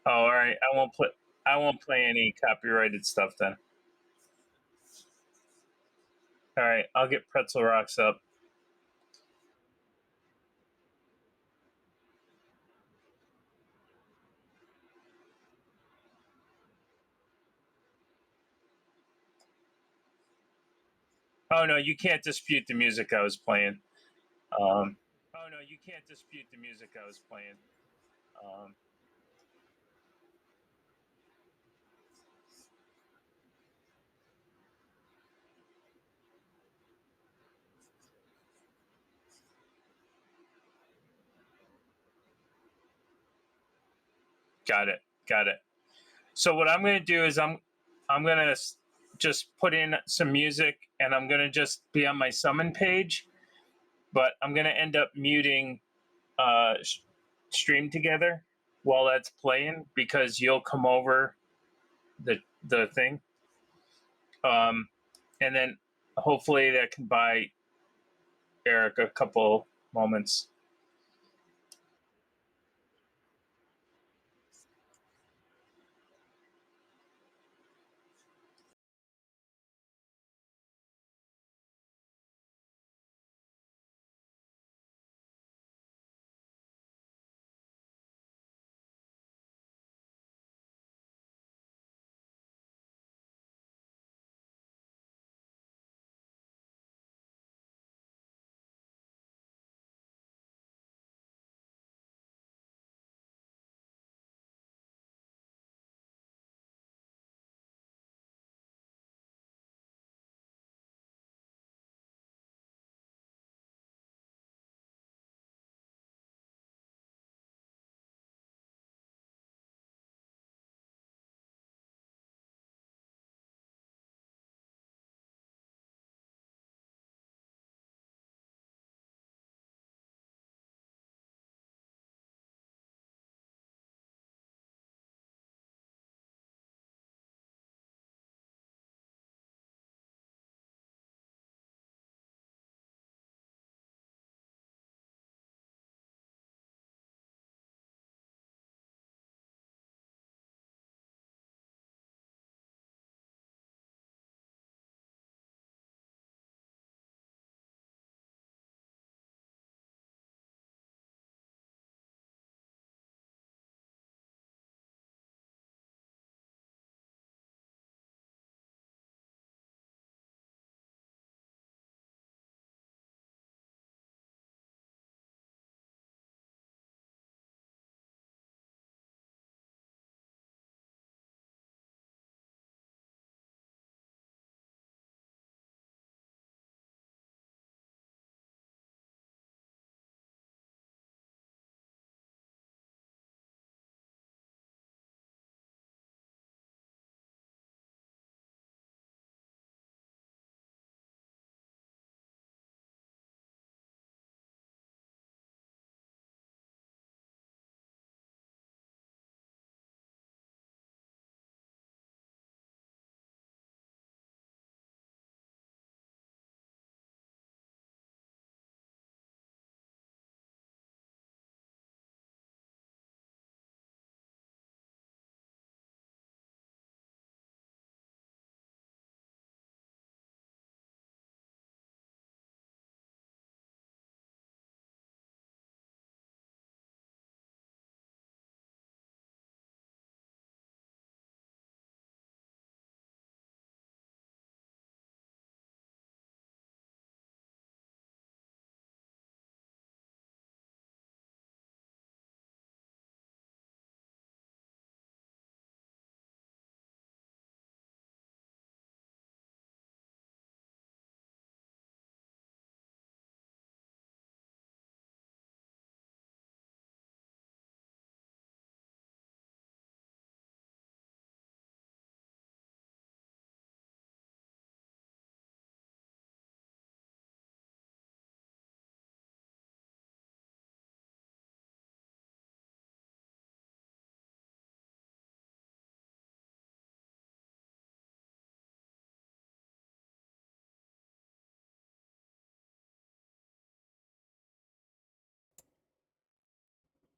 Oh, all right. I won't play any copyrighted stuff then. All right, I'll get Pretzel Rocks up. Oh no, you can't dispute the music I was playing. Oh no, you can't dispute the music I was playing. Um, got it. Got it. So what I'm going to do is I'm going to just put in some music and I'm going to just be on my summon page, but I'm going to end up muting stream together while that's playing because you'll come over the thing. And then hopefully that can buy Eric a couple moments.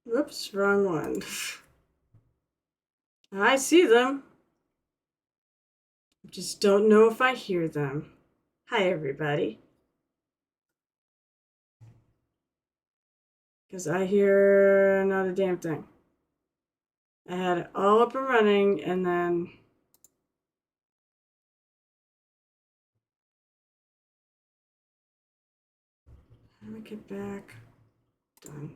Whoops, wrong one. I see them. Just don't know if I hear them. Hi, everybody. Because I hear not a damn thing. I had it all up and running, and then how do I get back? Done.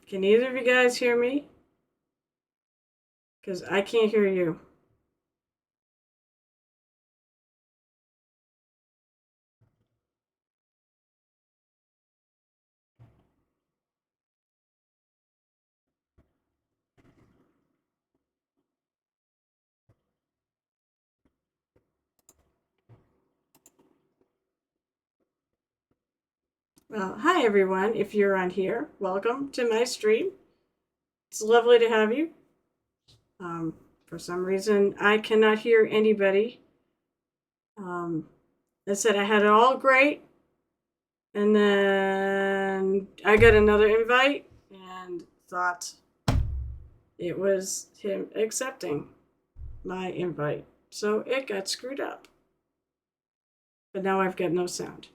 Can either of you guys hear me? Because I can't hear you. Well, hi everyone. If you're on here, welcome to my stream. It's lovely to have you. For some reason, I cannot hear anybody. I said I had it all great, and then I got another invite and thought it was him accepting my invite. So it got screwed up. But now I've got no sound.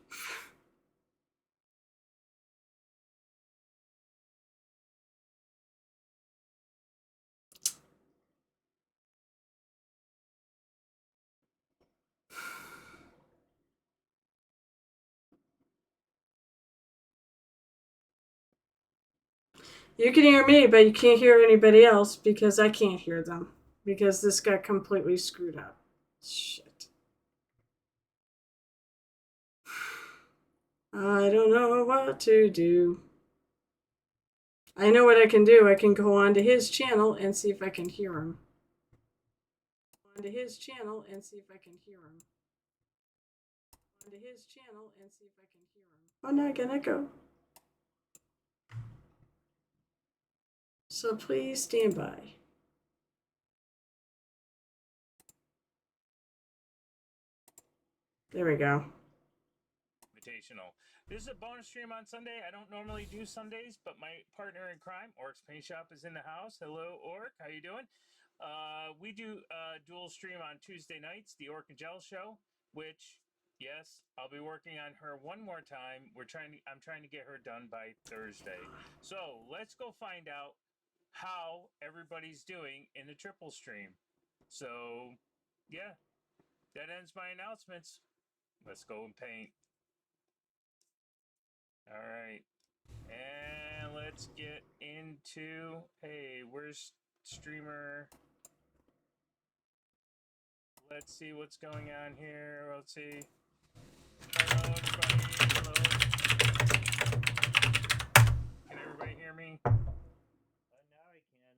You can hear me, but you can't hear anybody else because I can't hear them. Because this got completely screwed up. Shit. I don't know what to do. I know what I can do. I can go onto his channel and see if I can hear him. Onto his channel and see if I can hear him. Onto his channel and see if I can hear him. Oh, now I got an echo. So please stand by. There we go. Invitational. This is a bonus stream on Sunday. I don't normally do Sundays, but my partner in crime, Orc's Paint Shop, is in the house. Hello, Orc. How you doing? We do dual stream on Tuesday nights, the Orc and Gel show, which, yes, I'll be working on her one more time. I'm trying to get her done by Thursday. So let's go find out how everybody's doing in the triple stream. So, yeah, that ends my announcements. Let's go and paint. All right. And let's get into, hey, where's streamer? Let's see what's going on here. Let's see. Hello, everybody. Hello. Can everybody hear me? Now I can.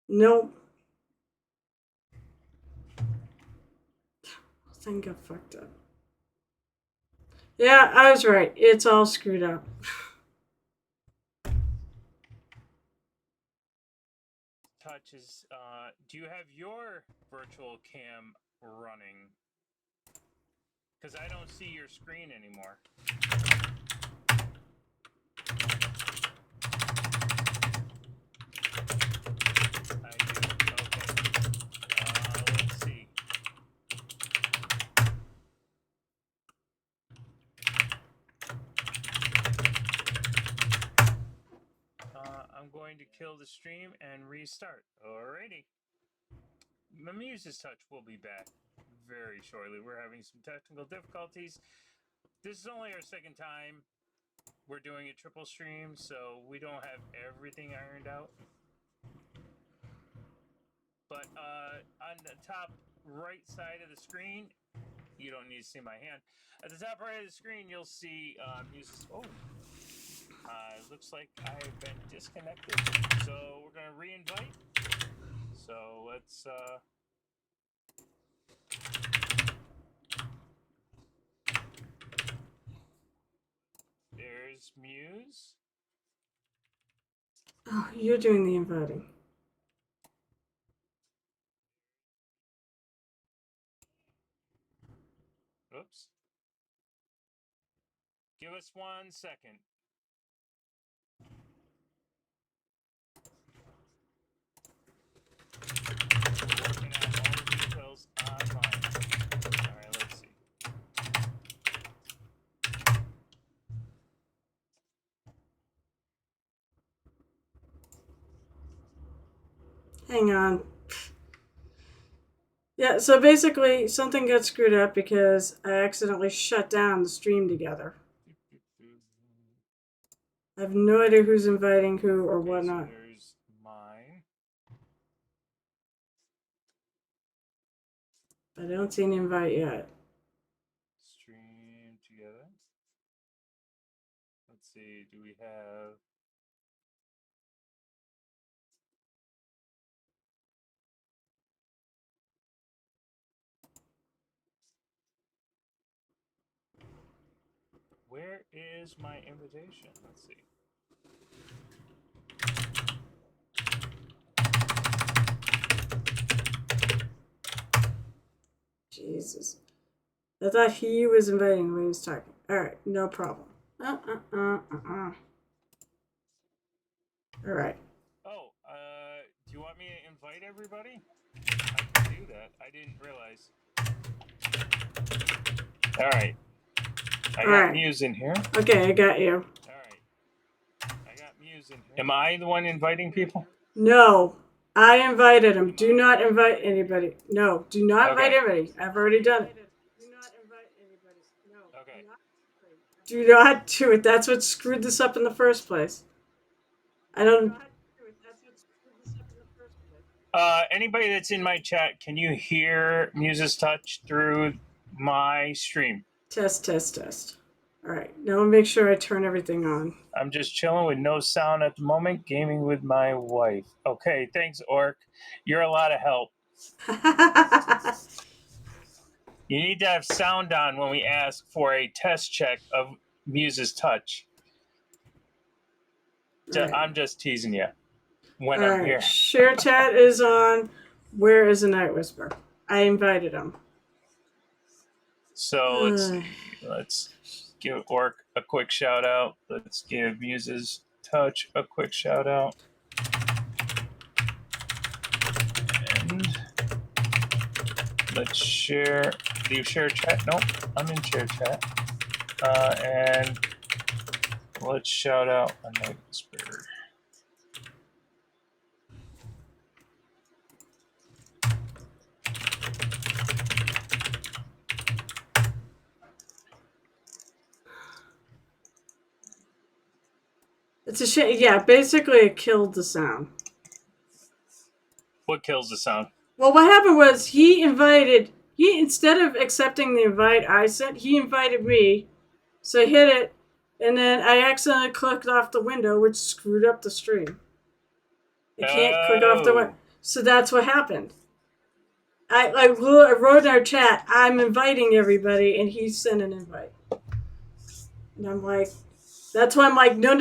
Nope. Thing got fucked up. Yeah, I was right. It's all screwed up. Touch is, do you have your virtual cam running? Because I don't see your screen anymore. I do. Okay. Let's see. I'm going to kill the stream and restart. Alrighty. Muse's Touch will be back very shortly. We're having some technical difficulties. This is only our second time we're doing a triple stream, so we don't have everything ironed out. But on the top right side of the screen, you don't need to see my hand. At the top right of the screen, you'll see Muse's. Oh. Looks like I've been disconnected. So we're going to re-invite. So let's... There's Muse. Oh, you're doing the inviting. Give us 1 second. We're working out all the details online. All right, let's see. Hang on. Yeah, so basically something got screwed up because I accidentally shut down the stream together. I have no idea who's inviting who or whatnot. So there's mine. I don't see an invite yet. Stream together. Let's see, do we have... Where is my invitation? Let's see. Jesus. I thought he was inviting when he was talking. Alright, no problem. Alright. Oh, do you want me to invite everybody? I can do that. I didn't realize. Alright. I got Muse in here. Okay, I got you. Alright. I got Muse in here. Am I the one inviting people? No. I invited him. Do not invite anybody. No, do not invite anybody. I've already done it. Do not invite anybody. No. Okay. Do not do it. That's what screwed this up in the first place. I don't. Anybody that's in my chat, can you hear Muse's Touch through my stream? Test. All right. Now I'll make sure I turn everything on. I'm just chilling with no sound at the moment, gaming with my wife. Okay, thanks, Orc. You're a lot of help. You need to have sound on when we ask for a test check of Muse's Touch. Right. I'm just teasing you when I'm here. Share chat is on. Where is the Night Whisper? I invited him. So let's see. Let's give Orc a quick shout out. Let's give Muse's Touch a quick shout out. And let's share. Do you share chat? Nope, I'm in share chat. And let's shout out a Night Whisper. It's a shame. Yeah, basically it killed the sound. What kills the sound? Well, what happened was he instead of accepting the invite I sent, he invited me. So I hit it, and then I accidentally clicked off the window, which screwed up the stream. I can't click off the window. So that's what happened. I wrote in our chat, I'm inviting everybody, and he sent an invite. And I'm like, that's why I'm like, no,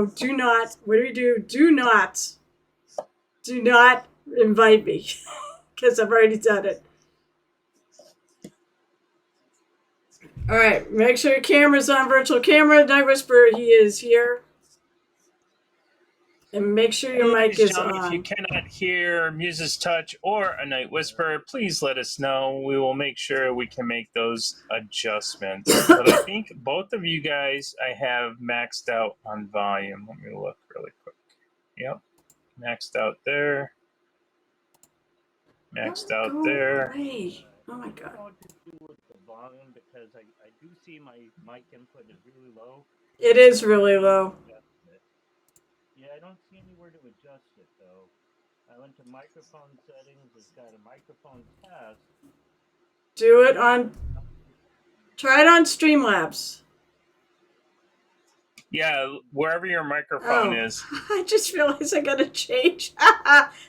do not. What do? Do not invite me, because I've already done it. All right, make sure your camera's on virtual camera. Night Whisperer, he is here. And make sure your mic is on. If you cannot hear Muse's Touch or a Night Whisperer, please let us know. We will make sure we can make those adjustments. But I think both of you guys I have maxed out on volume. Let me look really quick. Yep, maxed out there. Maxed out there. Away. Oh my god. I don't know what to do with the volume because I do see my mic input is really low. It is really low. Yeah, I don't see anywhere to adjust it though. I went to microphone settings. It's got a microphone test. Do it on. Try it on Streamlabs. Yeah, wherever your microphone is. I just realized I gotta change.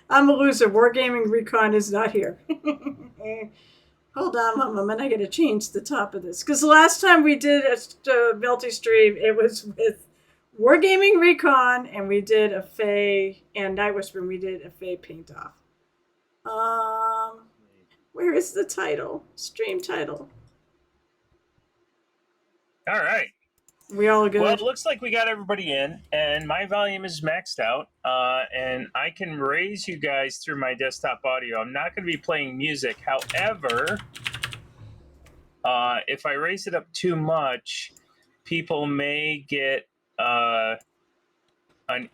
I'm a loser. Wargaming Recon is not here. Hold on a moment. I gotta change the top of this. Because the last time we did a multi-stream, it was with Wargaming Recon, and we did a Fae, and Night Whisper, and we did a Fae paint off. Where is the title? Stream title. All right. We all Well, it good? looks like we got everybody in, and my volume is maxed out, and I can raise you guys through my desktop audio. I'm not going to be playing music. However, if I raise it up too much, people may get an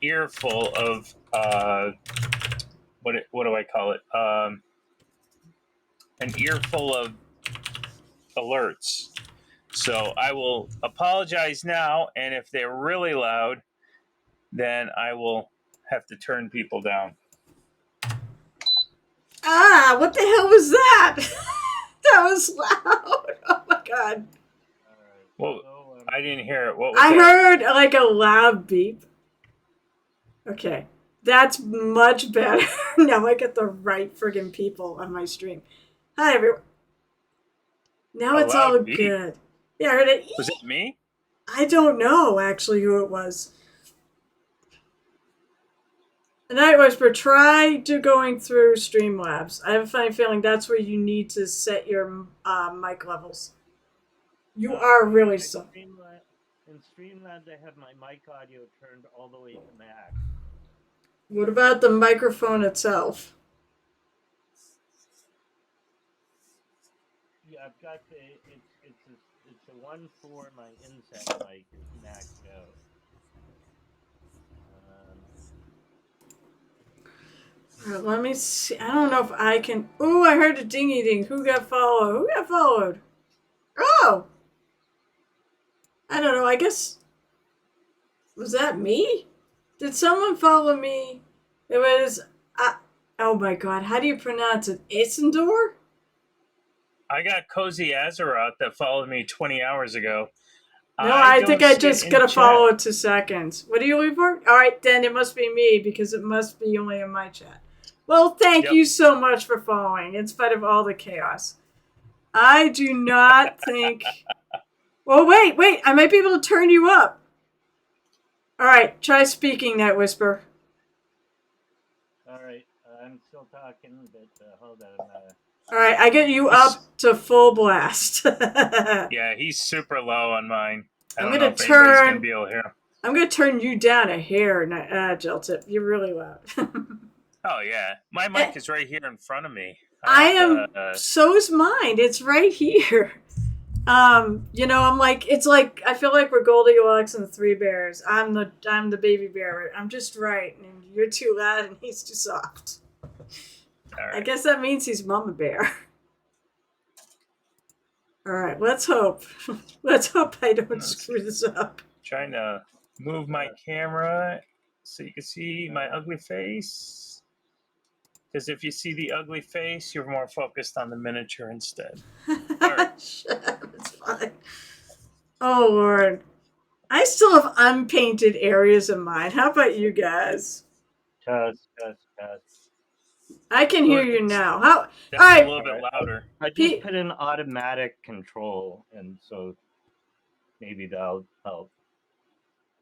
earful of what do I call it? An earful of alerts. So I will apologize now, and if they're really loud, then I will have to turn people down. Ah, what the hell was that? That was loud. Oh my god. Well, I didn't hear it. What was I that? heard like a loud beep. Okay. That's much better. Now I get the right friggin' people on my stream. Hi, everyone. Now A it's all loud beep. good. Yeah, I heard it. Was it me? I don't know actually who it was. The Night Whisper, try to going through Streamlabs. I have a funny feeling that's where you need to set your mic levels. You are really so. In Streamlabs, I have my mic audio turned all the way to max. What about the microphone itself? Yeah, I've got it's a one for my inset mic is maxed out. All right, let me see. I don't know if I can. Ooh, I heard a dingy ding. Who got followed? Who got followed? Oh! I don't know. I guess. Was that me? Did someone follow me? It was. Oh my god. How do you pronounce it? Isendor? I got Cozy Azeroth that followed me 20 hours ago. No, I think I just got to follow it 2 seconds. What are you looking for? All right, then it must be me because it must be only in my chat. Well, thank you so much for following in spite of all the chaos. I do not think... Well, wait. I might be able to turn you up. All right, try speaking, Night Whisper. All right, I'm still talking, but hold on. All right, I get you up to full blast. Yeah, he's super low on mine. I don't know if anybody's going to be able to hear him. I'm going to turn you down a hair, Geltip. You're really loud. Oh, yeah. My mic is right here in front of me. So is mine. It's right here. You know, I'm like, it's like, I feel like we're Goldilocks and the Three Bears. I'm the baby bear. I'm just right. And you're too loud and he's too soft. Right. I guess that means he's Mama Bear. All right, let's hope. Let's hope I don't screw this up. Trying to move my camera so you can see my ugly face. Because if you see the ugly face, you're more focused on the miniature instead. Right. Shut up, it's fine. Oh, Lord. I still have unpainted areas of mine. How about you guys? Test. I can hear you now. All right. A little bit louder. I just put in automatic control, and so maybe that'll help.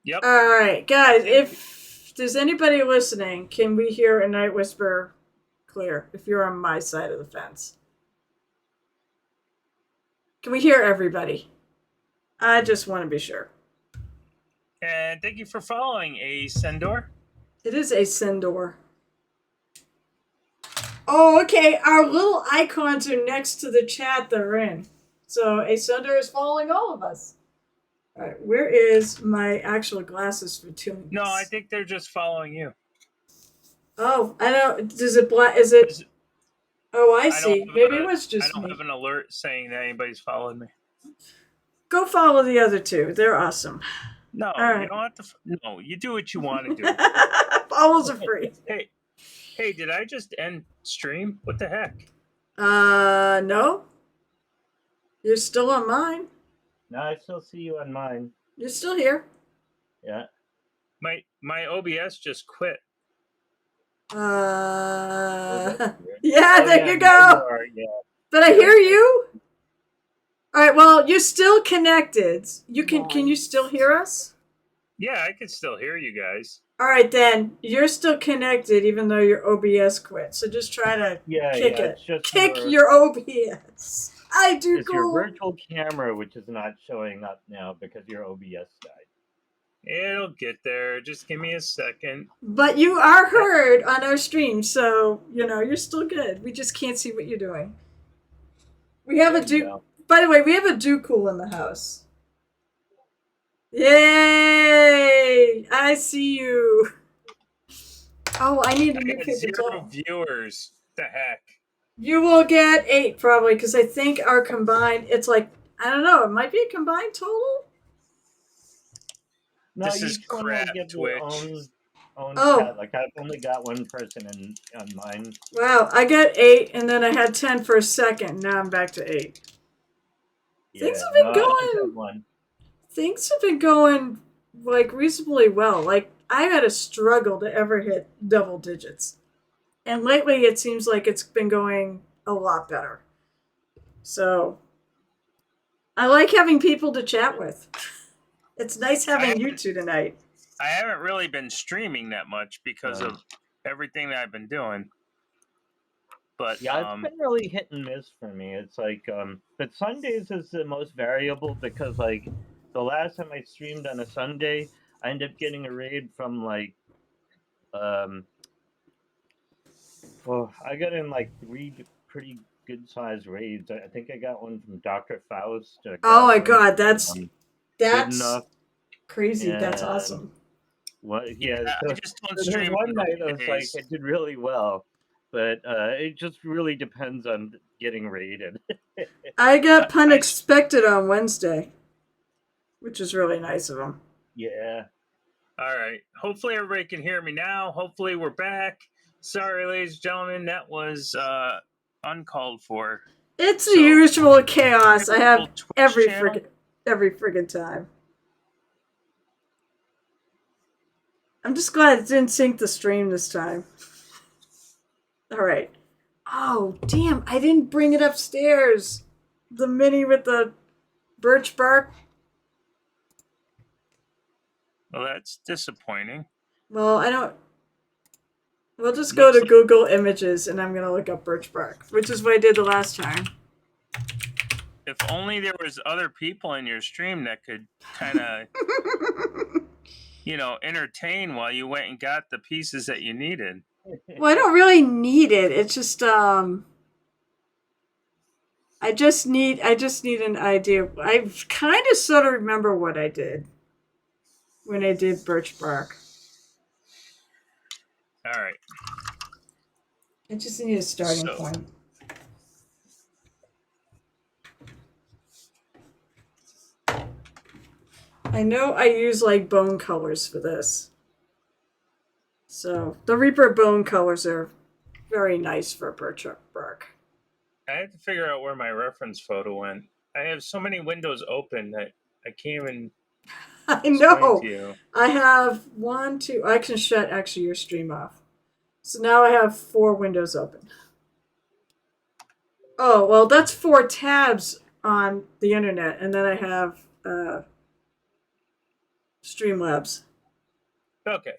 Yep. All right, guys, if there's anybody listening, can we hear a Night Whisper clear if you're on my side of the fence? Can we hear everybody? I just want to be sure. And thank you for following, Ascendor. It is Ascendor. Oh, okay. Our little icons are next to the chat they're in. So Ascendor is following all of us. All right, where is my actual glasses for tuning? No, I think they're just following you. Oh, I don't. Does it black? Is it? Oh, I see. Maybe it was just me. I don't have an alert saying that anybody's following me. Go follow the other two. They're awesome. No, you don't have to. No, you do what you want to do. Follows are free. Hey, did I just end stream? What the heck? No. You're still on mine. No, I still see you on mine. You're still here. Yeah. My OBS just quit. Yeah, there you go. Yeah. But I hear you. All right, well, you're still connected. Can you still hear us? Yeah, I can still hear you guys. All right, then. You're still connected even though your OBS quit. So just try to kick it. Kick your OBS. I do It's your cool. virtual camera which is not showing up now because your OBS died. It'll get there. Just give me a second. But you are heard on our stream, so you're still good. We just can't see what you're doing. We have There a you do. go. By the way, we have a do cool in the house. Yay! I see you. Oh, I need a I new got paper 0 towel. viewers. The heck? You will get 8 probably because I think our combined. It's like I don't know. It might be a combined total. No, This is each one will crap, get their Twitch. own Oh. chat. Like I've only got one person on mine. Wow, I got 8, and then I had 10 for a second. Now I'm back to 8. Things Yeah, have no, been I just going. have one. Things have been going like reasonably well. Like I had a struggle to ever hit double digits, and lately it seems like it's been going a lot better. So I like having people to chat with. It's nice having you two tonight. I haven't really been streaming that much because of everything that I've been doing. But Yeah, it's been really hit and miss for me. It's like, but Sundays is the most variable because, like, the last time I streamed on a Sunday, I ended up getting a raid from like, well, I got in like 3 pretty good sized raids. I think I got one from Dr. Faust. I Oh got my one god, from that's Good Enough. crazy. That's And awesome. what? yeah, Yeah, I so, just don't so there's stream one on night the I was like, weekdays. I did really well, but it just really depends on getting raided. I got pun I- expected on Wednesday, which is really nice of him. Yeah. All right. Hopefully everybody can hear me now. Hopefully we're back. Sorry, ladies and gentlemen, that was uncalled for. It's the So, usual chaos I have Twitch every channel? friggin' time. I'm just glad it didn't sync the stream this time. All right. Oh, damn, I didn't bring it upstairs. The mini with the birch bark. Well, that's disappointing. Well, I don't. We'll just go to Google Images and I'm going to look up birch bark, which is what I did the last time. If only there was other people in your stream that could kind of, entertain while you went and got the pieces that you needed. Well, I don't really need it. It's just I just need an idea. I kind of sort of remember what I did when I did birch bark. All right. I just need a starting point. I know I use like bone colors for this. So the Reaper bone colors are very nice for birch bark. I had to figure out where my reference photo went. I have so many windows open that I can't even I know. explain to you. I have 1, 2. I can shut actually your stream off. So now I have 4 windows open. Oh, well, that's 4 tabs on the internet, and then I have Streamlabs. Okay.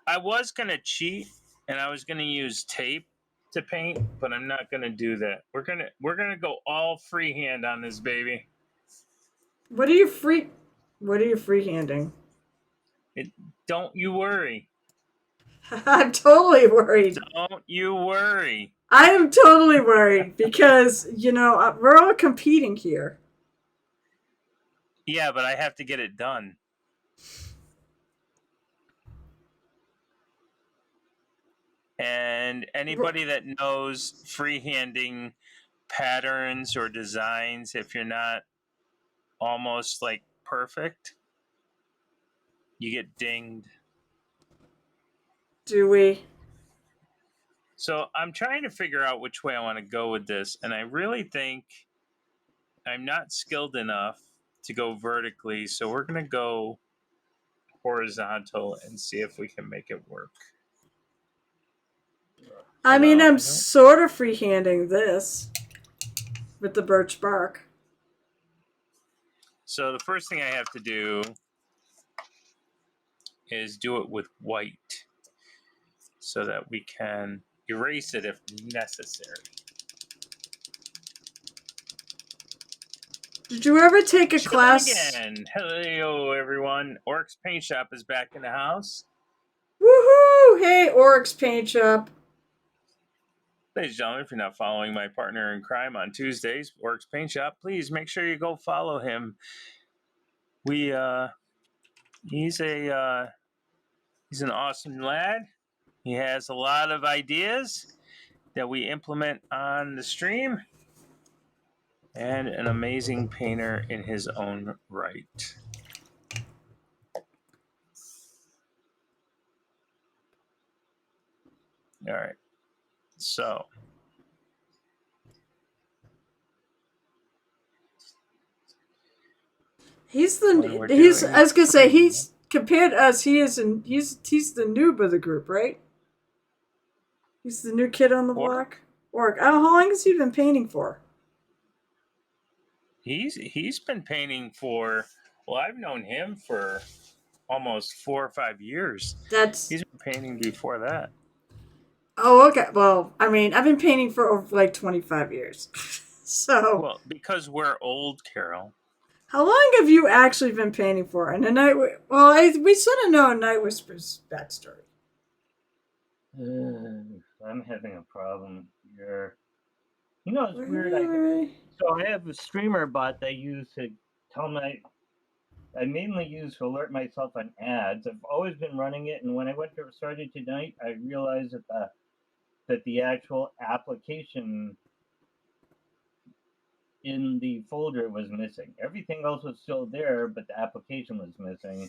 I was gonna cheat and I was gonna use tape to paint, but I'm not gonna do that. We're gonna go all freehand on this baby. What are you freehanding? Don't you worry. I'm totally worried. Don't you worry. I am totally worried because, we're all competing here. Yeah, but I have to get it done. And anybody that knows freehanding patterns or designs, if you're not almost like perfect, you get dinged. Do we? So I'm trying to figure out which way I want to go with this, and I really think I'm not skilled enough to go vertically, so we're going to go horizontal and see if we can make it work. I mean, I'm sort of freehanding this with the birch bark. So the first thing I have to do is do it with white so that we can erase it if necessary. Did you ever take a Chilling class? again. Hello, everyone. Orcs Paint Shop is back in the house. Woohoo! Hey, Oryx Paint Shop. Ladies and gentlemen, if you're not following my partner in crime on Tuesdays, Orcs Paint Shop, please make sure you go follow him. He's an awesome lad. He has a lot of ideas that we implement on the stream, and an amazing painter in his own right. All right. So, He's what the we're he's. doing I was gonna say is he's compared to us. He's the noob of the group, right? He's the new kid on the or block. Or how long has he been painting for? he's been painting for, well, I've known him for almost 4 or 5 years. That's He's been painting before that. oh okay. Well, I mean, I've been painting for over like 25 years. So, Well, because we're old, Carol. how long have you actually been painting for? And we sort of know Night Whisper's backstory. I'm having a problem here. You know, it's weird. So I have a streamer bot that I use to I mainly use to alert myself on ads. I've always been running it, and when I went to start it tonight, I realized that the actual application in the folder was missing. Everything else was still there, but the application was missing.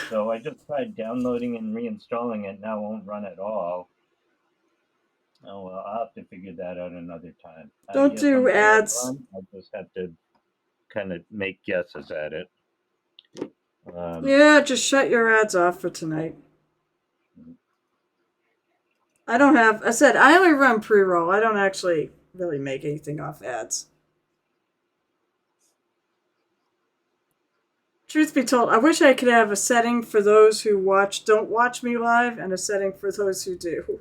So I just tried downloading and reinstalling it. Now it won't run at all. Oh well, I'll have to figure that out another time. Don't do ads. I'll just have to kind of make guesses at it. Yeah, just shut your ads off for tonight. I said I only run pre-roll. I don't actually really make anything off ads. Truth be told, I wish I could have a setting for those who don't watch me live, and a setting for those who do.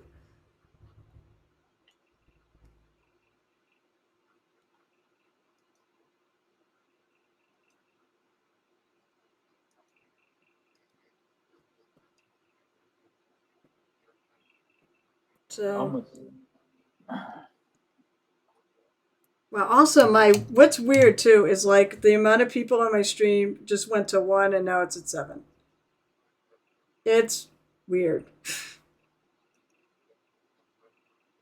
So, well, also what's weird too is like the amount of people on my stream just went to 1 and now it's at 7. It's weird.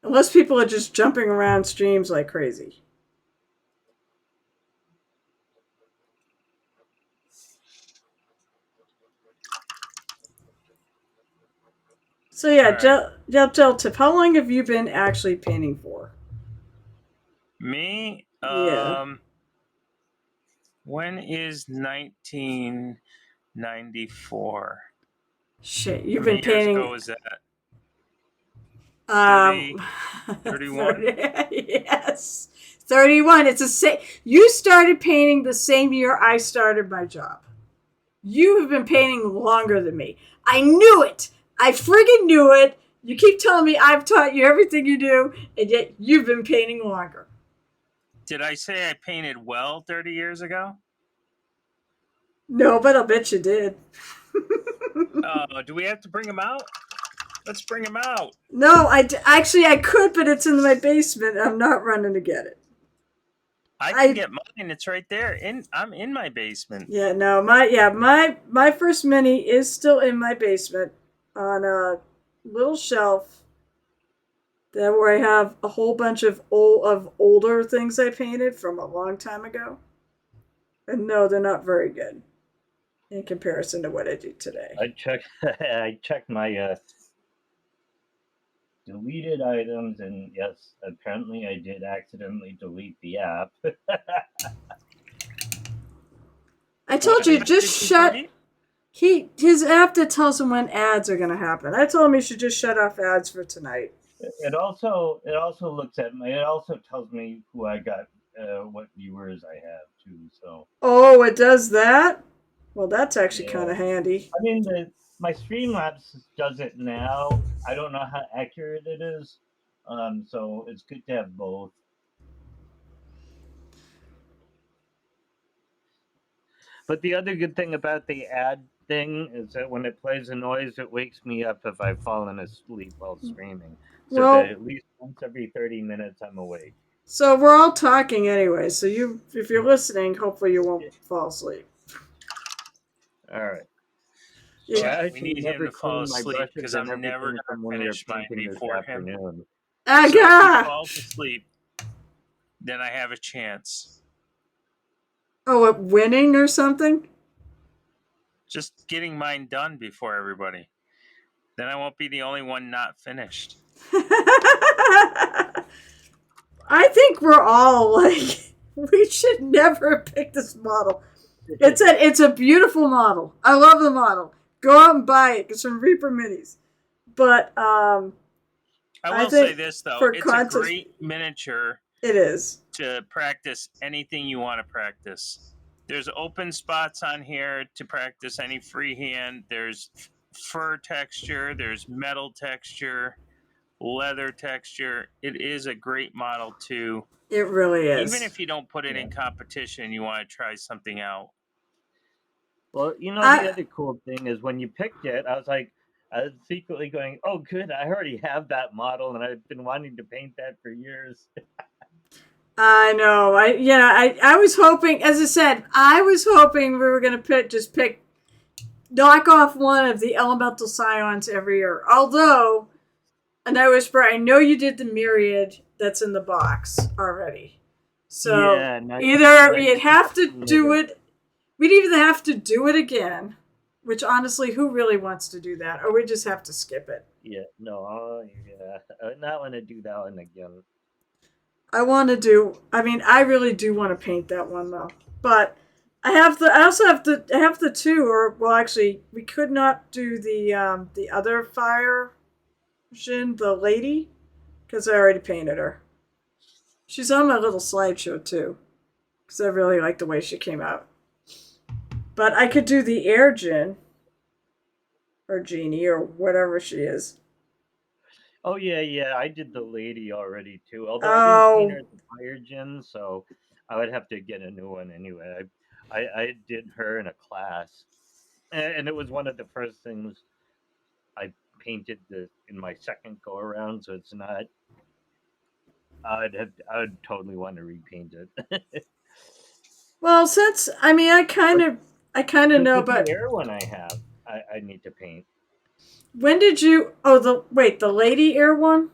Unless people are just jumping around streams like crazy. So yeah, Right. Gel Tip, how long have you been actually painting for? Me? Yeah. When is 1994? Shit, you've How been many years painting. ago was that? 30, 31? yes. 31. It's you started painting the same year I started my job. You have been painting longer than me. I knew it. I friggin' knew it. You keep telling me I've taught you everything you do, and yet you've been painting longer. Did I say I painted well 30 years ago? No, but I'll bet you did. Do we have to bring him out? Let's bring him out. No, actually I could, but it's in my basement. I'm not running to get it. I can get mine. It's right there. I'm in my basement. Yeah, no, my first mini is still in my basement on a little shelf. That where I have a whole bunch of older things I painted from a long time ago. And no, they're not very good in comparison to what I do today. I checked my deleted items, and yes, apparently I did accidentally delete the app. I told you, just shut. His app that tells him when ads are going to happen. I told him he should just shut off ads for tonight. It also looks at me. It also tells me who I got, what viewers I have too. So. Oh, it does that? Well, that's actually kind of handy. I mean, my Streamlabs does it now. I don't know how accurate it is, so it's good to have both. But the other good thing about the ad thing is that when it plays a noise, it wakes me up if I've fallen asleep while streaming. So that Well, at least once every 30 minutes, I'm awake. so we're all talking anyway. So if you're listening, hopefully you won't fall asleep. All right. So Yeah. I We actually need him never to fall cleaned my asleep brushes because and I'm never everything from gonna when we were finish mine painting this before him. afternoon. So if he Aga! falls asleep, then I have a chance. Oh, what, winning or something? Just getting mine done before everybody. Then I won't be the only one not finished. I think we're all like, we should never pick this model. It's a beautiful model. I love the model. Go out and buy it. It's from Reaper Minis. But I I will say think this though, for it's a contest, great miniature it is. to practice anything you want to practice. There's open spots on here to practice any freehand. There's fur texture, there's metal texture, leather texture. It is a great model too. It really is. Even if you don't put it in competition, you want to try something out. Well, the other cool thing is when you picked it, I was secretly going, "Oh, good! I already have that model, and I've been wanting to paint that for years." I know. I was hoping, as I said, I was hoping we were gonna knock off one of the elemental scions every year. Although, and I know you did the myriad that's in the box already. So Yeah, either you'd have to do it, we'd either have to do it again, which honestly, who really wants to do that? Or we just have to skip it. Yeah, no, yeah, I would not want to do that one again. I really do want to paint that one though. But I have the two, or well, actually, we could not do the other fire version, the lady, because I already painted her. She's on my little slideshow too, because I really like the way she came out. But I could do the air Jin, or genie, or whatever she is. Oh yeah, I did the lady already too. Although I didn't paint her Oh, as a fire gin, so I would have to get a new one anyway. I did her in a class, and it was one of the first things I painted in my second go around. So it's not. I would totally want to repaint it. well, since But I kind of know, the but air one I have, I need to paint. when did you? Oh, the lady air one.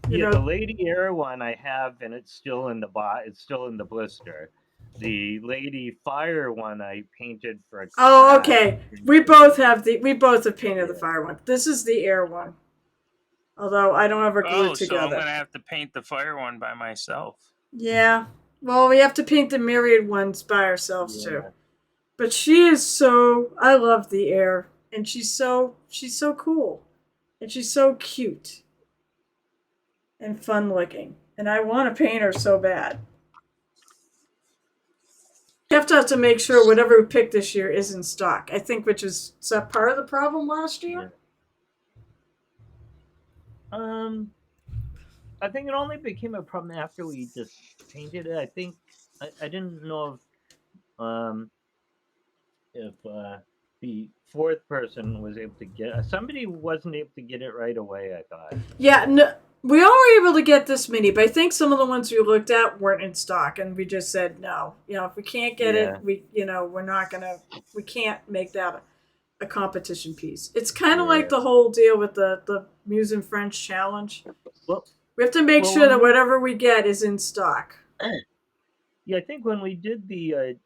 You Yeah, the know. lady air one I have, and it's still in the It's still in the blister. The lady fire one I painted for a Oh, class. okay. We both have painted the Yeah. fire one. This is the air one. Although I don't ever glue Oh, so I'm together. gonna have to paint the fire one by myself. Yeah. Well, we have to paint the myriad ones by ourselves too. Yeah. But she is so. I love the air, and she's so cool, and she's so cute and fun looking, and I want to paint her so bad. You have to make sure whatever we pick this year is in stock. I think, which is that part of the problem last year. Yeah. I think it only became a problem after we just painted it. I think I didn't know if the fourth person was able to get somebody wasn't able to get it right away. I thought. Yeah, no, we all were able to get this many, but I think some of the ones we looked at weren't in stock, and we just said no. If we can't get Yeah. it, we're not gonna. We can't make that a competition piece. It's kind of like Yeah. the whole deal with the Muse and French challenge. Well, We have to make sure that whatever we get is in stock. yeah, I think when we did the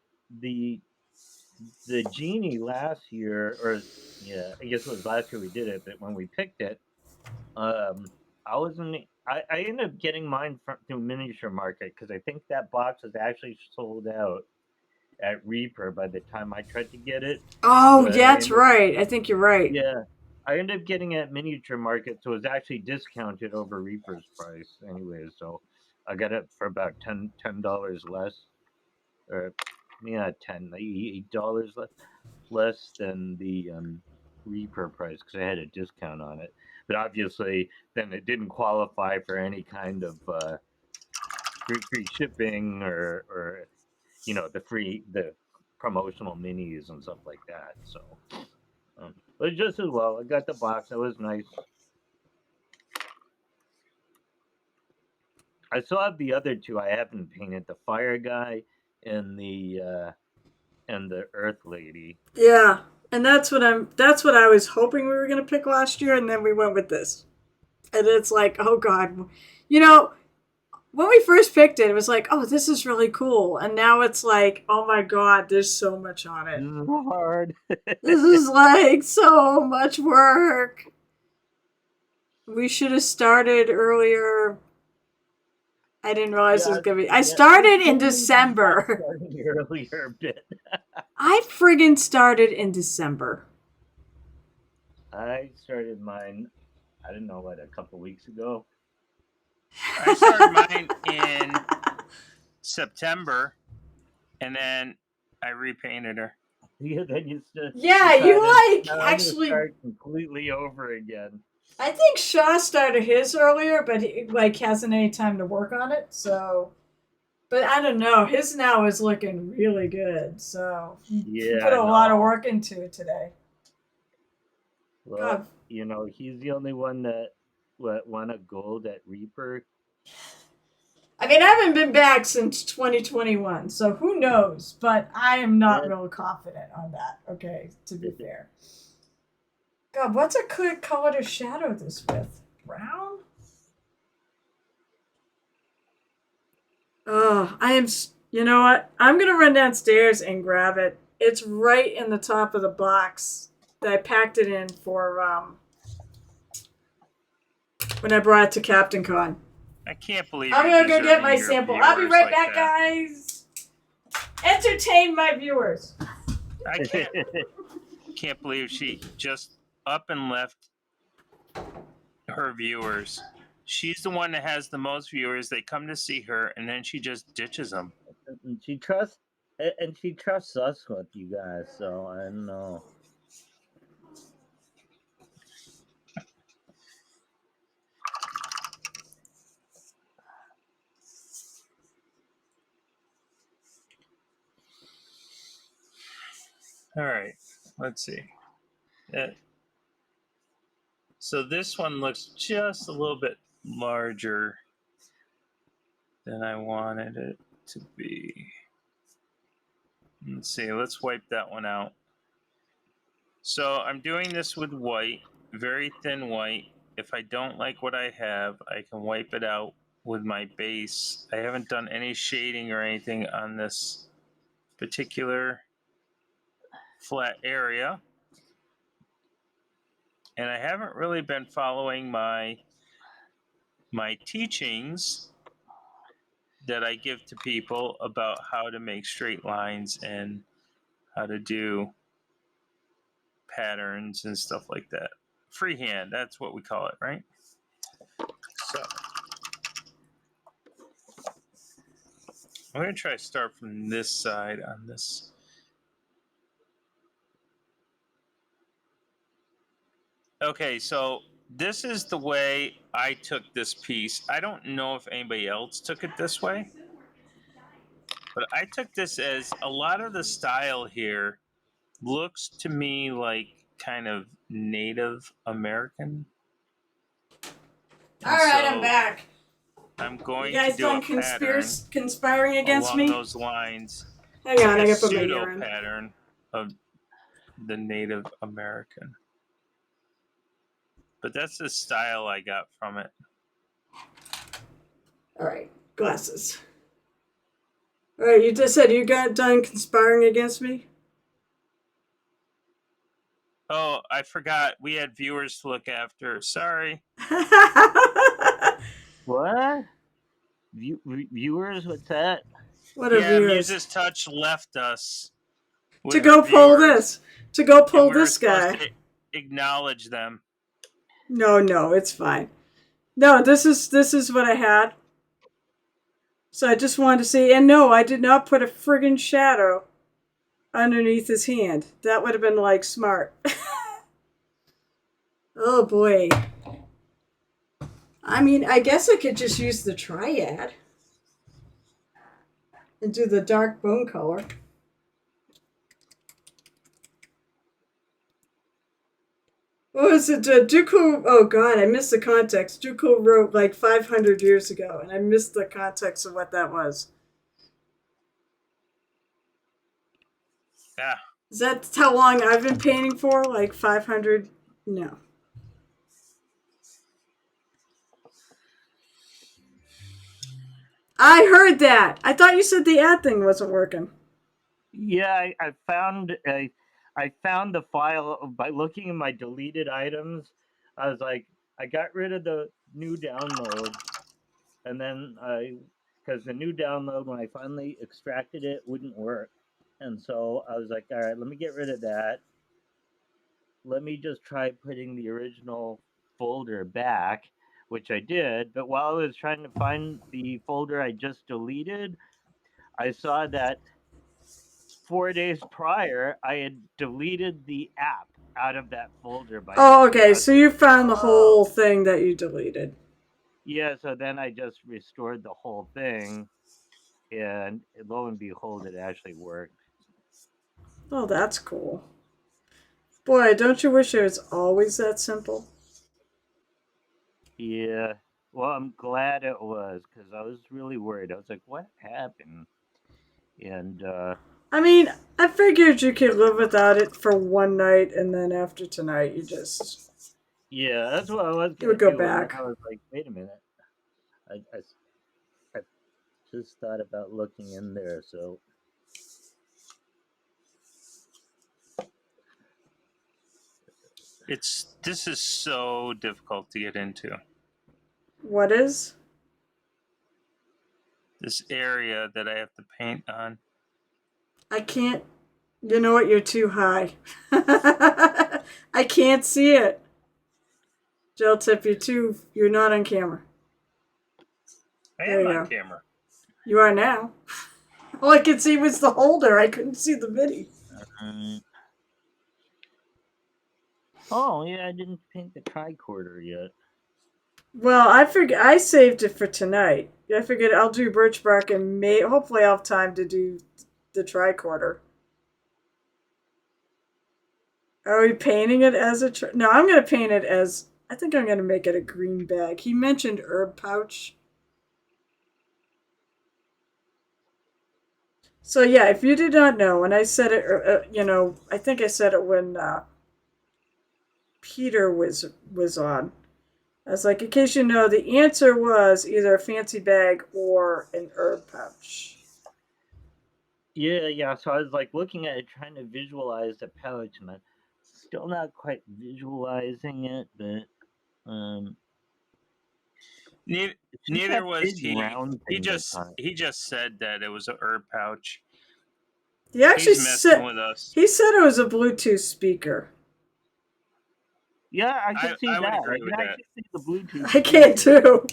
genie last year, or yeah, I guess it was last year we did it, but when we picked it, I wasn't. I ended up getting mine through Miniature Market because I think that box was actually sold out at Reaper by the time I tried to get it. Oh, But yeah, that's right. I think you're right. yeah, I ended up getting it at Miniature Market, so it was actually discounted over Reaper's price anyway. So I got it for about $10 less, or yeah, $8 less than the Reaper price because I had a discount on it. But obviously, then it didn't qualify for any kind of free shipping or the promotional minis and stuff like that. So, but just as well, I got the box. That was nice. I still have the other two. I haven't painted the fire guy and the Earth Lady. Yeah, and that's what I was hoping we were gonna pick last year, and then we went with this. And it's like, oh god, you know, when we first picked it, it was like, oh, this is really cool, and now it's like, oh my god, there's so much on it. This is hard. This is like so much work. We should have started earlier. I didn't realize it was gonna be. I started in December. Earlier bit. I friggin' started in December. I started mine. I don't know what, a couple weeks ago. I started mine in September, and then I repainted her. Yeah, then you Yeah, you like now I'm actually. start completely over again. I think Shaw started his earlier, but he like hasn't any time to work on it. So, but I don't know. His now is looking really good. So he put a lot of work into it today. Well, God. you know, he's the only one that won a gold at Reaper. I mean, I haven't been back since 2021, so who knows? But I am not real confident on that. Okay, to be fair. God, what's a good color to shadow this with? Brown? Oh, I am. You know what? I'm gonna run downstairs and grab it. It's right in the top of the box that I packed it in for when I brought it to Captain Con. I can't believe I'm gonna go get my sample. I'll be right back, guys. Entertain my viewers. I can't believe she just up and left her viewers. She's the one that has the most viewers. They come to see her, and then she just ditches them. And she trusts us with you guys. So I don't know. All right, let's see. So this one looks just a little bit larger than I wanted it to be. Let's see, let's wipe that one out. So I'm doing this with white, very thin white. If I don't like what I have, I can wipe it out with my base. I haven't done any shading or anything on this particular flat area. And I haven't really been following my teachings that I give to people about how to make straight lines and how to do patterns and stuff like that. Freehand, that's what we call it, right? So I'm going to try to start from this side on this. Okay, so this is the way I took this piece. I don't know if anybody else took it this way, but I took this as a lot of the style here looks to me like kind of Native American. All right, I'm back. I'm going you guys to do done a pattern conspiring against along me? those lines. Hang on, I It's gotta a put my pseudo ear in. pattern of the Native American. But that's the style I got from it. All right, glasses. All right, you just said you got done conspiring against me? Oh, I forgot. We had viewers to look after. Sorry. What? Viewers? What's that? What are viewers? Muses Touch left us To go pull this. To go pull this guy. To acknowledge them. No, it's fine. No, this is what I had. So I just wanted to see, and no, I did not put a friggin' shadow underneath his hand. That would have been like smart. Oh boy. I mean, I guess I could just use the triad and do the dark bone color. What was it? Dooku. Oh God, I missed the context. Dooku wrote like 500 years ago, and I missed the context of what that was. Yeah. Is that how long I've been painting for? Like 500? No. I heard that. I thought you said the ad thing wasn't working. Yeah, I found the file by looking at my deleted items. I was like, I got rid of the new download, and then because the new download when I finally extracted it wouldn't work, and so I was like, all right, let me get rid of that. Let me just try putting the original folder back, which I did. But while I was trying to find the folder I just deleted, I saw that 4 days prior, I had deleted the app out of that folder by Oh, accident. okay. So you found the Oh, whole thing that you deleted. yeah. So then I just restored the whole thing, and lo and behold, it actually worked. Oh, that's cool. Boy, don't you wish it was always that simple? Yeah. Well, I'm glad it was because I was really worried. I was like, "What happened?" And I mean, I figured you could live without it for one night, and then after tonight, yeah, that's what I was you gonna would go do. And then back. I was like, "Wait a minute." I just thought about looking in there. So This is so difficult to get into. What is? This area that I have to paint on. I can't. You know what? You're too high. I can't see it. Gel tip, you're not on camera. I There am you on go. camera. You are now. All I could see was the holder. I couldn't see the mini. um, oh yeah, I didn't paint the tricorder yet. Well, I saved it for tonight. I figured I'll do birch bark and hopefully I'll have time to do the tricorder. Are we painting it as a? No, I'm gonna paint it as. I think I'm gonna make it a green bag. He mentioned herb pouch. So yeah, if you did not know, when I said it, I think I said it when Peter was on. I was like, in case you know, the answer was either a fancy bag or an herb pouch. Yeah. So I was like looking at it, trying to visualize the pouch, and I'm still not quite visualizing it, but Neither, it's just neither that was big he. round He thing that's just on it. he just said that it was a herb pouch. He actually He's messing said with us. he said it was a Bluetooth speaker. Yeah, I can see I would that. I agree can with that. actually see the Bluetooth I can speaker. too.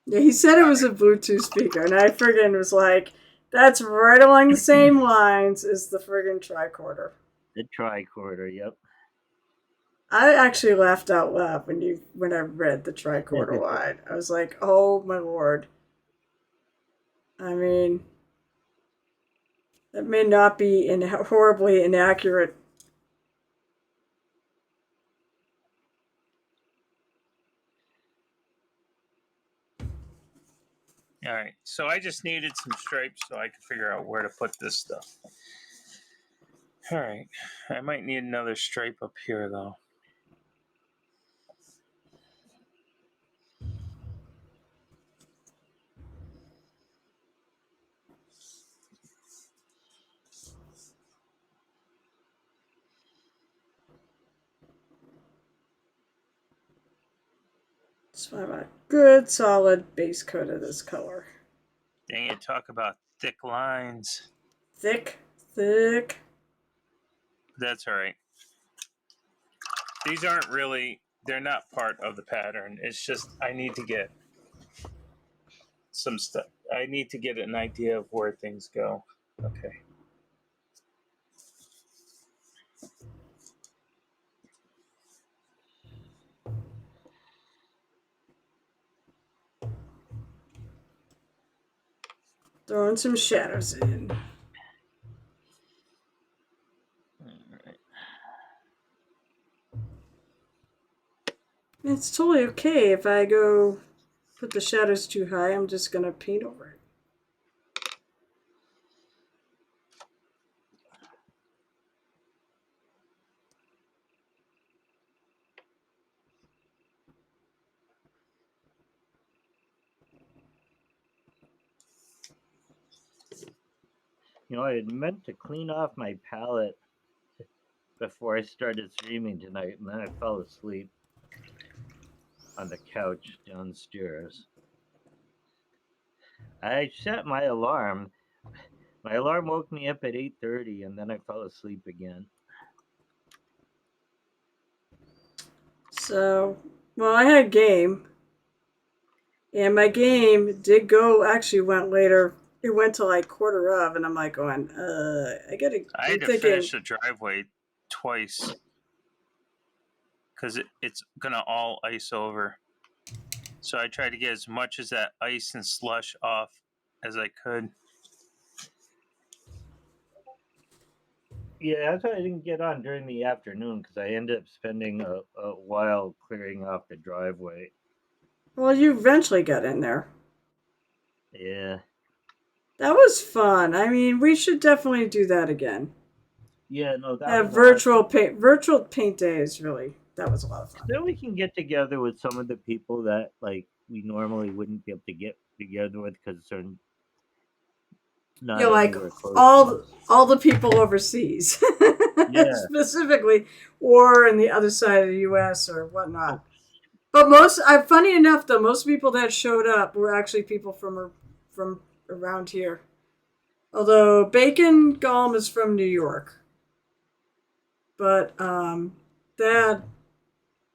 Yeah, he said it All was a right. Bluetooth speaker, and I friggin' was like, that's right along the same lines as the friggin' tricorder. The tricorder, yep. I actually laughed out loud when I read the tricorder line. I was like, oh my lord. I mean, that may not be horribly inaccurate. All right. So I just needed some stripes so I could figure out where to put this stuff. All right. I might need another stripe up here though. So I want a good solid base coat of this color. Dang it! Talk about thick lines. Thick, thick. That's all right. These aren't really. They're not part of the pattern. It's just I need to get some stuff. I need to get an idea of where things go. Okay. Throwing some shadows in. Alright. It's totally okay if I go put the shadows too high. I'm just gonna paint over it. I had meant to clean off my palette before I started streaming tonight, and then I fell asleep on the couch downstairs. I set my alarm. My alarm woke me up at 8:30, and then I fell asleep again. So, well, I had a game, and my game did go. Actually, went later. It went to like quarter of, and I'm like going, I gotta. I had to finish the driveway twice because it's gonna all ice over. So I tried to get as much as that ice and slush off as I could. Yeah, that's why I didn't get on during the afternoon because I ended up spending a while clearing off the driveway. Well, you eventually got in there. Yeah. That was fun. I mean, we should definitely do that again. Yeah, no, that Have was virtual awesome. virtual paint days. Really, that was a lot of fun. Then we can get together with some of the people that like we normally wouldn't be able to get together with because they're not Like anywhere close to all us. all the people overseas, Yeah. specifically, or in the other side of the U.S. or whatnot. Oh, But funny enough, though, most people that showed up were actually people from around here. Although Bacon Golem is from New York, but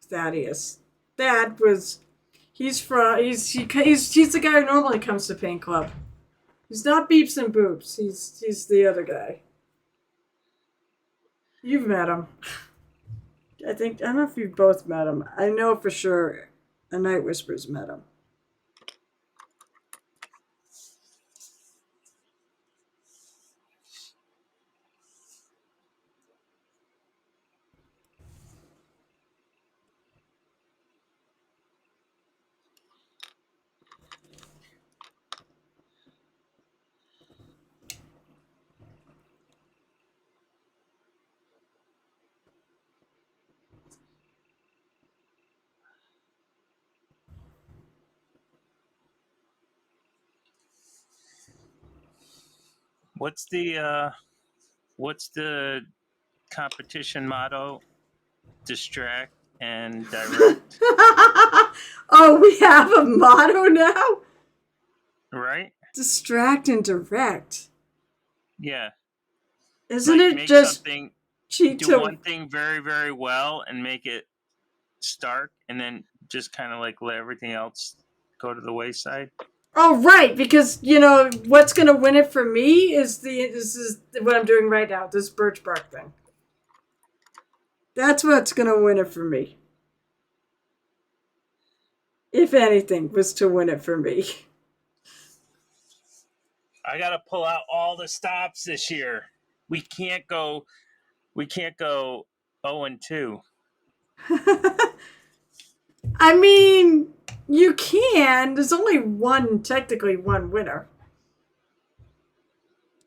Thaddeus, Thad was he's the guy who normally comes to Paint Club. He's not Beeps and Boops. He's the other guy. You've met him. I don't know if you've both met him. I know for sure a Night Whisper's met him. What's the competition motto? Distract and direct. Oh, we have a motto now? Right? Distract and direct. Yeah. Isn't like, it make just something, cheat do to one thing very, very well and make it stark, and then just kind of like let everything else go to the wayside? Oh, right, because what's going to win it for me is this is what I'm doing right now, this birch bark thing. That's what's going to win it for me. If anything was to win it for me. I got to pull out all the stops this year. We can't go 0-2. I mean, you can. There's only technically one winner.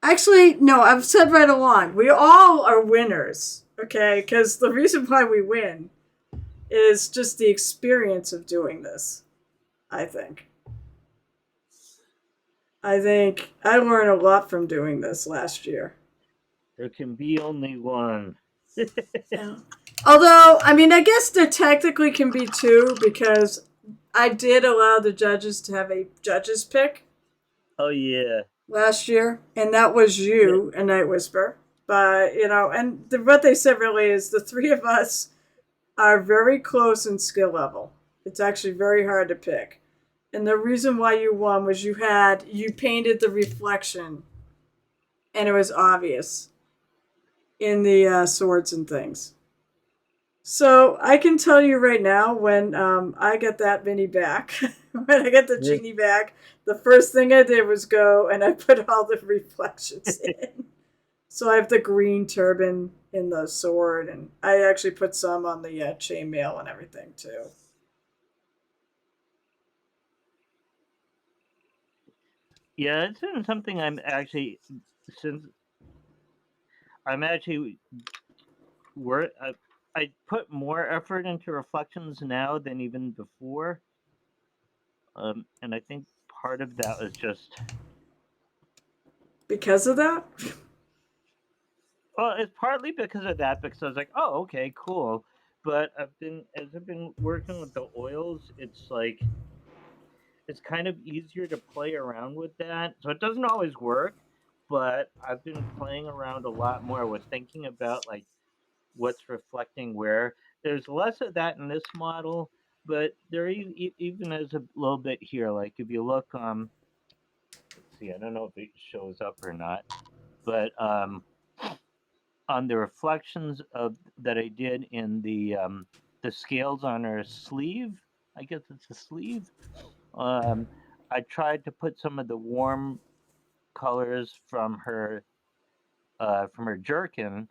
Actually, no, I've said right along. We all are winners, okay? Because the reason why we win is just the experience of doing this, I think. I think I learned a lot from doing this last year. there can be only one. Yeah. Although, I mean, I guess there technically can be two because I did allow the judges to have a judge's pick. Oh yeah. Last year, and that was you, a Night Whisper. But what they said really is the three of us are very close in skill level. It's actually very hard to pick. And the reason why you won was you painted the reflection, and it was obvious in the swords and things. So I can tell you right now, when I get that mini back, when I get the genie back, the first thing I did was go and I put all the reflections in. So I have the green turban in the sword, and I actually put some on the chainmail and everything too. Yeah, it's been something I'm actually since I'm actually work. I put more effort into reflections now than even before, and I think part of that was just Because of that? well, it's partly because of that because I was like, oh, okay, cool. But as I've been working with the oils, it's like it's kind of easier to play around with that. So it doesn't always work, but I've been playing around a lot more with thinking about like what's reflecting where. There's less of that in this model, but there even is a little bit here. Like if you look, let's see, I don't know if it shows up or not, but on the reflections of that I did in the scales on her sleeve, I guess it's a sleeve. Um, I tried to put some of the warm colors from her jerkin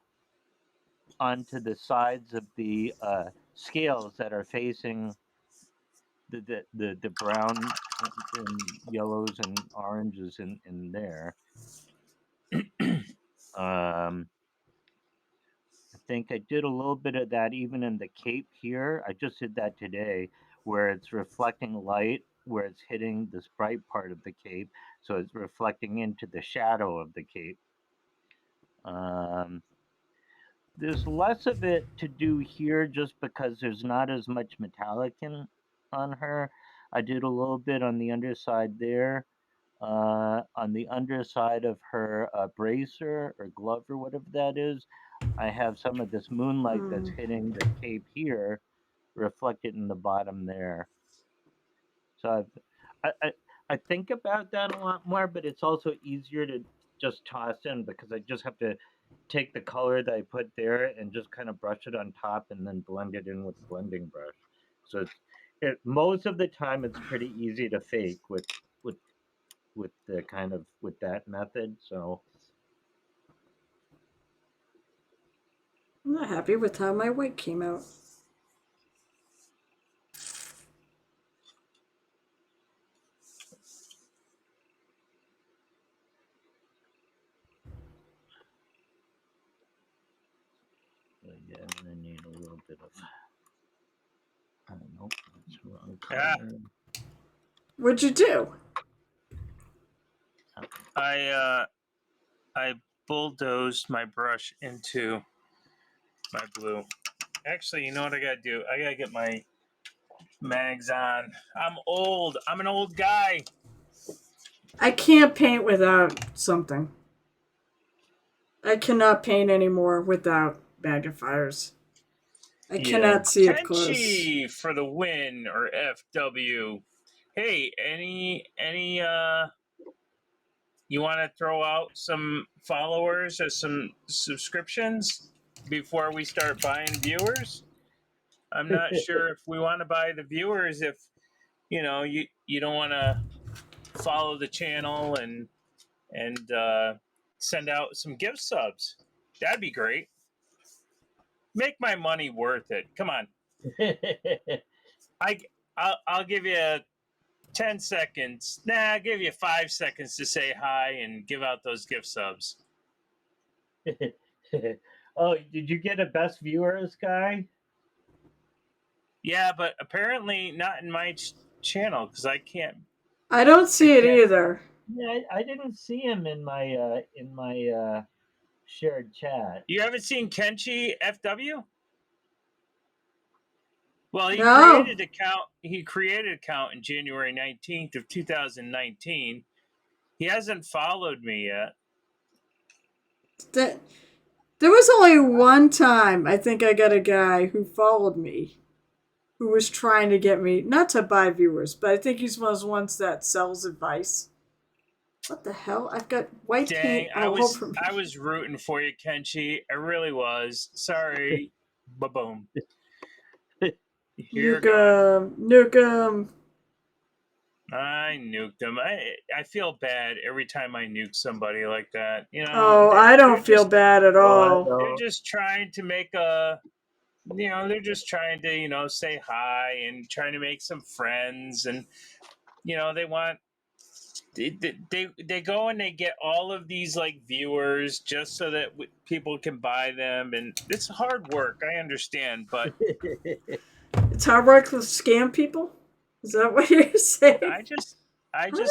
onto the sides of the scales that are facing the brown and yellows and oranges in there. I think I did a little bit of that even in the cape here. I just did that today, where it's reflecting light, where it's hitting this bright part of the cape, so it's reflecting into the shadow of the cape. Um, there's less of it to do here just because there's not as much metallic on her. I did a little bit on the underside there. On the underside of her bracer or glove or whatever that is, I have some of this moonlight that's hitting the cape here, reflected in the bottom there. So I think about that a lot more, but it's also easier to just toss in because I just have to take the color that I put there and just kind of brush it on top and then blend it in with the blending brush. So most of the time it's pretty easy to fake with with the kind of with that method. So I'm not happy with how my white came out. yeah, I'm gonna need a little bit of. I don't know. That's the wrong Yeah, color. What'd you do? I bulldozed my brush into my blue. Actually, you know what I gotta do? I gotta get my mags on. I'm old. I'm an old guy. I can't paint without something. I cannot paint anymore without magnifiers. I Yeah. cannot see up close. Kenchi for the win or FW. Hey, any you want to throw out some followers or some subscriptions before we start buying viewers? I'm not sure if we want to buy the viewers if you don't want to follow the channel and send out some gift subs. That'd be great. Make my money worth it. Come on. I I'll give you 10 seconds. Nah, I'll give you 5 seconds to say hi and give out those gift subs. Oh, did you get a best viewers guy? Yeah, but apparently not in my channel because I can't. I don't I see it can't. either. Yeah, I didn't see him in my shared chat. You haven't seen Kenchi FW? Well, he No. created account. He created account in January 19th of 2019. He hasn't followed me yet. That, there was only one time I think I got a guy who followed me who was trying to get me not to buy viewers, but I think he's one of those ones that sells advice. What the hell? I've got white Dang, paint I all was over I me. was rooting for you, Kenchi. I really was. Sorry. Ba boom. You're gone. Nukem. I nuked him. I feel bad every time I nuke somebody like that. Oh, I They're don't feel just bad at Oh, I all. they're know. just trying to make a they're just trying to say hi and trying to make some friends and they want they go and they get all of these like viewers just so that people can buy them, and it's hard work. I understand, but It's hard work to scam people. Is that what you're saying? I just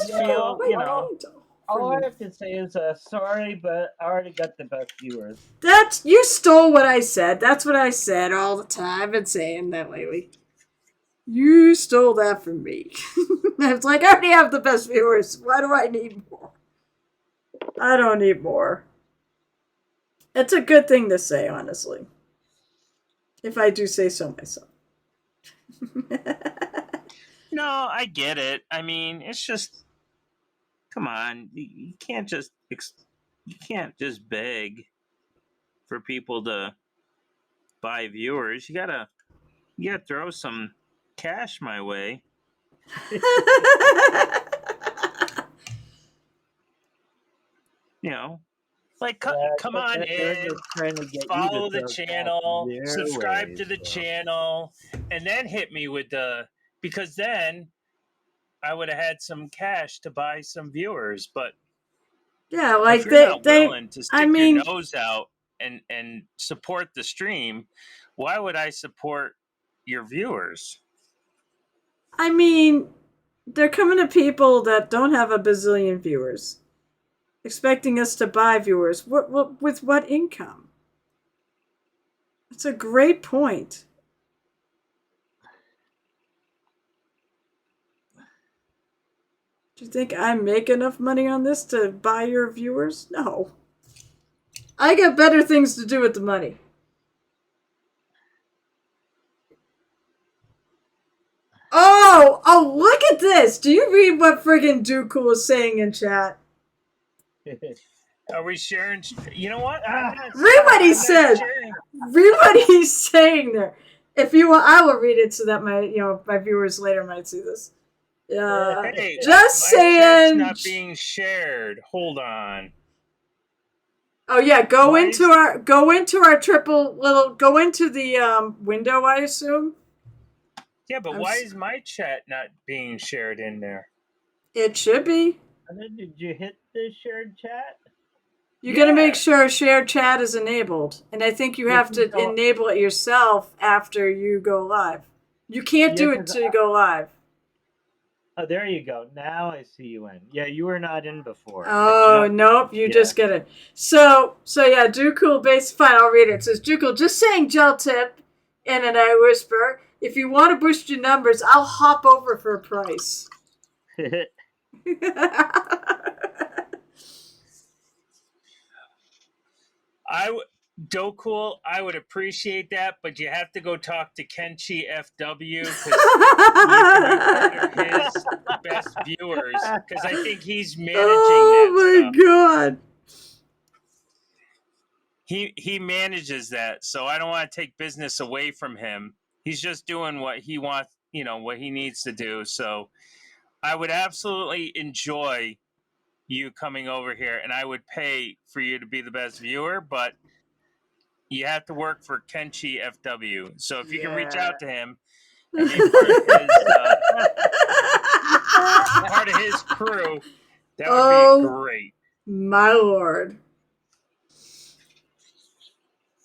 Yeah, feel, you know. all I have to say is sorry, but I already got the best viewers. You stole what I said. That's what I said all the time. I've been saying that lately. You stole that from me. It's like, I already have the best viewers. Why do I need more? I don't need more. It's a good thing to say, honestly. If I do say so myself. No, I get it. I mean, it's just, come on, you can't just beg for people to buy viewers. You gotta throw some cash my way. You know, like come on in, follow the channel, subscribe to the channel, and then hit me with because then I would have had some cash to buy some viewers. But yeah, like if you're not willing to stick your nose out and support the stream, why would I support your viewers? I mean, they're coming to people that don't have a bazillion viewers, expecting us to buy viewers. With what income? That's a great point. Do you think I make enough money on this to buy your viewers? No. I got better things to do with the money. Oh, look at this. Do you read what friggin' Dooku was saying in chat? Are we sharing? You know what? Read what he said. Read what he's saying there. If you want, I will read it so that my viewers later might see this. Hey, just saying. Not being shared. Hold on. Oh yeah, go into our triple little. Go into the window, I assume. Yeah, but why is my chat not being shared in there? It should be. And then did you hit the shared chat? You got to make sure shared chat is enabled, and I think you have to enable it yourself after you go live. You can't do it until you go live. Oh, there you go. Now I see you in. Yeah, you were not in before. Oh, nope. You just get it. So yeah, Dooku fine, I'll read it. It says, Dooku, just saying gel tip, and then I whisper, if you want to boost your numbers, I'll hop over for a price. Dokul, I would appreciate that, but you have to go talk to Kenchi FW because you can be part of his best viewers because I think he's managing that stuff. God. He manages that, so I don't want to take business away from him. He's just doing what he wants, what he needs to do. So I would absolutely enjoy you coming over here, and I would pay for you to be the best viewer, but you have to work for Kenchi FW. So if you can reach out to him and be part of his crew, that would be great. My lord.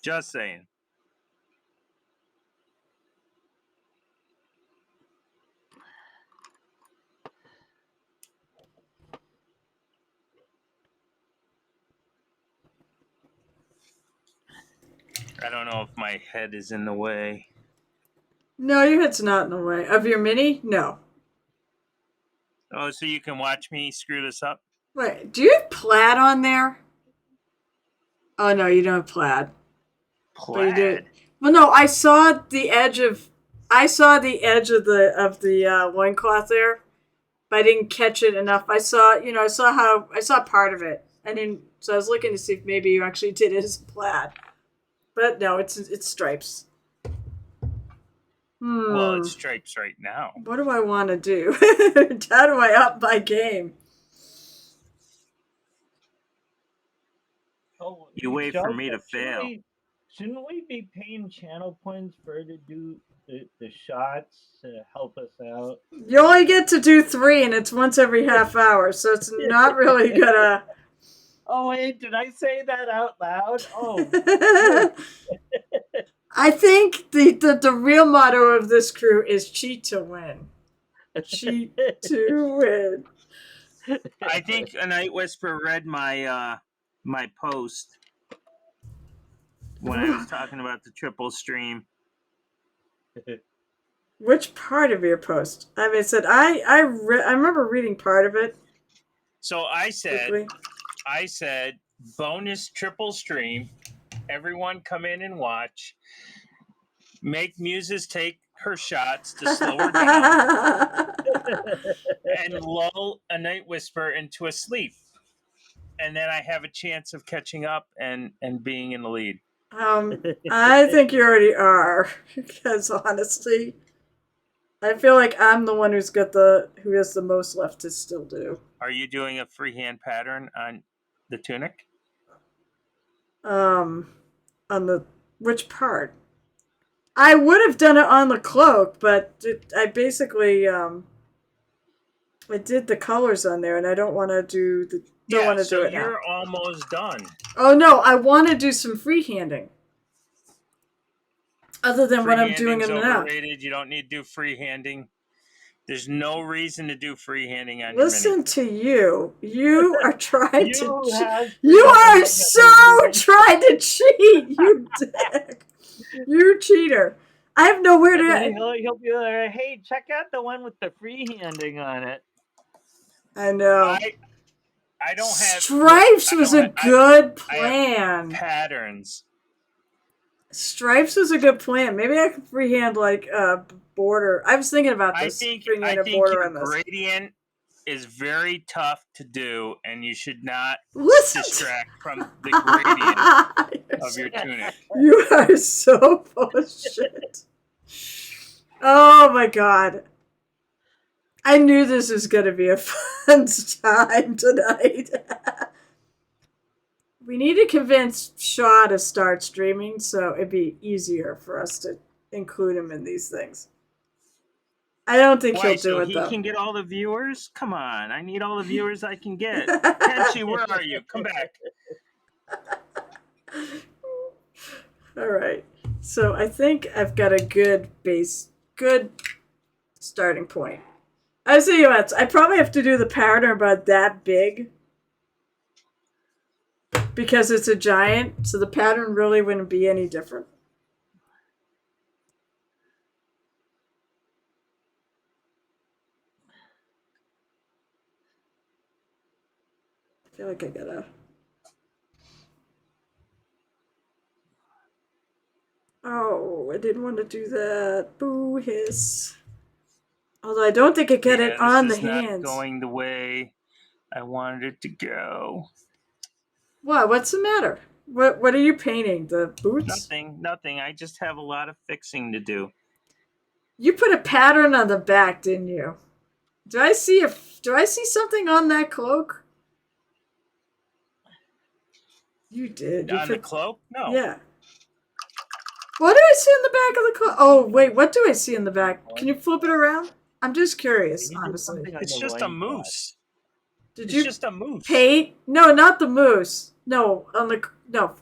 Just saying. I don't know if my head is in the way. No, your head's not in the way. Of your mini? No. Oh, so you can watch me screw this up? Wait, do you have plaid on there? Oh, no, you don't have plaid. Plaid? Well, no, I saw the edge of the loincloth there, but I didn't catch it enough. I saw part of it. So I was looking to see if maybe you actually did it as plaid. But no, it's stripes. Well, it's stripes right now. What do I want to do? How do I up my game? You wait for me to fail. Shouldn't we be paying channel points for her to do the shots to help us out? You only get to do 3, and it's once every half hour, so it's not really gonna. Oh wait, did I say that out loud? Oh, I think the real motto of this crew is cheat to win. Cheat to win. I think a Night Whisper read my post when I was talking about the triple stream. Which part of your post? I mean, said I remember reading part of it. So I Quickly. said bonus triple stream. Everyone come in and watch. Make Muses take her shots to slow her down and lull a Night Whisper into a sleep. And then I have a chance of catching up and being in the lead. I think you already are, because honestly, I feel like I'm the one who has the most left to still do. Are you doing a freehand pattern on the tunic? On the which part? I would have done it on the cloak, but I basically I did the colors on there, and I don't want to do the. Don't want to do it now. You're almost done. Oh no, I want to do some freehanding. Other than what I'm doing in the now. Overrated. You don't need to do freehanding. There's no reason to do freehanding on Listen your mini. to you. You are trying to. You are so trying to cheat, you dick. You cheater. I have nowhere to. He'll be like, hey, check out the one with the freehanding on it. I know. I don't have. Stripes was a good plan. Patterns. Stripes was a good plan. Maybe I could freehand like a border. I was thinking about this. I think your gradient is very tough to do, and you should not distract from the gradient of your tunic. You are so full of shit. Oh my god. I knew this was going to be a fun time tonight. We need to convince Shaw to start streaming, so it'd be easier for us to include him in these things. I don't think he'll do it, though. He can get all the viewers? Come on, I need all the viewers I can get. Kenshi, where are you? Come back. All right. So I think I've got a good starting point. I see you. I probably have to do the pattern about that big because it's a giant, so the pattern really wouldn't be any different. I feel like I gotta. Oh, I didn't want to do that. Boo hiss. Although I don't think I get it on the hands. Not going the way I wanted it to go. What? What's the matter? What are you painting? The boots? Nothing. I just have a lot of fixing to do. You put a pattern on the back, didn't you? Do I see something on that cloak? You did. The cloak? No. Yeah. What do I see in the back of the cloak? Oh, wait. What do I see in the back? Can you flip it around? I'm just curious, honestly. It's just a moose. Did you just a moose. Paint? No, not the moose. No, no.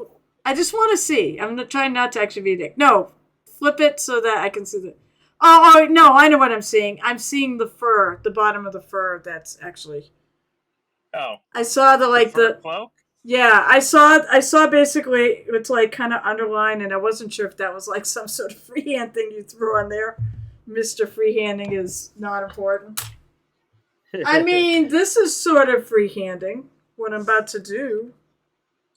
I just want to see. I'm trying not to actually be a dick. No, flip it so that I can see the. Oh no, I know what I'm seeing. I'm seeing the fur, the bottom of the fur. That's actually. Oh. I saw the cloak. Yeah, I saw basically it's like kind of underlined, and I wasn't sure if that was like some sort of freehand thing you threw on there. Mr. Freehanding is not important. I mean, this is sort of freehanding, what I'm about to do.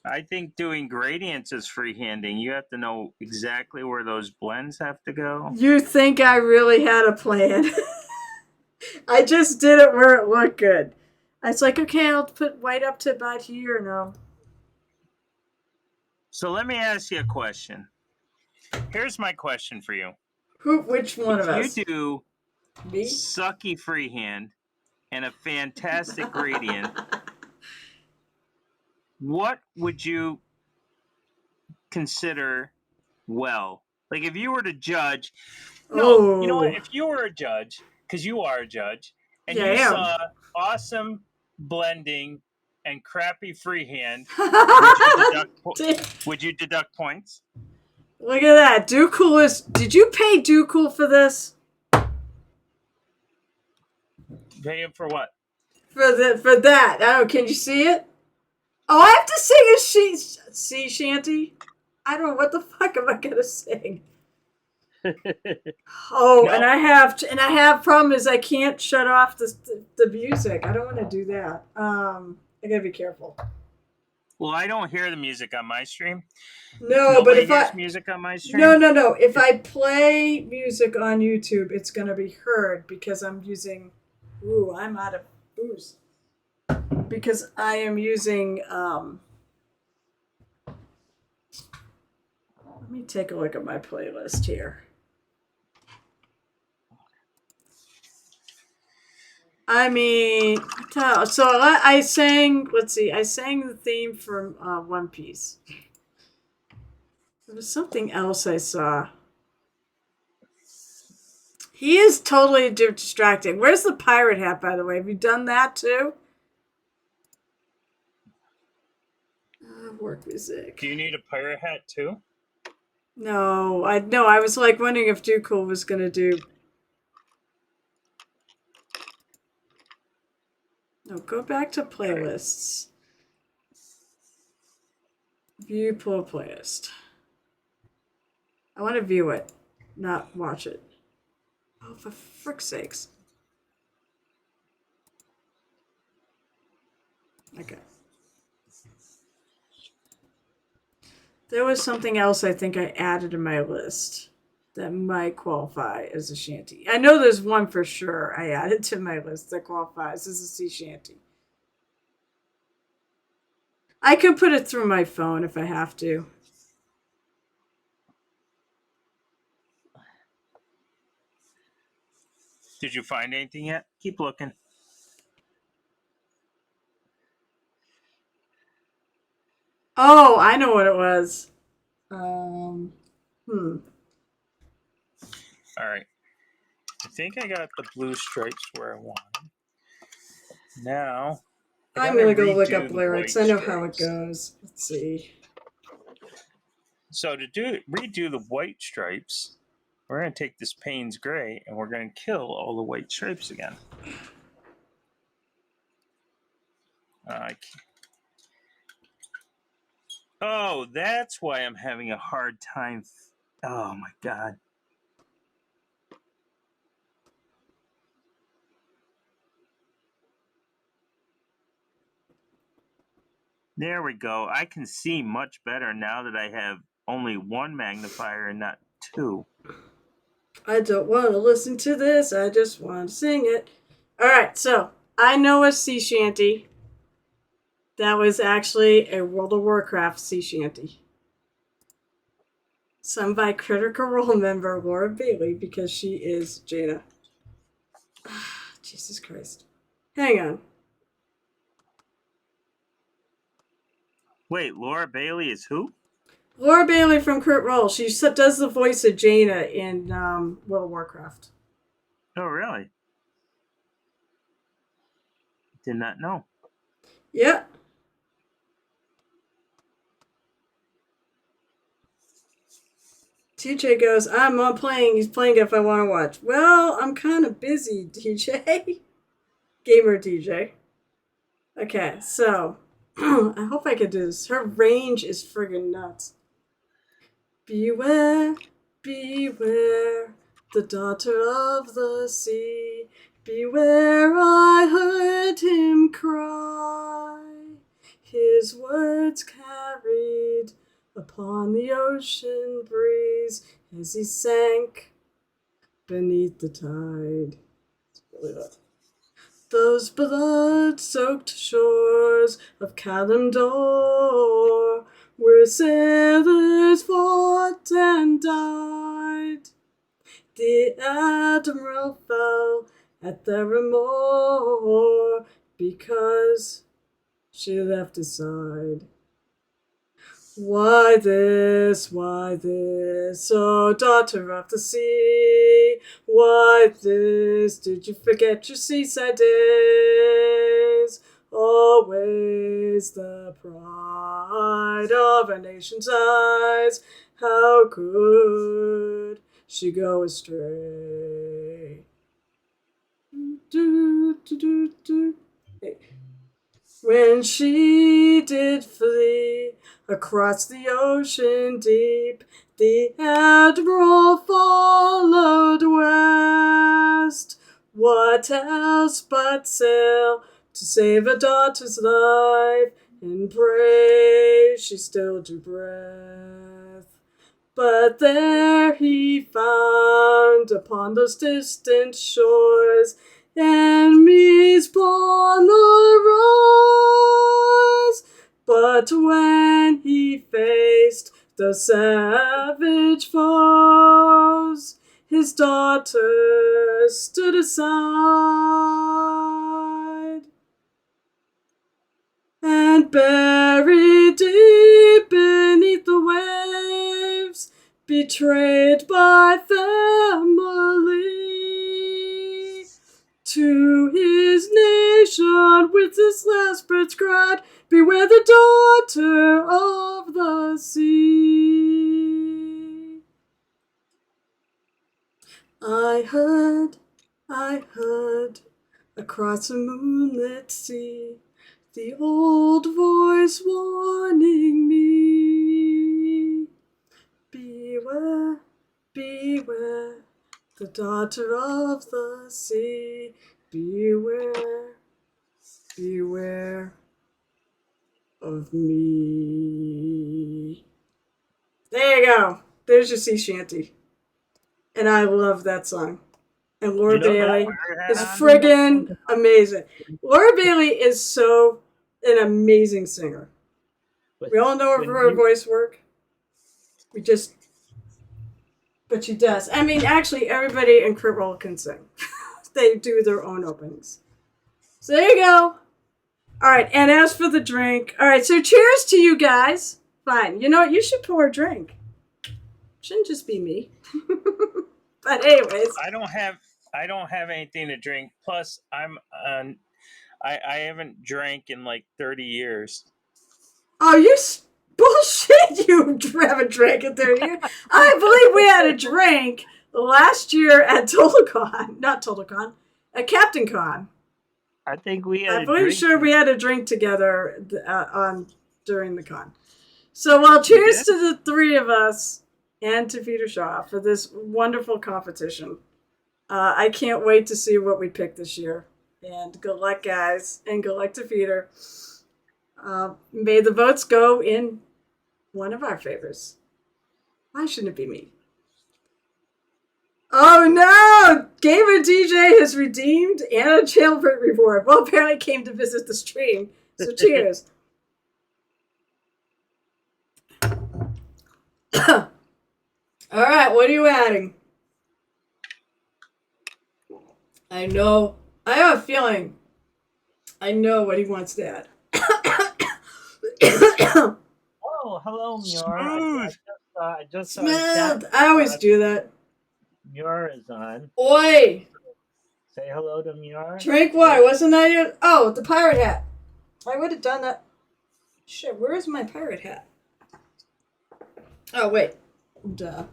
I think doing gradients is freehanding. You have to know exactly where those blends have to go. You think I really had a plan? I just did it where it looked good. I was like, okay, I'll put white up to about here now. So let me ask you a question. Here's my question for you. Which one of us? You do Me? sucky freehand and a fantastic gradient. What would you consider well. Like if you were to judge, no, you know what? Oh, If you were a judge, because you are a judge, and yeah, I you am. saw awesome blending and crappy freehand, would you would you deduct points? Look at that. Doocool is. Did you pay Doocool for this? Pay him for what? For that. Oh, can you see it? Oh, I have to sing a sea shanty. I don't know what the fuck am I gonna sing. Oh, No. and I have problem is I can't shut off the music. I don't want to do that. I gotta be careful. Well, I don't hear the music on my stream. No, but Nobody if hears I music on my no stream. no no if I play music on YouTube, it's gonna be heard because I'm using. Ooh, I'm out of booze. Because I am using. Let me take a look at my playlist here. I mean, so I sang. Let's see, I sang the theme from One Piece. There was something else I saw. He is totally distracting. Where's the pirate hat, by the way? Have you done that too? Work music. Do you need a pirate hat too? No, I was like wondering if Doocool was gonna do. No, go back to playlists. View pull playlist. I want to view it, not watch it. Oh, for frick's sakes. Okay. There was something else I think I added to my list that might qualify as a shanty. I know there's one for sure I added to my list that qualifies as a sea shanty. I can put it through my phone if I have to. Did you find anything yet? Keep looking. Oh, I know what it was. All right. I think I got the blue stripes where I wanted. Now, I'm going to go look up lyrics. I know how it goes. Let's see. So to redo the white stripes, we're going to take this Payne's Gray and we're going to kill all the white stripes again. Oh, that's why I'm having a hard time. Oh my God. There we go. I can see much better now that I have only one magnifier and not two. I don't want to listen to this. I just want to sing it. All right, so I know a sea shanty that was actually a World of Warcraft sea shanty. Sung by Critical Role member Laura Bailey because she is Jaina. Jesus Christ. Hang on. Wait, Laura Bailey is who? Laura Bailey from Crit Role. She does the voice of Jaina in World of Warcraft. Oh, really? Did not know. Yep. TJ goes, I'm not playing. He's playing if I want to watch. Well, I'm kind of busy, TJ. Gamer TJ. Okay, so I hope I can do this. Her range is friggin' nuts. Beware, beware, the daughter of the sea. Beware, I heard him cry. His words carried upon the ocean breeze as he sank beneath the tide. It's really loud. Those blood-soaked shores of Kalimdor, where sailors fought and died. The admiral fell at Theramore because she left his side. Why this, oh daughter of the sea? Why this, did you forget your seaside days? Always the pride of a nation's eyes. How could she go astray? Do, do, do, do. Hey. When she did flee across the ocean deep, the admiral followed west. What else but sail to save a daughter's life? And pray she still drew breath. But there he found upon those distant shores enemies upon the rise. But when he faced the savage foes, his daughter stood aside. And buried deep beneath the waves, betrayed by family, to his nation with his last breath cried, beware the daughter of the sea. I heard, across a moonlit sea, the old voice warning me, beware, the daughter of the sea, beware of me. There you go. There's your sea shanty. And I love that song. And Laura Bailey is friggin' amazing. Laura Bailey is so an amazing singer. We all know of her voice work. But she does. I mean, actually, everybody in Crit Roll can sing. They do their own openings. So there you go. All right, and as for the drink, all right, so cheers to you guys. Fine. You know what? You should pour a drink. Shouldn't just be me. But anyways, I don't have anything to drink. Plus, I haven't drank in like 30 years. Oh, you bullshit! You haven't drank in 30 years. I believe we had a drink last year at TotalCon, not TotalCon, at Captain Con. I think we had. I'm pretty sure we had a drink together during the con. So, well, cheers to the three of us and to Peter Shaw for this wonderful competition. I can't wait to see what we pick this year. And good luck, guys, and good luck to Peter. May the votes go in one of our favors. Why shouldn't it be me? Oh no! Gamer DJ has redeemed and a jailbreak reward. Well, apparently came to visit the stream. So cheers. All right, what are you adding? I know. I have a feeling. I know what he wants to add. Oh, hello, Muir. I just saw Smooth. I always do that. Muir is on. Oi! Say hello to Muir. Drink what? Wasn't that your... Oh, the pirate hat. I would have done that. Shit, where is my pirate hat? Oh, wait. Duh.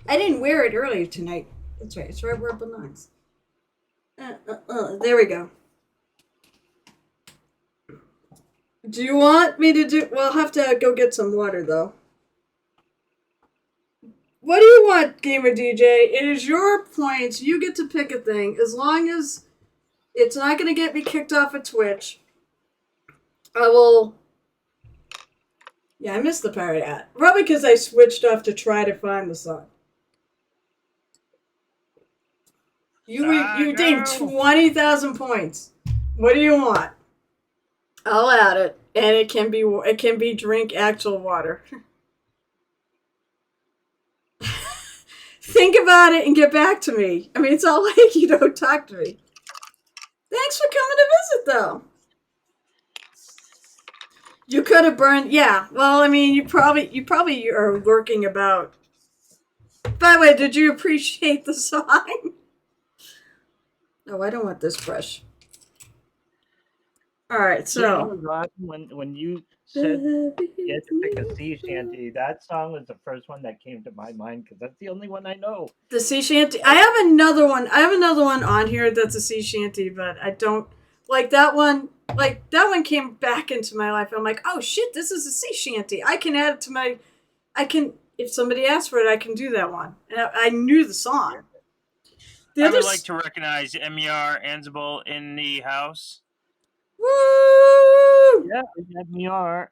I didn't wear it earlier tonight. That's right. It's right where it belongs. There we go. Do you want me to do... Well, I'll have to go get some water, though. What do you want, Gamer DJ? It is your points. You get to pick a thing. As long as it's not going to get me kicked off of Twitch, I will... Yeah, I missed the pirate hat. Probably because I switched off to try to find the song. You redeemed 20,000 points. What do you want? I'll add it, and it can be drink actual water. Think about it and get back to me. I mean, it's all like you don't talk to me. Thanks for coming to visit, though. You could have burned. Yeah. Well, I mean, you probably are lurking about. By the way, did you appreciate the song? Oh, I don't want this brush. All right, You know, so. it was awesome when you said you had to pick a sea shanty. That song was the first one that came to my mind because that's the only one I know. The sea shanty. I have another one. I have another one on here that's a sea shanty, but I don't like that one. Like that one came back into my life. I'm like, oh shit, this is a sea shanty. I can add it to my. I can if somebody asks for it, I can do that one. And I knew the song. The I other. would like to recognize MER Ansible in the house. Woo! Yeah, we are.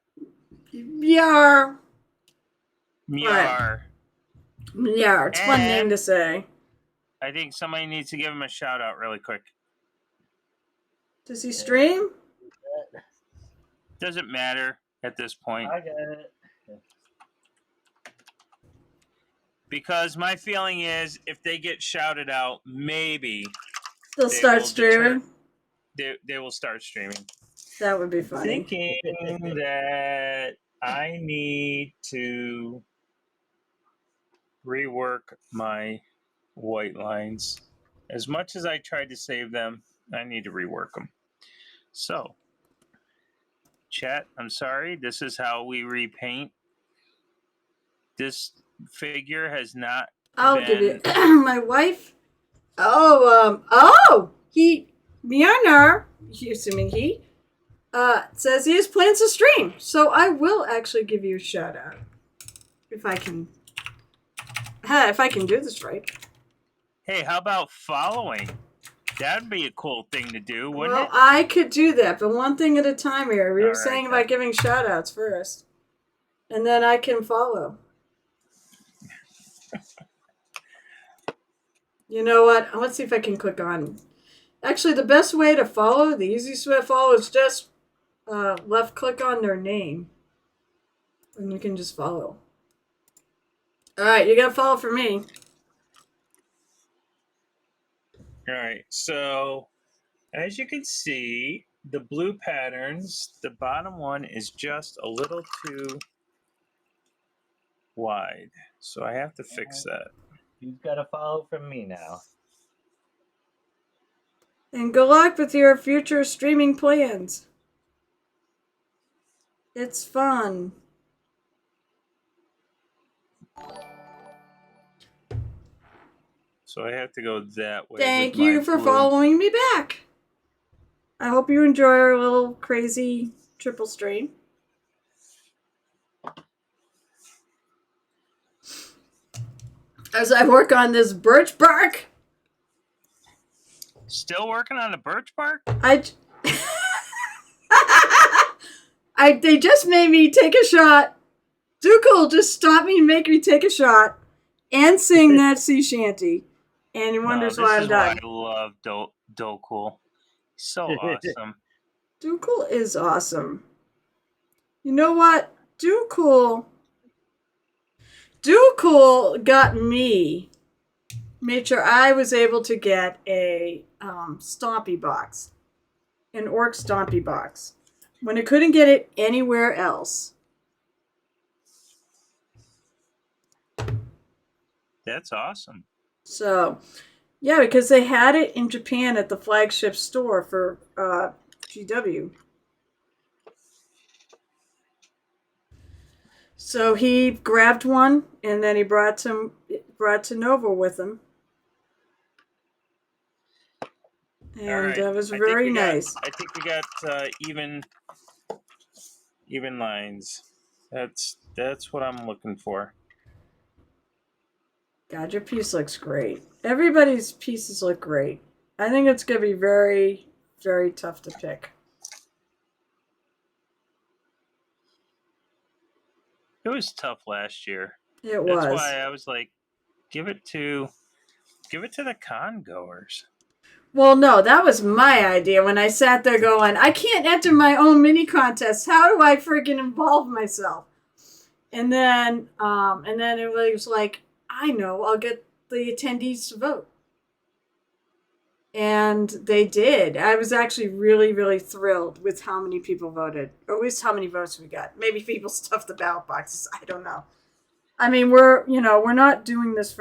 Yeah. MER. Yeah, it's a fun name to say. I think somebody needs to give him a shout out really quick. Does he stream? Doesn't matter at this point. I got it. Because my feeling is if they get shouted out, maybe They'll they start will streaming. They will start streaming. That would be funny. Thinking that I need to rework my white lines. As much as I tried to save them, I need to rework them. So, chat, I'm sorry. This is how we repaint. This figure has not I'll been... give you my wife. Mjolnir, assuming he, says he has plans to stream. So I will actually give you a shout out. If I can do this right. Hey, how about following? That'd be a cool thing to do, wouldn't Well, it? I could do that, but one thing at a time here. We were All right, saying then. about giving shout outs first. And then I can follow. You know what? Let's see if I can click on. Actually, the best way to follow, the easiest way to follow is just left click on their name. And you can just follow. Alright, you gotta follow for me. Alright, so as you can see, the blue patterns, the bottom one is just a little too wide. So I have to fix that. You've got to follow from me now. And good luck with your future streaming plans. It's fun. So I have to go that way. Thank with my you for blue. following me back. I hope you enjoy our little crazy triple stream. As I work on this birch bark. Still working on the birch bark? They just made me take a shot. Dukel just stopped me and make me take a shot and sing that sea shanty. And he wonders why I'm done. I love Dokul. So awesome. Dukel is awesome. You know what? Dukel got me. Made sure I was able to get a Stompy box. An Orc Stompy box. When I couldn't get it anywhere else. That's awesome. So, yeah, because they had it in Japan at the flagship store for GW. So he grabbed one and then he brought to Nova with him. And it was very nice. I think we got even lines. That's what I'm looking for. God, your piece looks great. Everybody's pieces look great. I think it's going to be very, very tough to pick. It was tough last year. It was. That's why I was like, give it to the con goers. Well, no, that was my idea when I sat there going, I can't enter my own mini contest. How do I freaking involve myself? And then it was like, I know, I'll get the attendees to vote. And they did. I was actually really, really thrilled with how many people voted, or at least how many votes we got. Maybe people stuffed the ballot boxes. I don't know. I mean, we're not doing this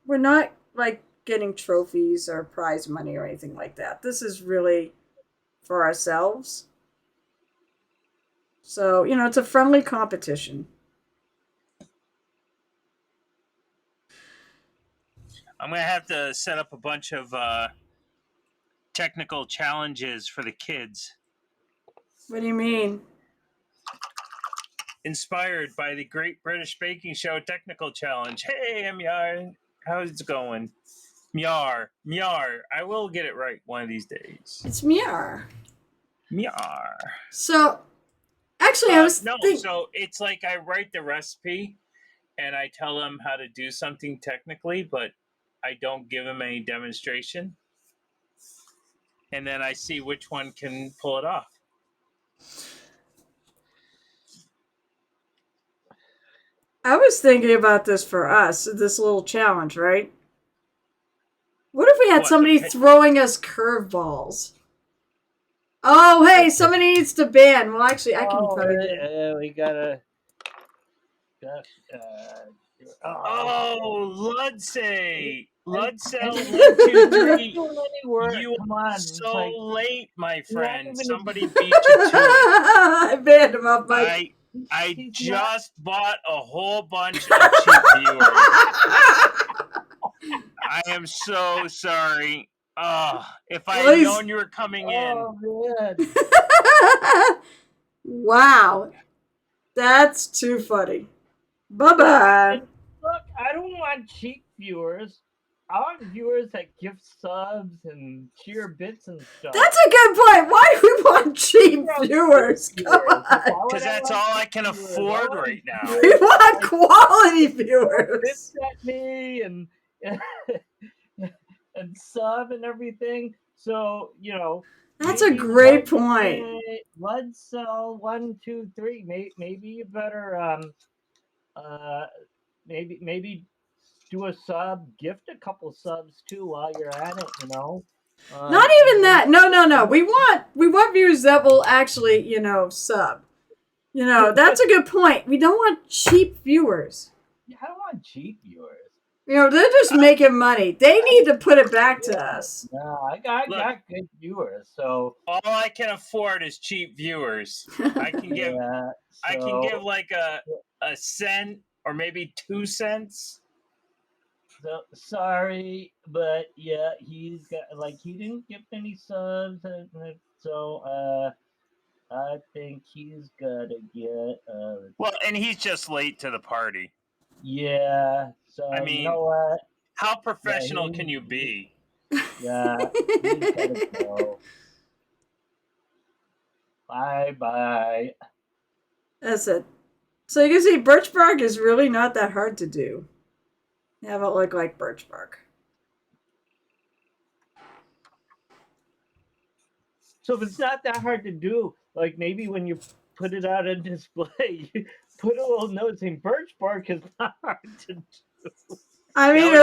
we're not like getting trophies or prize money or anything like that. This is really for ourselves. So, it's a friendly competition. I'm gonna have to set up a bunch of technical challenges for the kids, What do you mean? inspired by the Great British Baking Show Technical Challenge. Hey, Myar, how's it going? Myar, Myar. I will get it right one of these days. It's Myar. Myar. So, actually, I was thinking. So it's like I write the recipe, and I tell them how to do something technically, but I don't give them any demonstration. And then I see which one can pull it off. I was thinking about this for us, this little challenge, right? What if we had somebody throwing us curveballs? Oh, hey, somebody needs to ban. Well, actually, I can probably ban. We gotta. Ludsay! Ludsay, 1, 2, 3. You are so late, my friend. Somebody beat you to it. I banned him up, Mike. I just bought a whole bunch of cheap viewers. I am so sorry. If I had known you were coming in. Wow. That's too funny. Bye-bye. Look, I don't want cheap viewers. I want viewers that give subs and cheer bits and stuff. That's a good point. Why do we want cheap viewers? Come on. Because that's all I can afford right now. We want quality viewers. Bits at me and sub and everything. So, That's a great point. Let's sell 1, 2, 3. Maybe you better maybe do a sub, gift a couple subs too while you're at it. Not even that. No. We want viewers that will actually sub. That's a good point. We don't want cheap viewers. Yeah, I don't want cheap viewers. They're just making money. They need to put it back to us. No, I got good viewers, so all I can afford is cheap viewers. I can give I can give like a cent or maybe 2 cents. So sorry, but yeah, he's got he didn't give any subs, so I think he's gotta get well, and he's just late to the party. Yeah, so I mean, you know what? How professional can you be? Yeah, he's gotta go. Bye. That's it. So you can see birch bark is really not that hard to do. Have it look like birch bark. So if it's not that hard to do, maybe when you put it out on display, you put a little note saying birch bark is not hard to do. I mean,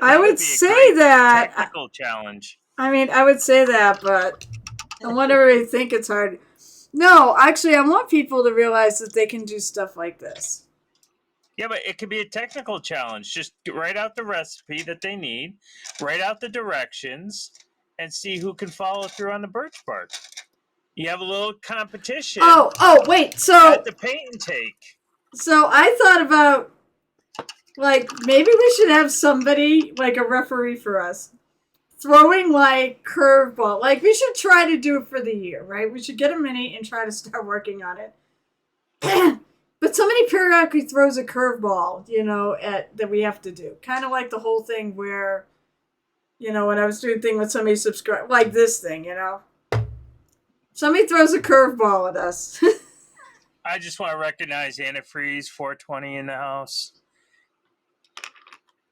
I would say that technical challenge. I mean, I would say that, but I want everybody to think it's hard. No, actually, I want people to realize that they can do stuff like this. Yeah, but it could be a technical challenge. Just write out the recipe that they need, write out the directions, and see who can follow through on the birch bark. You have a little competition. Oh, wait. So at the paint and take. So I thought about maybe we should have somebody a referee for us throwing curveball. We should try to do it for the year, right? We should get a mini and try to start working on it. But somebody periodically throws a curveball, that we have to do. Kind of like the whole thing where, when I was doing a thing with somebody subscribe, like this thing, Somebody throws a curveball at us. I just want to recognize Antifreeze 420 in the house.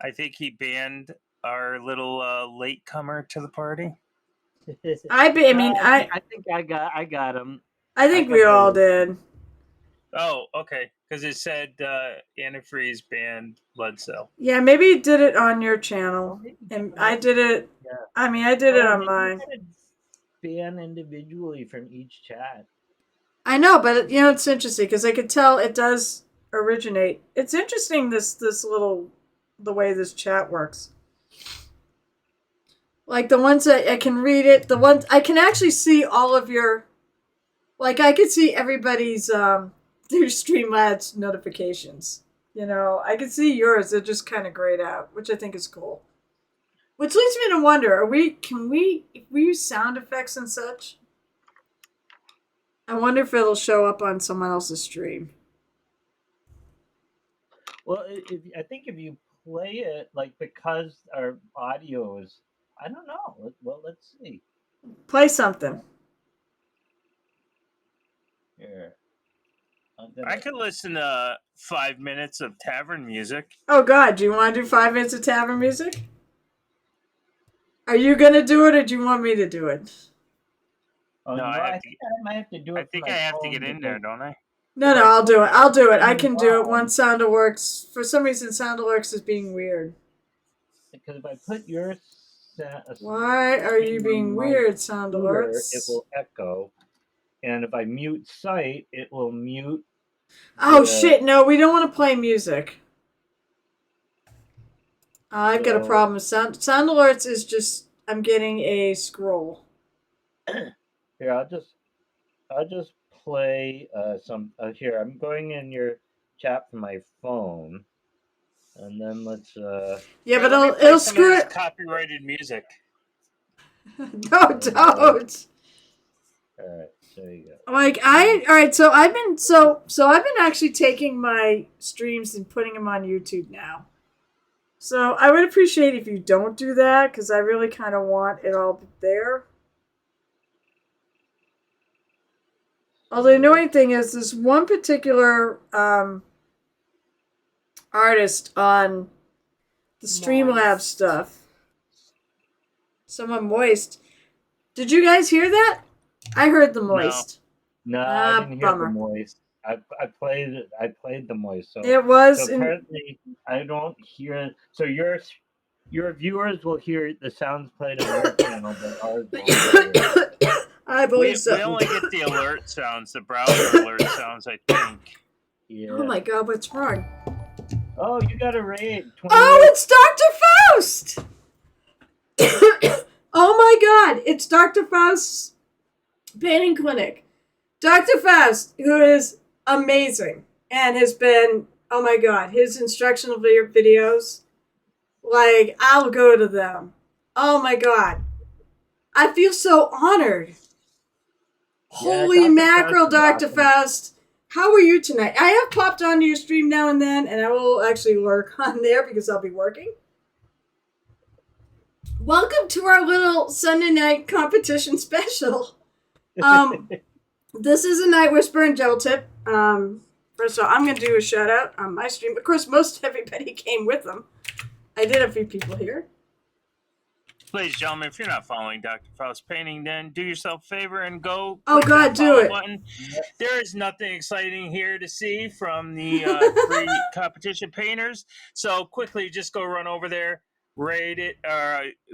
I think he banned our little latecomer to the party. I think I got him. I think we all did. Oh, okay. Because it said antifreeze banned blood cell. Yeah, maybe you did it on your channel, Well, maybe and different I did it. Yeah. I mean, I did it Oh, on maybe you mine. gotta ban individually from each chat. I know, but it's interesting because I could tell it does originate. It's interesting this little the way this chat works. Like the ones that I can read it, the ones I can actually see all of your. Like I could see everybody's their Streamlabs notifications. I could see yours. They're just kind of grayed out, which I think is cool. Which leads me to wonder: if we use sound effects and such? I wonder if it'll show up on someone else's stream. Well, I think if you play it like because our audio is, I don't know. Well, let's see Play something. here. I could listen to 5 minutes of tavern music. Oh God, do you want to do 5 minutes of tavern music? Are you gonna do it, or do you want me to do it? Oh, No, I think I might have to do it. I think I have to get in there, don't I? No, If I I'll do it. I'll do it. I turn can do it on- once Soundaworks. For some reason, Soundaworks is being weird. Because if I put your Why are you stream being on my weird, computer, it Soundaworks? will echo, and if I mute site, it will mute. Oh the- shit! No, we don't want to play music. I've got a So- problem with sound alerts. Is just I'm getting a scroll. Here, I'll just play some. Here, I'm going in your chat from my phone, and then let's. Yeah, Here, but let me play it'll some of screw this it. copyrighted music. No, don't. All right, there you go. All right. So I've been actually taking my streams and putting them on YouTube now. So I would appreciate if you don't do that because I really kind of want it all there. Although the annoying thing is this one particular artist on the Streamlabs stuff. Someone moist. Did you guys hear that? I heard the moist. No, I didn't hear bummer. the moist. I played it. I played the moist. So It was. So apparently, I don't hear. So your viewers will hear the sounds played on your channel, but ours won't hear. I believe so. We only get the alert sounds, the browser alert sounds, I think. Yeah. Oh my god, what's wrong? Oh, you got a raid. Oh, it's Dr. Faust! Oh my god, it's Dr. Faust's painting clinic. Dr. Faust, who is amazing and has been, oh my god, his instructional videos, like, I'll go to them. Oh my god. I feel so honored. Holy Dr. mackerel, Faust is Dr. awesome. Faust. How are you tonight? I have popped onto your stream now and then, and I will actually lurk on there because I'll be working. Welcome to our little Sunday night competition special. This is a Night Whisper and Gel Tip. First of all, I'm going to do a shout out on my stream. Of course, most everybody came with them. I did a few people here. Ladies and gentlemen, if you're not following Dr. Faust Painting, then do yourself a favor and go. Oh, click God, that do follow it. Button. There is nothing exciting here to see from the free competition painters. So quickly, just go run over there, rate it,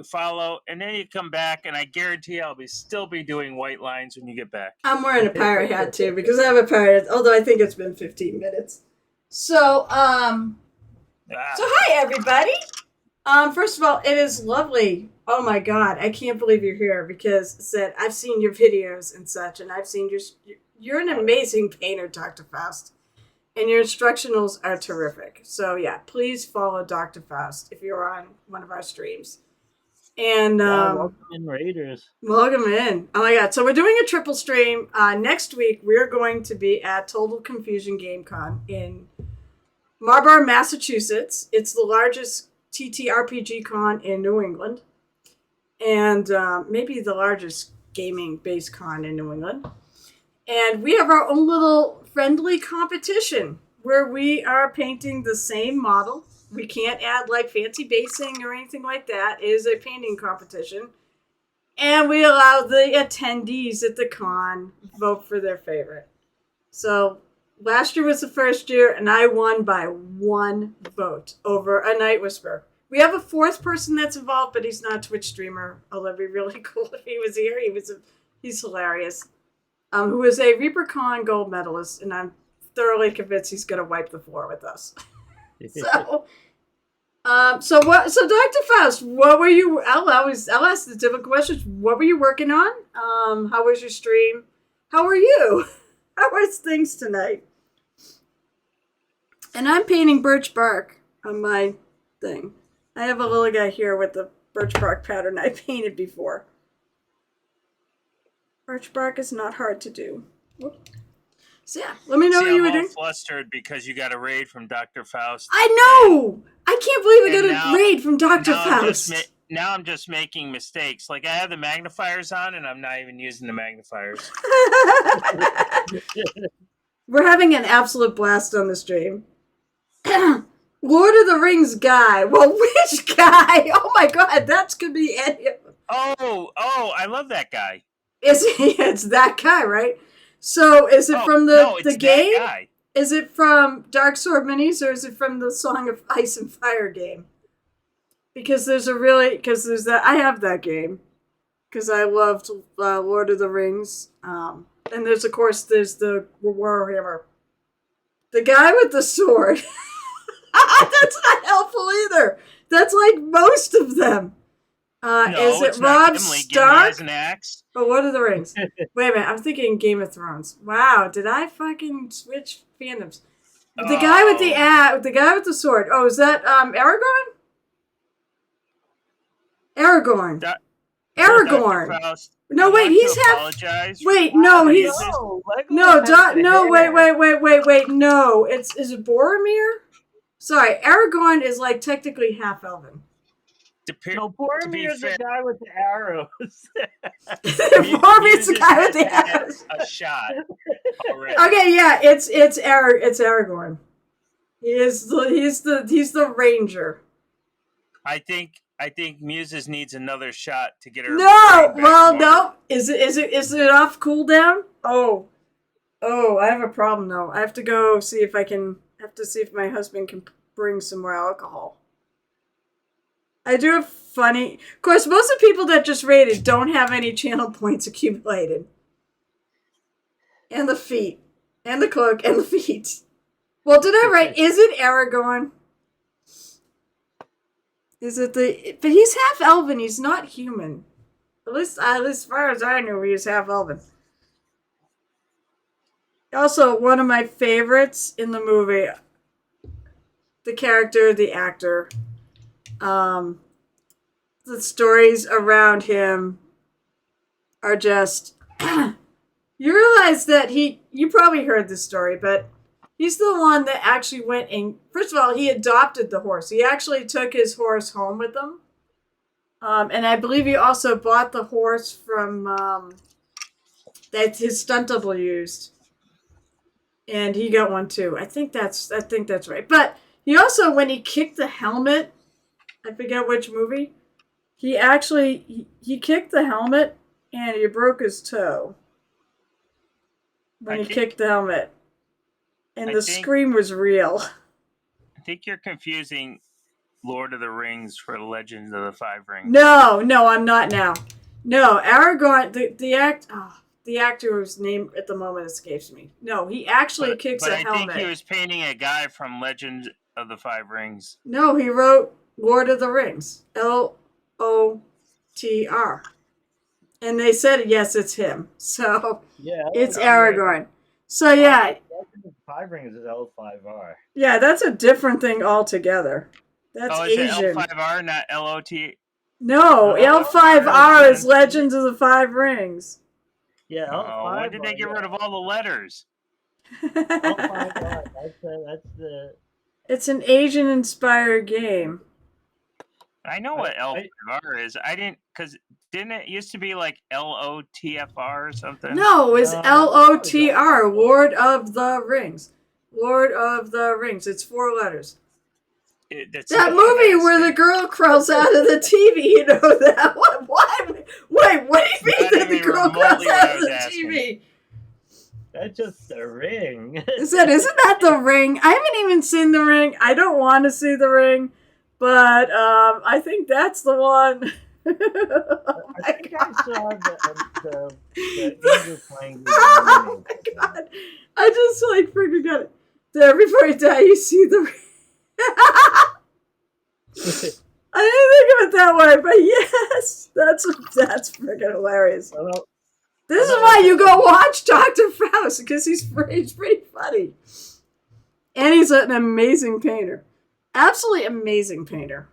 follow, and then you come back, and I guarantee I'll still be doing white lines when you get back. I'm wearing a pirate hat, too, because I have a pirate, although I think it's been 15 minutes. So, so hi, everybody. First of all, it is lovely. Oh my god, I can't believe you're here because I've seen your videos and such, and I've seen you're an amazing painter, Dr. Faust, and your instructionals are terrific. So yeah, please follow Dr. Faust if you're on one of our streams. And welcome in, Raiders. Welcome in. Oh my god, so we're doing a triple stream. Next week we're going to be at Total Confusion Game Con in Marlborough, Massachusetts. It's the largest TTRPG con in New England, and maybe the largest gaming-based con in New England. And we have our own little friendly competition where we are painting the same model. We can't add like fancy basing or anything like that. It is a painting competition. And we allow the attendees at the con vote for their favorite. So Last year was the first year, and I won by 1 vote over a Night Whisperer. We have a 4th person that's involved, but he's not a Twitch streamer. Although it'd be really cool if he was here. He's hilarious. Who is a Reaper Con gold medalist, and I'm thoroughly convinced he's going to wipe the floor with us. So Dr. Faust, what were you? I'll ask the different questions. What were you working on? How was your stream? How are you? How was things tonight? And I'm painting birch bark on my thing. I have a little guy here with the birch bark pattern I painted before. Birch bark is not hard to do. Whoop. So yeah, let me know what you were doing. I'm flustered because you got a raid from Dr. Faust. I know! I can't believe I got a raid from Dr. Faust. Now I'm just making mistakes. Like I have the magnifiers on and I'm not even using the magnifiers. We're having an absolute blast on the stream. Lord of the Rings guy. Well, which guy? Oh my god, that could be any of them. Oh, I love that guy. It's that guy, right? So is it from the game? That guy. Is it from Dark Sword Minis or is it from the Song of Ice and Fire game? Because I have that game. Because I loved Lord of the Rings. And there's the Warhammer. The guy with the sword. That's not helpful either. That's like most of them. Is it Rob Stark? As an axe. Oh, Lord of the Rings. Wait a minute, I'm thinking Game of Thrones. Wow, did I fucking switch fandoms? The guy with the guy with the sword. Oh, is that Aragorn? Aragorn. Aragorn. No, wait, he's half. Wait, no, he's no. Wait. No, is it Boromir? Sorry, Aragorn is like technically half elven. No, Boromir's the guy with the arrows. Boromir's the guy with the arrows. A shot. Already. Okay, yeah, it's Aragorn. He's the ranger. I think Muses needs another shot to get her. No. Is it off cooldown? Oh, I have a problem though. I have to go see if my husband can bring some more alcohol. I do have funny. Of course, most of the people that just raided don't have any channel points accumulated. And the feet. And the cloak. And the feet. Well, did I write, is it Aragorn? Is it but he's half elven, he's not human. At least as far as I knew, he was half elven. Also, one of my favorites in the movie, the character, the actor, the stories around him are just... You realize that you probably heard this story, but he's the one that actually went and... First of all, he adopted the horse. He actually took his horse home with him. And I believe he also bought the horse from... that his stunt double used. And he got one too. I think that's right. But he also, when he kicked the helmet... I forget which movie. He actually he kicked the helmet and he broke his toe when he kicked the helmet, and the scream was real. I think you're confusing Lord of the Rings for Legends of the Five Rings. No, I'm not now. No, Aragorn, the actor whose name at the moment escapes me. No, he actually kicks a helmet. I think he was painting a guy from Legends of the Five Rings. No, he wrote Lord of the Rings. LOTR. And they said, yes, it's him. So, yeah, it's Aragorn. So, yeah. Five Rings is L5R. Yeah, that's a different thing altogether. That's Asian. Is it L5R, not LOT? No, L5R is Legends of the Five Rings. Yeah, L5R. Why did they get rid of all the letters? L5R. That's the... It's an Asian-inspired game. I know what L5R is. Didn't it used to be like LOTFR or something? No, it was LOTR, Lord of the Rings. Lord of the Rings. It's 4 letters. That movie where the girl crawls out of the TV, you know that? Why? Wait, what do you mean that the girl crawls out of the TV? That's just the ring. Isn't that the ring? I haven't even seen the ring. I don't want to see the ring, but I think that's the one. Oh I my think I god! saw the English language Oh remake my of that. god! I just like freaking got it. There, before you die, you see the ring. I didn't think of it that way, but yes, that's freaking hilarious. Although, This is although why it's you go watch Dr. Faust, because he's pretty funny. And he's an amazing painter. Absolutely amazing painter.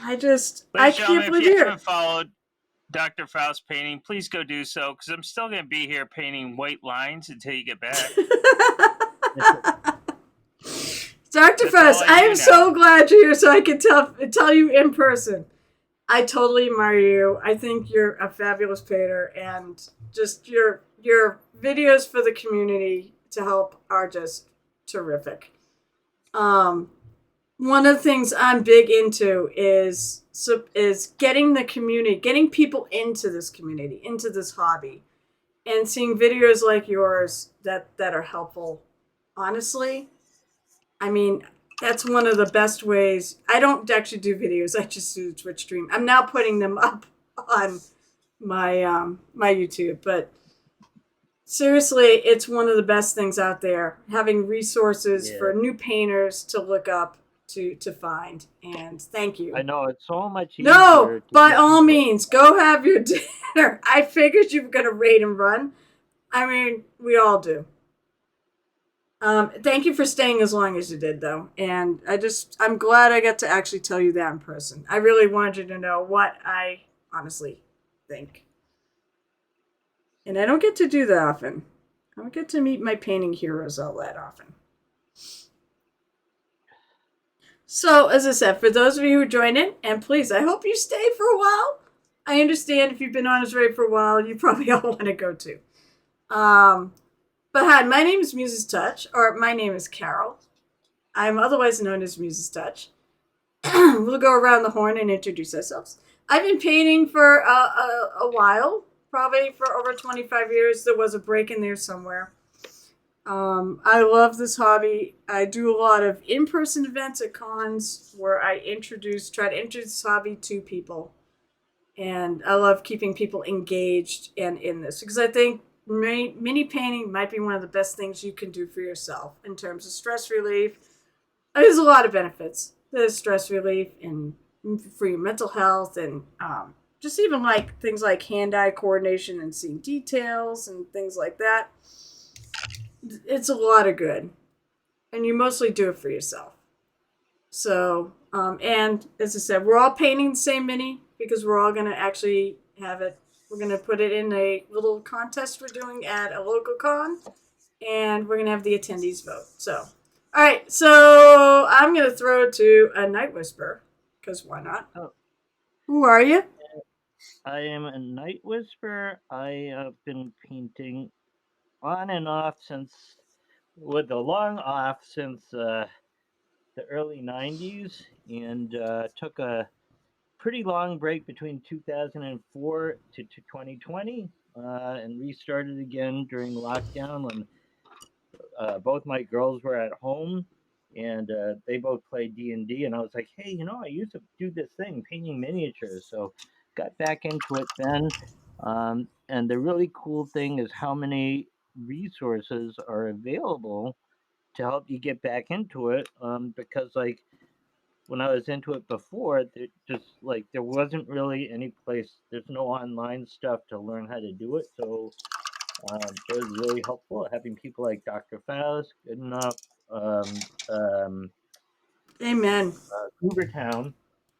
I Ladies I and can't gentlemen, if believe you it. haven't followed Dr. Faust painting, please go do so because I'm still going to be here painting white lines until you get back. Dr. That's all Faust, I I do am now. so glad you're here so I can tell you in person. I totally admire you. I think you're a fabulous painter, and just your videos for the community to help are just terrific. One of the things I'm big into is getting the community, getting people into this community, into this hobby, and seeing videos like yours that are helpful. Honestly, I mean, that's one of the best ways. I don't actually do videos. I just do Twitch stream. I'm now putting them up on my YouTube, but seriously, it's one of the best things out there. Having resources yeah, for new painters to look up to find. And thank I you. know it's so much No, easier to by get all into it. means, go have your dinner. I figured you were gonna raid and run. I mean, we all do. Thank you for staying as long as you did, though. And I'm glad I got to actually tell you that in person. I really wanted you to know what I honestly think. And I don't get to do that often. I don't get to meet my painting heroes all that often. So, as I said, for those of you who joined in, and please, I hope you stay for a while. I understand if you've been on this raid for a while, you probably all want to go too. But hi, my name is Muse's Touch, or my name is Carol. I'm otherwise known as Muse's Touch. We'll go around the horn and introduce ourselves. I've been painting for a while, probably for over 25 years. There was a break in there somewhere. I love this hobby. I do a lot of in-person events at cons where I try to introduce this hobby to people. And I love keeping people engaged and in this because I think mini painting might be one of the best things you can do for yourself in terms of stress relief. There's a lot of benefits. There's stress relief and for your mental health and just even like things like hand-eye coordination and seeing details and things like that. It's a lot of good. And you mostly do it for yourself. So, and as I said, we're all painting the same mini because we're all going to actually have it. We're going to put it in a little contest we're doing at a local con, and we're going to have the attendees vote. So, all right. So I'm going to throw it to a Night Whisperer because why not? Oh, Who are you? I am a Night Whisperer. I have been painting on and off with a long off since the early 90s and took a pretty long break between 2004 to 2020 and restarted again during lockdown when both my girls were at home and they both played D&D and I was like, hey, I used to do this thing, painting miniatures. So got back into it then. And the really cool thing is how many resources are available to help you get back into it because like when I was into it before, there wasn't really any place. There's no online stuff to learn how to do it. So it was really helpful having people like Dr. Faust, good enough, Amen. Hoovertown,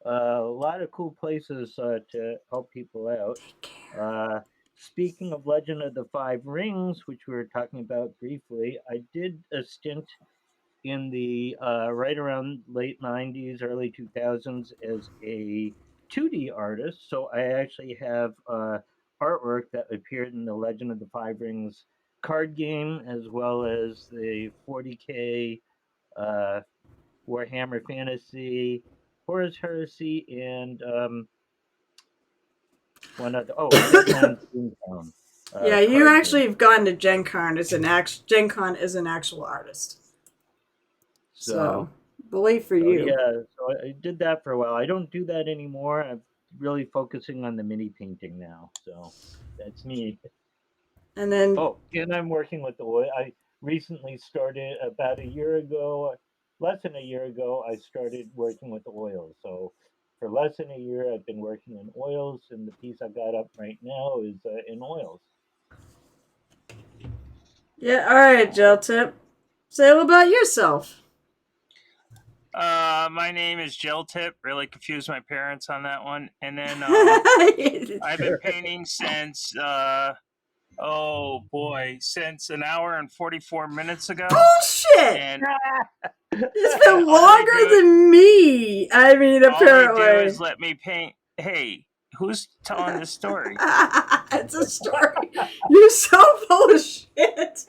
a lot of cool places to help people out. Take care. Speaking of Legend of the Five Rings, which we were talking about briefly, I did a stint in the right around late 90s, early 2000s as a 2D artist. So I actually have artwork that appeared in the Legend of the Five Rings card game, as well as the 40K uh, Warhammer Fantasy, Horus Heresy, and one other. Oh, Deadlands Town. Yeah, you card actually game. have gone to Gen Con as Gen Con as an actual artist. So, believe for So you. yeah, so I did that for a while. I don't do that anymore. I'm really focusing on the mini painting now. So that's me. And then, Oh, and I'm working with oil. I recently started about a year ago, less than a year ago, I started working with oils. So for less than a year, I've been working in oils, and the piece I got up right now is in oils. yeah, all right, Gel Tip. Say a little about yourself. My name is Gel Tip. Really confused my parents on that one. And then I've been painting since oh boy, since an hour and 44 minutes ago. Bullshit! And It's been all they longer do than me. I mean, all they do apparently. is let me paint. Hey, who's telling this story? It's a story. You're so full of shit.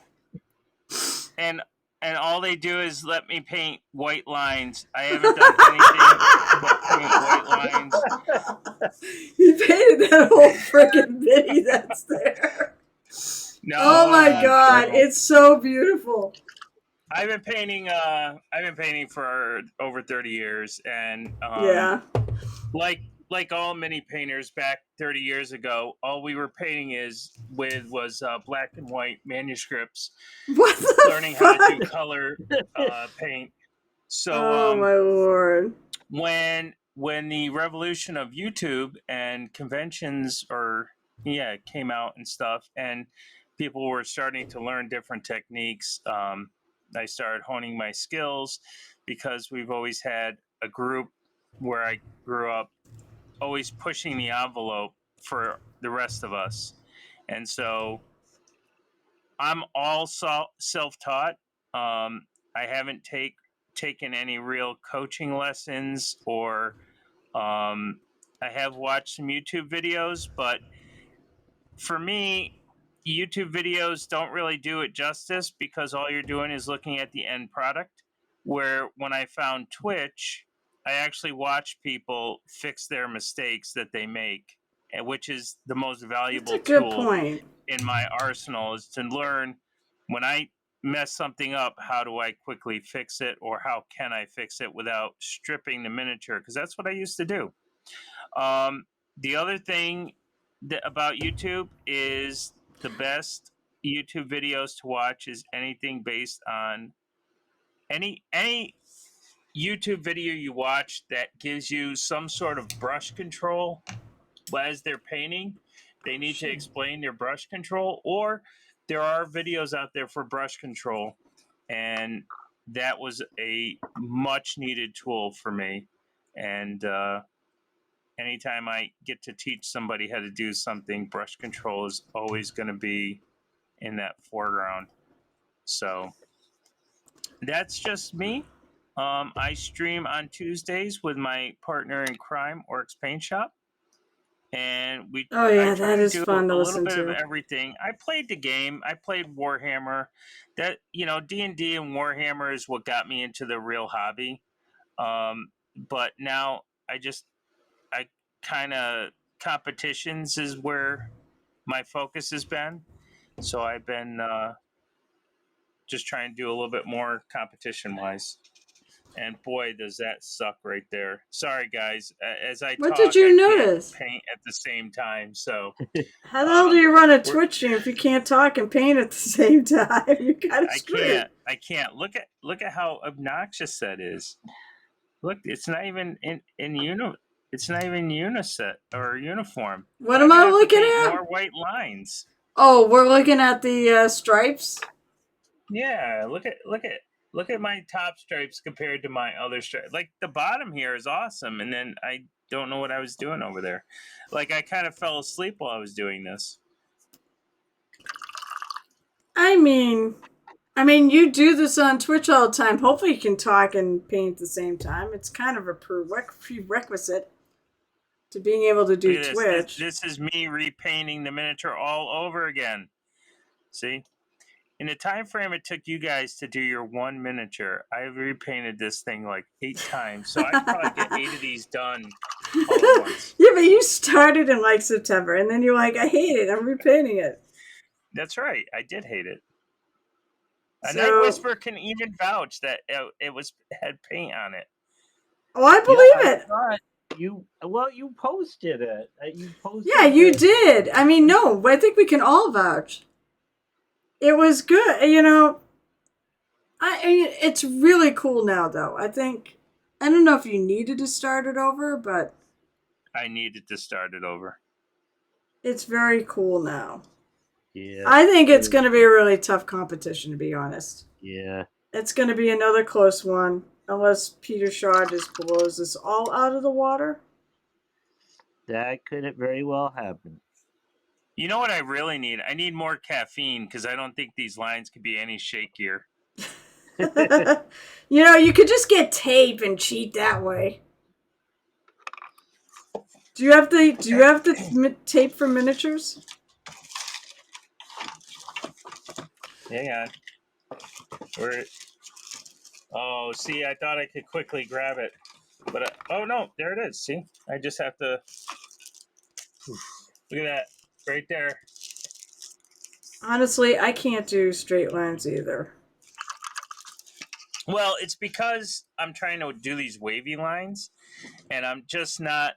And all they do is let me paint white lines. I haven't done anything but paint white lines. You painted that whole freaking bitty that's there. No, Oh my god, no. it's so beautiful. I've been painting for over 30 years, and Yeah. like all mini painters back 30 years ago, all we were painting was black and white manuscripts, What the learning how to do fuck? color paint. So Oh my lord. when the revolution of YouTube and conventions came out and stuff, and people were starting to learn different techniques, I started honing my skills because we've always had a group where I grew up always pushing the envelope for the rest of us. And so I'm all self-taught. I haven't taken any real coaching lessons, or I have watched some YouTube videos, but for me, YouTube videos don't really do it justice because all you're doing is looking at the end product. Where when I found Twitch, I actually watch people fix their mistakes that they make, which is the most That's valuable a good tool point. in my arsenal, is to learn when I mess something up, how do I quickly fix it, or how can I fix it without stripping the miniature? Because that's what I used to do. The other thing about YouTube is the best YouTube videos to watch is anything based on any YouTube video you watch that gives you some sort of brush control as they're painting. They need to explain their brush control, or there are videos out there for brush control, and that was a much needed tool for me. And anytime I get to teach somebody how to do something, brush control is always going to be in that foreground. So that's just me. I stream on Tuesdays with my partner in crime, Orcs Paint Shop, and Oh I yeah, try that to is do fun to a little listen bit of to. everything. I played the game. I played Warhammer. That D&D and Warhammer is what got me into the real hobby. But now I kind of competitions is where my focus has been. So I've been just trying to do a little bit more competition wise. And boy, does that suck right there. Sorry, guys. As I What did talk, you I can't notice? paint at the same time. So How the hell do you run a we're, Twitch stream if you can't talk and paint at the same time? You're kind of I screwed. can't. I can't. Look at how obnoxious that is. Look, it's not even It's not even uniset or uniform. What I'm am gonna I have to looking paint at? more white lines. Oh, we're looking at the stripes. Yeah, look at my top stripes compared to my other stripes. Like the bottom here is awesome, and then I don't know what I was doing over there. Like I kind of fell asleep while I was doing this. I mean, you do this on Twitch all the time. Hopefully, you can talk and paint at the same time. It's kind of a prerequisite to being able to Look do at this. Twitch. This is me repainting the miniature all over again. See? In the time frame it took you guys to do your one miniature, I've repainted this thing like 8 times. So I could probably get 8 of these done all at once. Yeah, but you started in like September, and then you're like, I hate it. I'm repainting it. That's right. I did hate it. A Night So, Whisper can even vouch that it had paint on it. oh, I Yeah, believe I it. thought you posted it. You Yeah, posted you the did. I mean, no, I think we can all vouch. It was good. It's really cool now, though. I don't know if you needed to start it over, but I needed to start it over. it's very cool now. Yeah. I think it's going to be a really tough competition, to be honest. Yeah. It's going to be another close one, unless Peter Shaw just blows us all out of the water. That could very well happen. You know what I really need? I need more caffeine because I don't think these lines could be any shakier. You could just get tape and cheat that way. Do you have the tape for miniatures? Hang on. Oh, see, I thought I could quickly grab it, but oh no, there it is. See, I just have to. Look at that, right there. Honestly, I can't do straight lines either. Well, it's because I'm trying to do these wavy lines, and I'm just not.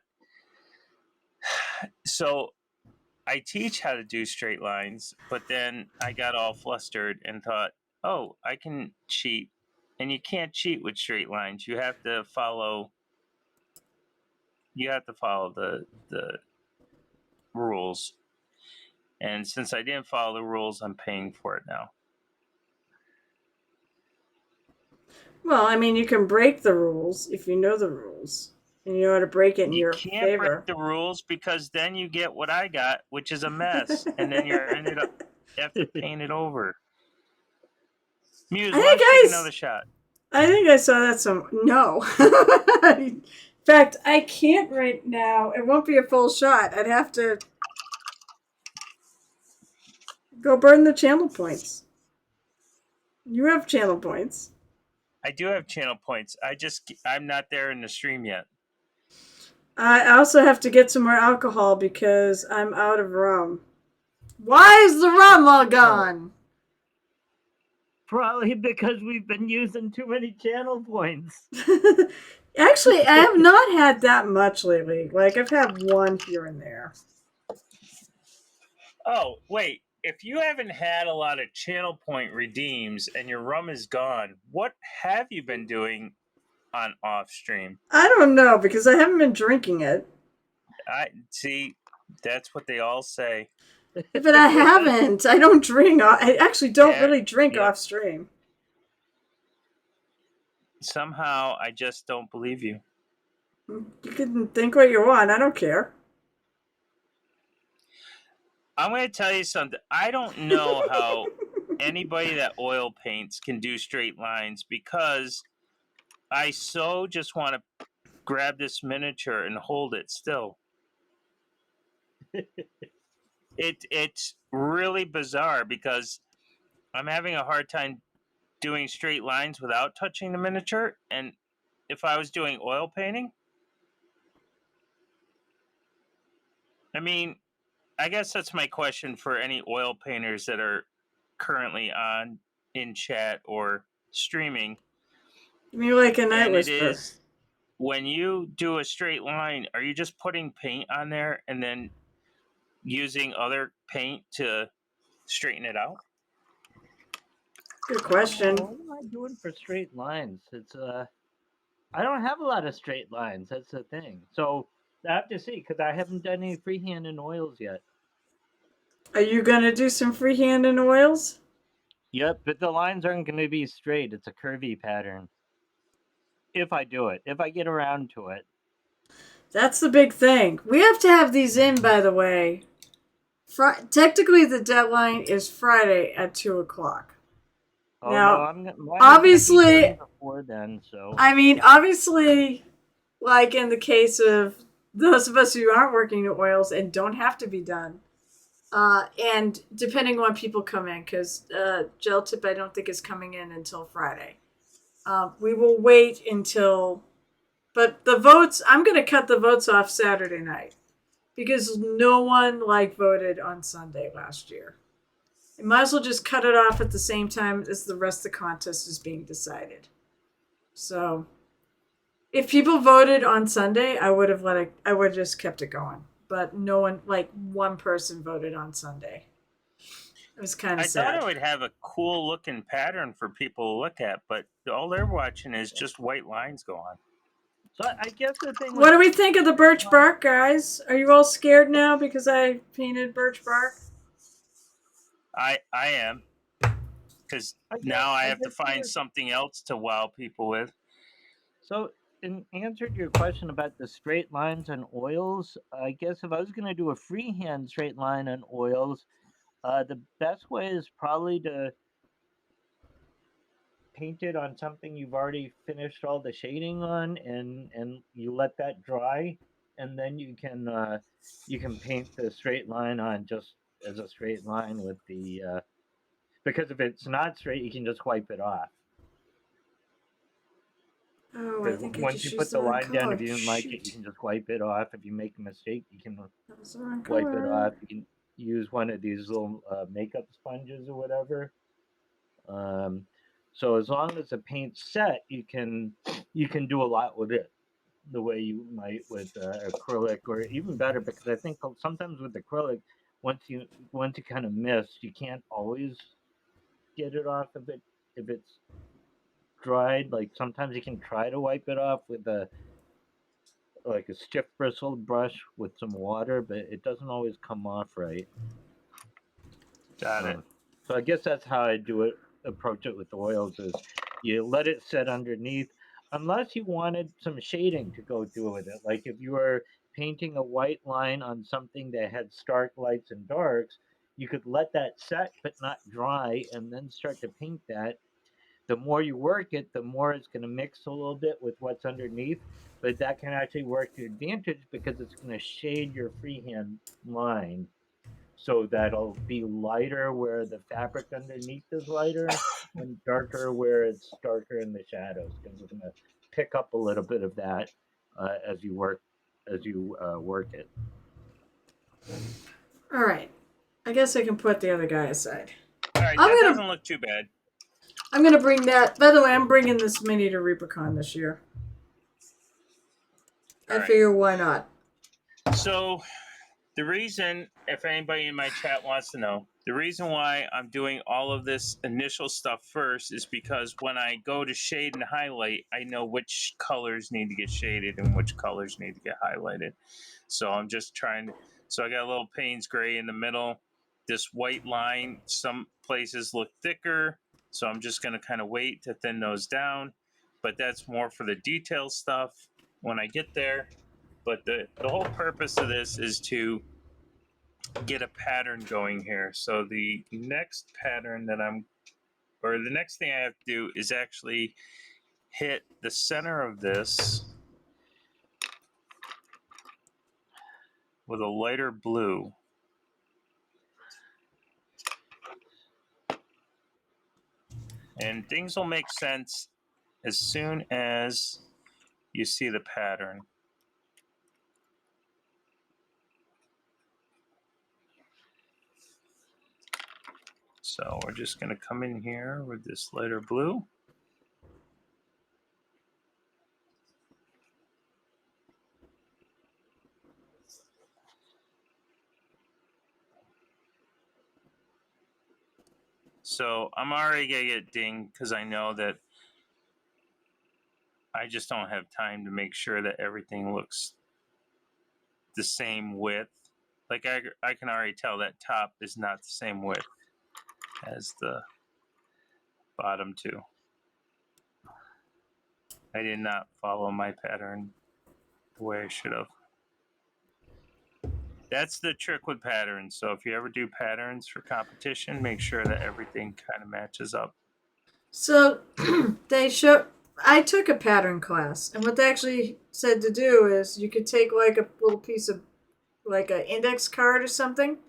So I teach how to do straight lines, but then I got all flustered and thought, oh, I can cheat. And you can't cheat with straight lines. You have to follow the rules. And since I didn't follow the rules, I'm paying for it now. Well, I mean, you can break the rules if you know the rules and you know how to break it in You your can't favor. break the rules because then you get what I got, which is a mess, and then you're ended up you have to paint it over. Muse, why don't you take another shot? I think I saw that no. In fact, I can't right now. It won't be a full shot. I'd have to go burn the channel points. You have channel points. I do have channel points. I'm not there in the stream yet. I also have to get some more alcohol because I'm out of rum. Why is the rum all gone? Probably because we've been using too many channel points. Actually, I have not had that much lately. Like, I've had one here and there. Oh, wait. If you haven't had a lot of channel point redeems and your rum is gone, what have you been doing on off stream? I don't know because I haven't been drinking it. I see. That's what they all say. But I haven't. I don't drink. I actually don't really drink off stream. Somehow, I just don't believe you. You can think what you want. I don't care. I'm going to tell you something. I don't know how anybody that oil paints can do straight lines because I so just want to grab this miniature and hold it still. It's really bizarre because I'm having a hard time doing straight lines without touching the miniature, and if I was doing oil painting, I mean, I guess that's my question for any oil painters that are currently on in chat or streaming. You like a Night And Whisper. it is when you do a straight line, are you just putting paint on there and then using other paint to straighten it out? Good question. What am I doing for straight lines? I don't have a lot of straight lines. That's the thing. So I have to see because I haven't done any freehand in oils yet. Are you gonna do some freehand in oils? Yep, but the lines aren't going to be straight. It's a curvy pattern. If I do it, if I get around to it. That's the big thing. We have to have these in, by the way. Technically, the deadline is Friday at 2:00. Oh, now, no, obviously, before then. So I mean, obviously, like in the case of those of us who aren't working at oils and don't have to be done, and depending on when people come in, because Gel Tip I don't think is coming in until Friday. We will wait until, but the votes, I'm going to cut the votes off Saturday night because no one voted on Sunday last year. You might as well just cut it off at the same time as the rest of the contest is being decided. So, if people voted on Sunday, I would have just kept it going. But no one, like one person voted on Sunday. It was kind of I thought sad. it would have a cool looking pattern for people to look at, but all they're watching is just white lines go on. So I guess the thing. What do we think of the birch bark, guys? Are you all scared now because I painted birch bark? I am, because now I have to find something else to wow people with. So, in answer to your question about the straight lines and oils, I guess if I was going to do a freehand straight line and oils, the best way is probably to paint it on something you've already finished all the shading on, and you let that dry, and then you can paint the straight line on just as a straight line with the because if it's not straight, you can just wipe it off. Oh, I Because think I once just you used put the the wrong line down, color. if you didn't like it, you Shoot. can just wipe it off. If you make a mistake, you can That was the wrong wipe it color. off. You can use one of these little makeup sponges or whatever. So as long as the paint's set, you can do a lot with it, the way you might with acrylic, or even better, because I think sometimes with acrylic, once you kind of miss, you can't always get it off of it if it's dried. Like sometimes you can try to wipe it off with a stiff bristled brush with some water, but it doesn't always come off right. Got it. So I guess that's how I do it. Approach it with oils is you let it set underneath, unless you wanted some shading to go through with it. Like if you were painting a white line on something that had stark lights and darks, you could let that set but not dry, and then start to paint that. The more you work it, the more it's going to mix a little bit with what's underneath. But that can actually work to your advantage because it's going to shade your freehand line, so that'll be lighter where the fabric underneath is lighter, and darker where it's darker in the shadows, because it's going to pick up a little bit of that as you work it. All right. I guess I can put the other guy aside. All right, that doesn't look too bad. I'm gonna bring that. By the way, I'm bringing this mini to Rubicon this year. I figure why not? So, the reason, if anybody in my chat wants to know, the reason why I'm doing all of this initial stuff first is because when I go to shade and highlight, I know which colors need to get shaded and which colors need to get highlighted. So I'm just trying to. So I got a little Payne's gray in the middle. This white line, some places look thicker. So I'm just going to kind of wait to thin those down. But that's more for the detail stuff when I get there. But the whole purpose of this is to get a pattern going here. So the next pattern the next thing I have to do is actually hit the center of this with a lighter blue. And things will make sense as soon as you see the pattern. So we're just going to come in here with this lighter blue. So I'm already going to get dinged because I know that I just don't have time to make sure that everything looks the same width. Like I can already tell that top is not the same width as the bottom two. I did not follow my pattern the way I should have. That's the trick with patterns. So if you ever do patterns for competition, make sure that everything kind of matches up. So I took a pattern class, and what they actually said to do is you could take like a little piece of like an index card or something,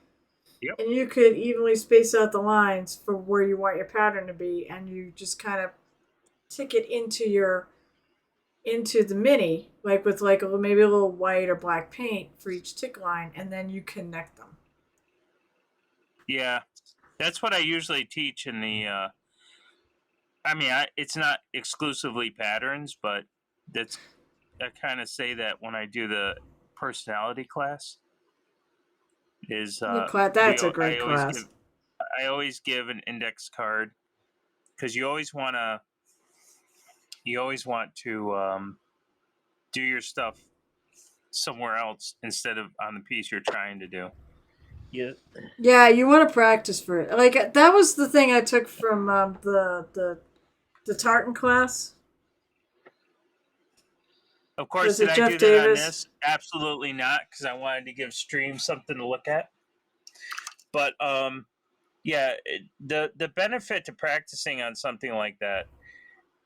Yep. and you could evenly space out the lines for where you want your pattern to be, and you just kind of tick it into the mini, like with like maybe a little white or black paint for each tick line, and then you connect them. Yeah. That's what I usually teach in the. I mean, it's not exclusively patterns, but that's I kind of say that when I do the personality class. Is That's a great class. I always give an index card because you always want to do your stuff somewhere else instead of on the piece you're trying to do. Yeah. Yeah, you want to practice for it. Like that was the thing I took from the tartan class. Of course, Was did it I Jeff do that on Davis? this? Absolutely not, because I wanted to give stream something to look at. But yeah, the benefit to practicing on something like that,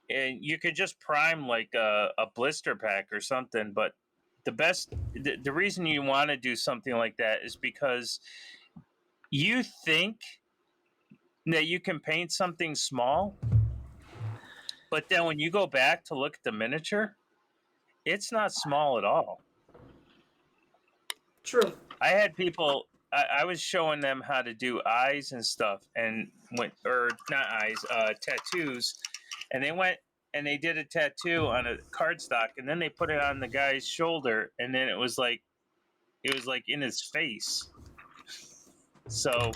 and you could just prime like a blister pack or something. But the reason you want to do something like that is because you think that you can paint something small, but then when you go back to look at the miniature, it's not small at all. True. I had people. I was showing them how to do eyes and stuff, and or not eyes, tattoos, and they went and they did a tattoo on a cardstock, and then they put it on the guy's shoulder, and then it was like in his face. So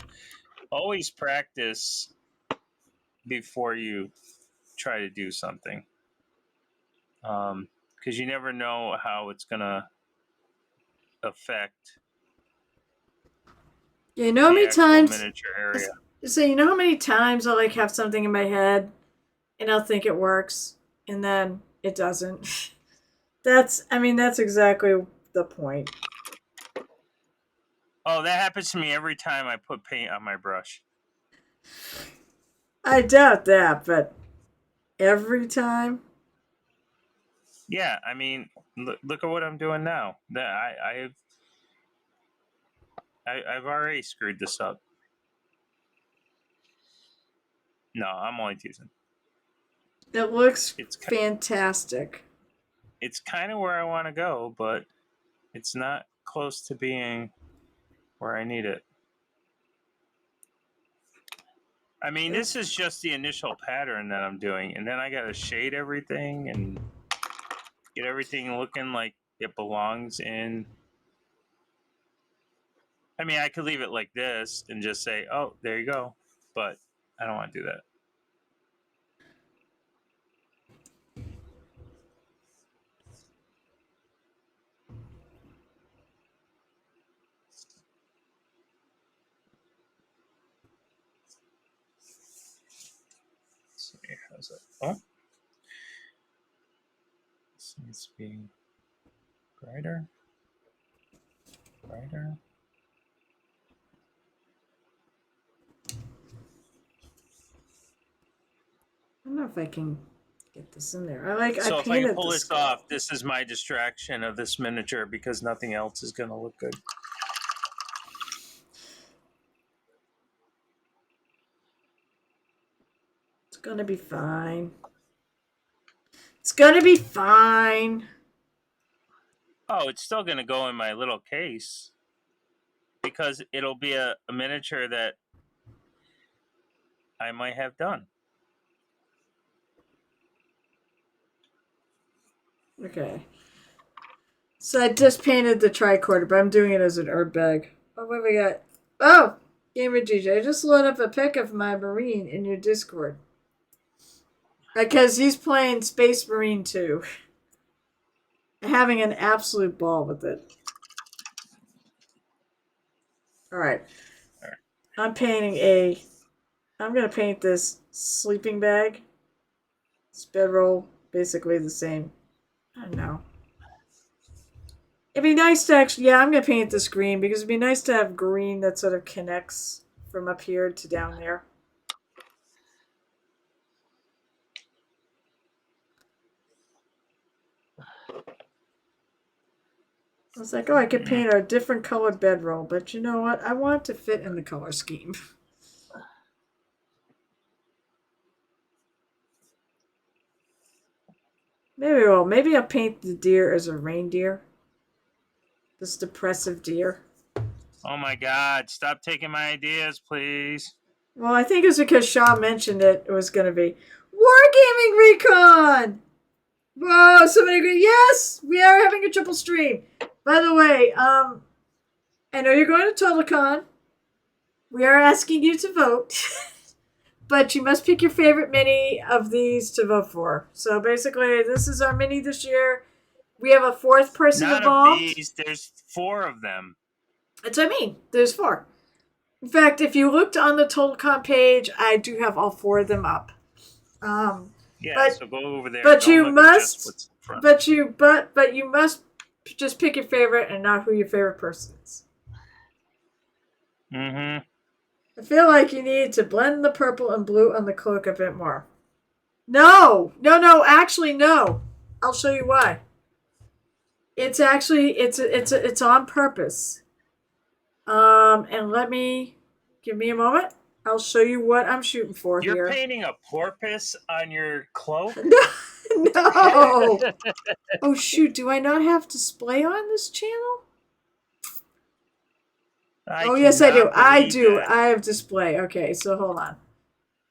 always practice before you try to do something, because you never know how it's gonna affect You know how the many actual times? miniature area. So you know how many times I'll like have something in my head, and I'll think it works, and then it doesn't. That's exactly the point. Oh, that happens to me every time I put paint on my brush. I doubt that, but every time. Yeah, I mean, look at what I'm doing now. That I've already screwed this up. No, I'm only teasing. It looks It's fantastic. it's kind of where I want to go, but it's not close to being where I need it. I mean, this is just the initial pattern that I'm doing, and then I got to shade everything and get everything looking like it belongs in. I mean, I could leave it like this and just say, "Oh, there you go," but I don't want to do that. Let's see, how's that? Oh, this needs to be brighter, brighter. I don't know if I can get this in there. I So if I can painted pull the this skull. off, this is my distraction of this miniature because nothing else is going to look good. It's gonna be fine. It's gonna be fine. Oh, it's still going to go in my little case because it'll be a miniature that I might have done. Okay. So I just painted the tricorder, but I'm doing it as an herb bag. Oh, what have we got? Oh, Gamer DJ, I just loaded up a pic of my Marine in your Discord. Because he's playing Space Marine 2. Having an absolute ball with it. Alright. I'm going to paint this sleeping bag. It's bedroll, basically the same. I don't know. It'd be nice to actually, yeah, I'm going to paint this green because it'd be nice to have green that sort of connects from up here to down there. I was like, oh, I could paint a different colored bedroll, but you know what? I want it to fit in the color scheme. Maybe I'll paint the deer as a reindeer. This depressive deer. Oh my God! Stop taking my ideas, please. Well, I think it's because Sean mentioned it was going to be Wargaming Recon. Whoa, somebody agree? Yes, we are having a triple stream. By the way, I know you're going to TotalCon. We are asking you to vote, but you must pick your favorite mini of these to vote for. So basically, this is our mini this year. We have a fourth person Not involved. of these. There's 4 of them. That's what I mean. There's 4. In fact, if you looked on the TotalCon page, I do have all 4 of them up. Yeah, so go over there. But Don't you look at must. just what's in front. But you must just pick your favorite and not who your favorite person is. Mm-hmm. I feel like you need to blend the purple and blue on the cloak a bit more. No, actually no. I'll show you why. It's actually it's on purpose. And give me a moment. I'll show you what I'm shooting for You're here. painting a porpoise on your cloak? No. Oh shoot, do I not have display on this channel? Yes I do. I do. That. I have display. Okay, so hold on.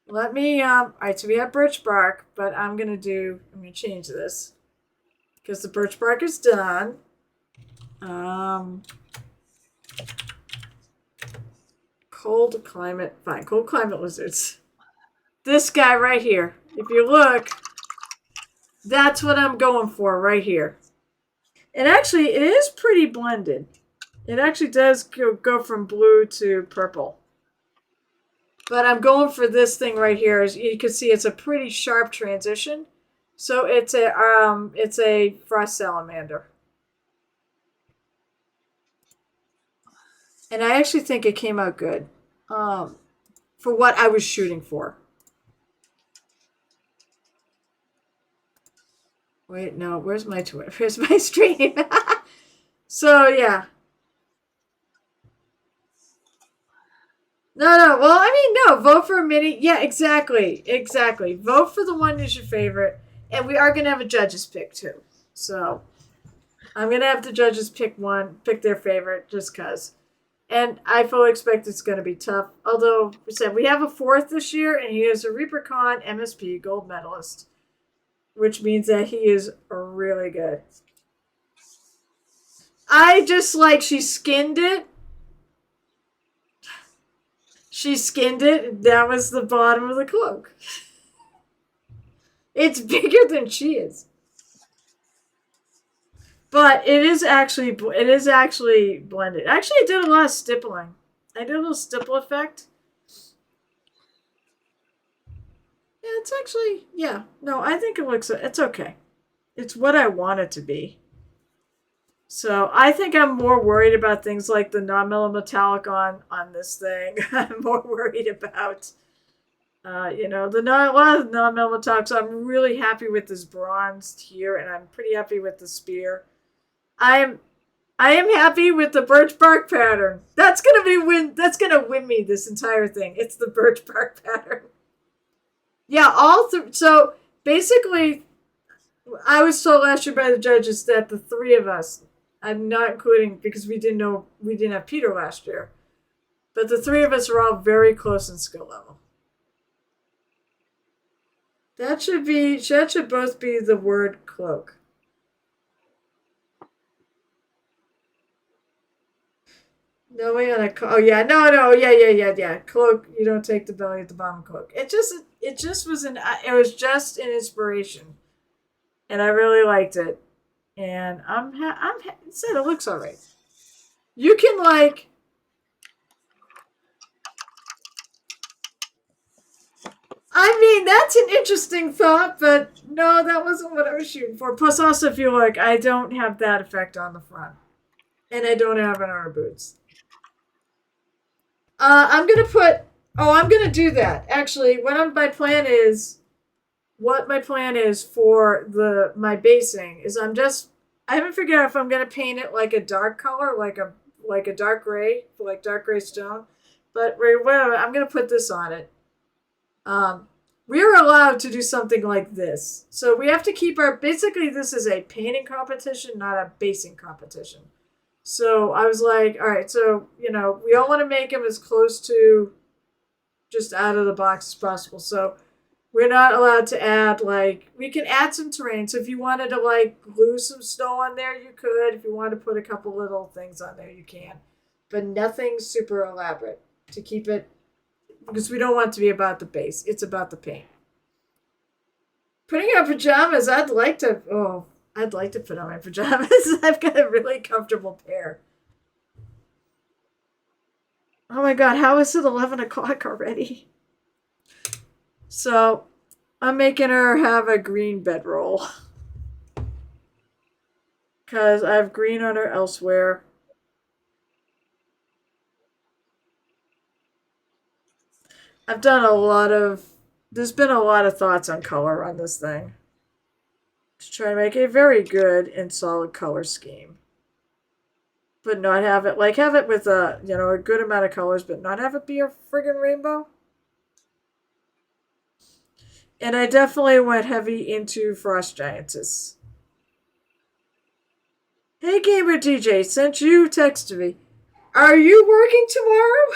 Let me alright, so we have birch bark, but I'm gonna change this. Because the birch bark is done. Cold climate, fine. Cold climate lizards. This guy right here. If you look, that's what I'm going for right here. And actually, it is pretty blended. It actually does go from blue to purple. But I'm going for this thing right here. As you can see, it's a pretty sharp transition. So it's a frost salamander. And I actually think it came out good for what I was shooting for. Wait, no, where's my Twitter? Where's my stream? So, yeah. No, well, no, vote for a mini. Yeah, exactly. Vote for the one that's your favorite. And we are going to have a judge's pick, too. So, I'm going to have the judges pick their favorite, just because. And I fully expect it's going to be tough. Although, we said we have a 4th this year, and he is a ReaperCon MSP gold medalist. Which means that he is really good. I just she skinned it. She skinned it, and that was the bottom of the cloak. It's bigger than she is. But it is actually blended. Actually, I did a lot of stippling. I did a little stipple effect. Yeah, it's actually, yeah. No, I think it's okay. It's what I want it to be. So I think I'm more worried about things like the non-metallic on this thing. I'm more worried about, a lot of non-metallics. I'm really happy with this bronzed here, and I'm pretty happy with the spear. I am happy with the birch bark pattern. That's gonna win me this entire thing. It's the birch bark pattern. Yeah, so basically, I was told last year by the judges that the 3 of us, I'm not including because we didn't have Peter last year, but the 3 of us are all very close in skill level. That should both be the word cloak. No way on a yeah. Cloak. You don't take the belly at the bottom cloak. It was just an inspiration, and I really liked it. And said it looks alright. You can that's an interesting thought, but no, that wasn't what I was shooting for. Plus, also, if you look, I don't have that effect on the front, and I don't have an armor boots. I'm gonna do that. Actually, what my plan is for my basing is I haven't figured out if I'm gonna paint it like a dark color, like a dark gray, like dark gray stone. But whatever, I'm gonna put this on it. We're allowed to do something like this. So we have to keep basically this is a painting competition, not a basing competition. So I was like, all right, so, we all want to make them as close to just out of the box as possible. So we're not allowed to add, like, we can add some terrain. So if you wanted to, like, glue some snow on there, you could. If you wanted to put a couple little things on there, you can. But nothing super elaborate to keep it, because we don't want it to be about the base. It's about the paint. Putting on pajamas, I'd like to put on my pajamas. I've got a really comfortable pair. Oh my god, how is it 11 o'clock already? So, I'm making her have a green bedroll. Because I have green on her elsewhere. I've done there's been a lot of thoughts on color on this thing. To try to make a very good and solid color scheme. But not have it, like, have it with a good amount of colors, but not have it be a friggin' rainbow. And I definitely went heavy into Frost Giantess. Hey, Gamer DJ, since you texted me, are you working tomorrow?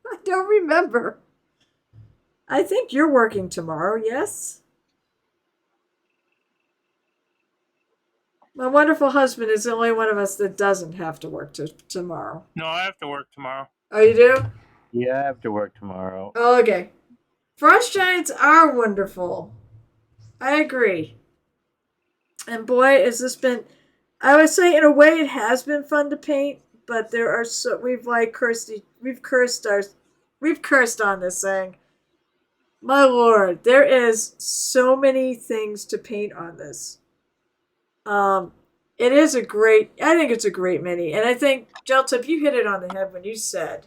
I don't remember. I think you're working tomorrow, yes? My wonderful husband is the only one of us that doesn't have to work tomorrow. No, I have to work tomorrow. Oh, you do? Yeah, I have to work tomorrow. Oh, okay. Frost Giants are wonderful. I agree. And boy, has this been... I would say, in a way, it has been fun to paint, but we've cursed on this thing. My lord, there is so many things to paint on this. It is I think it's a great mini, and I think, Jeltip, you hit it on the head when you said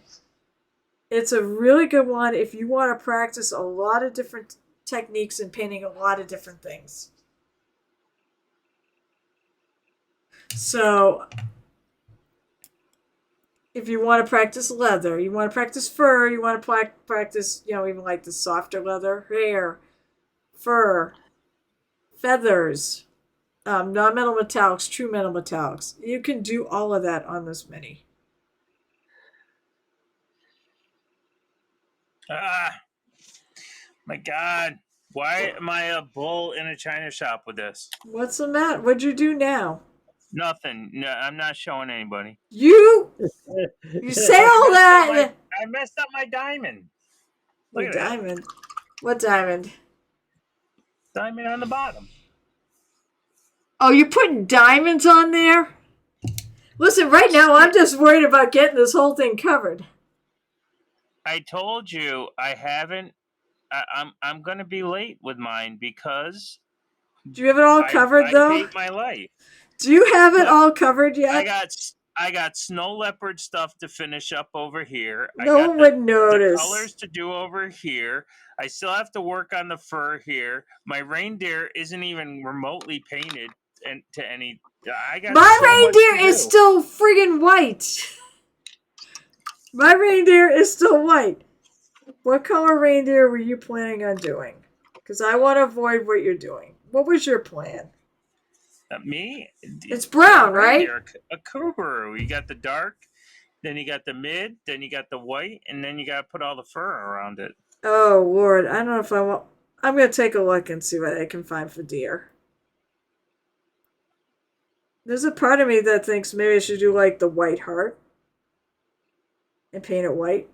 it's a really good one if you want to practice a lot of different techniques and painting a lot of different things. So, if you want to practice leather, you want to practice fur, you want to practice, even like the softer leather, hair, fur, feathers, non-metal metallics, true metal metallics. You can do all of that on this mini. My God. Why am I a bull in a china shop with this? What's the matter? What'd you do now? Nothing. No, I'm not showing anybody. You say all that. I messed up my diamond. Look Your at diamond. That. What diamond? Diamond on the bottom. Oh, you're putting diamonds on there? Listen, right now I'm just worried about getting this whole thing covered. I told you I haven't. I'm going to be late with mine because. Do you have it all covered though? I hate my life. Do you have it all covered yet? I got snow leopard stuff to finish up over here. No one would notice. The colors to do over here. I still have to work on the fur here. My reindeer isn't even remotely painted to any. My reindeer is still friggin' white. My reindeer is still white. What color reindeer were you planning on doing? Because I want to avoid what you're doing. What was your plan? Me? It's brown, right? A Koobaroo. You got the dark, then you got the mid, then you got the white, and then you got to put all the fur around it. Oh, Lord. I don't know if I want... I'm going to take a look and see what I can find for deer. There's a part of me that thinks maybe I should do like the white heart and paint it white.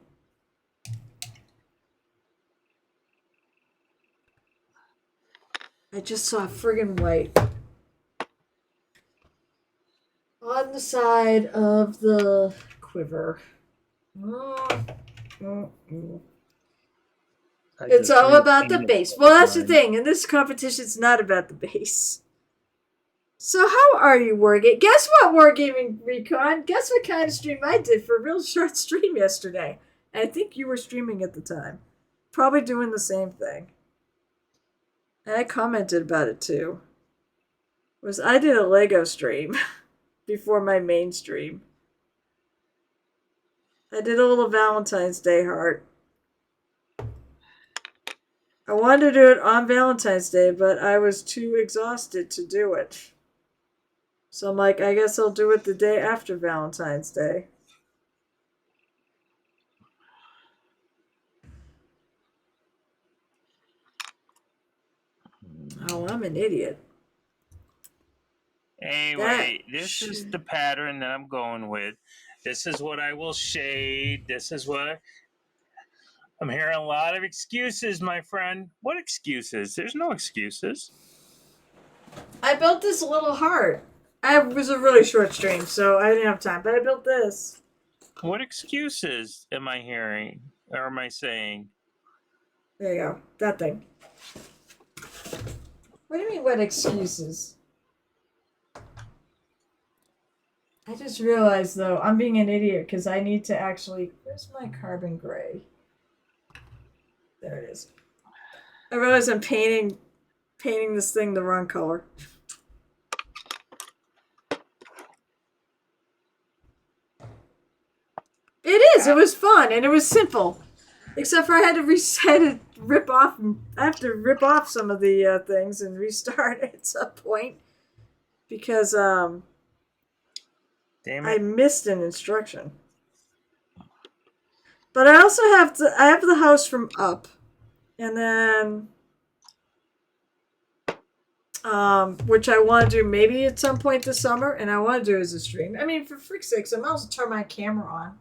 I just saw friggin' white on the side of the quiver. It's all about the base. Well, that's the thing. In this competition, it's not about the base. So how are you, Wargaming? Guess what, Wargaming Recon? Guess what kind of stream I did for a real short stream yesterday? And I think you were streaming at the time. Probably doing the same thing. And I commented about it too. I did a Lego stream before my main stream. I did a little Valentine's Day heart. I wanted to do it on Valentine's Day, but I was too exhausted to do it. So I'm like, I guess I'll do it the day after Valentine's Day. Oh, I'm an idiot. Anyway, this is the pattern that I'm going with. This is what I will shade. This is what I'm hearing a lot of excuses, my friend. What excuses? There's no excuses. I built this little heart. It was a really short stream, so I didn't have time, but I built this. What excuses am I hearing or am I saying? There you go. That thing. What do you mean, what excuses? I just realized, though, I'm being an idiot because I need to actually... Where's my carbon gray? There it is. I realize I'm painting this thing the wrong color. It is. It was fun and it was simple, except for I had to rip off. I have to rip off some of the things and restart at some point because Damn it. I missed an instruction. But I also have the house from up, and then which I want to do maybe at some point this summer, and I want to do as a stream. I mean, for freak's sakes, I might as well turn my camera on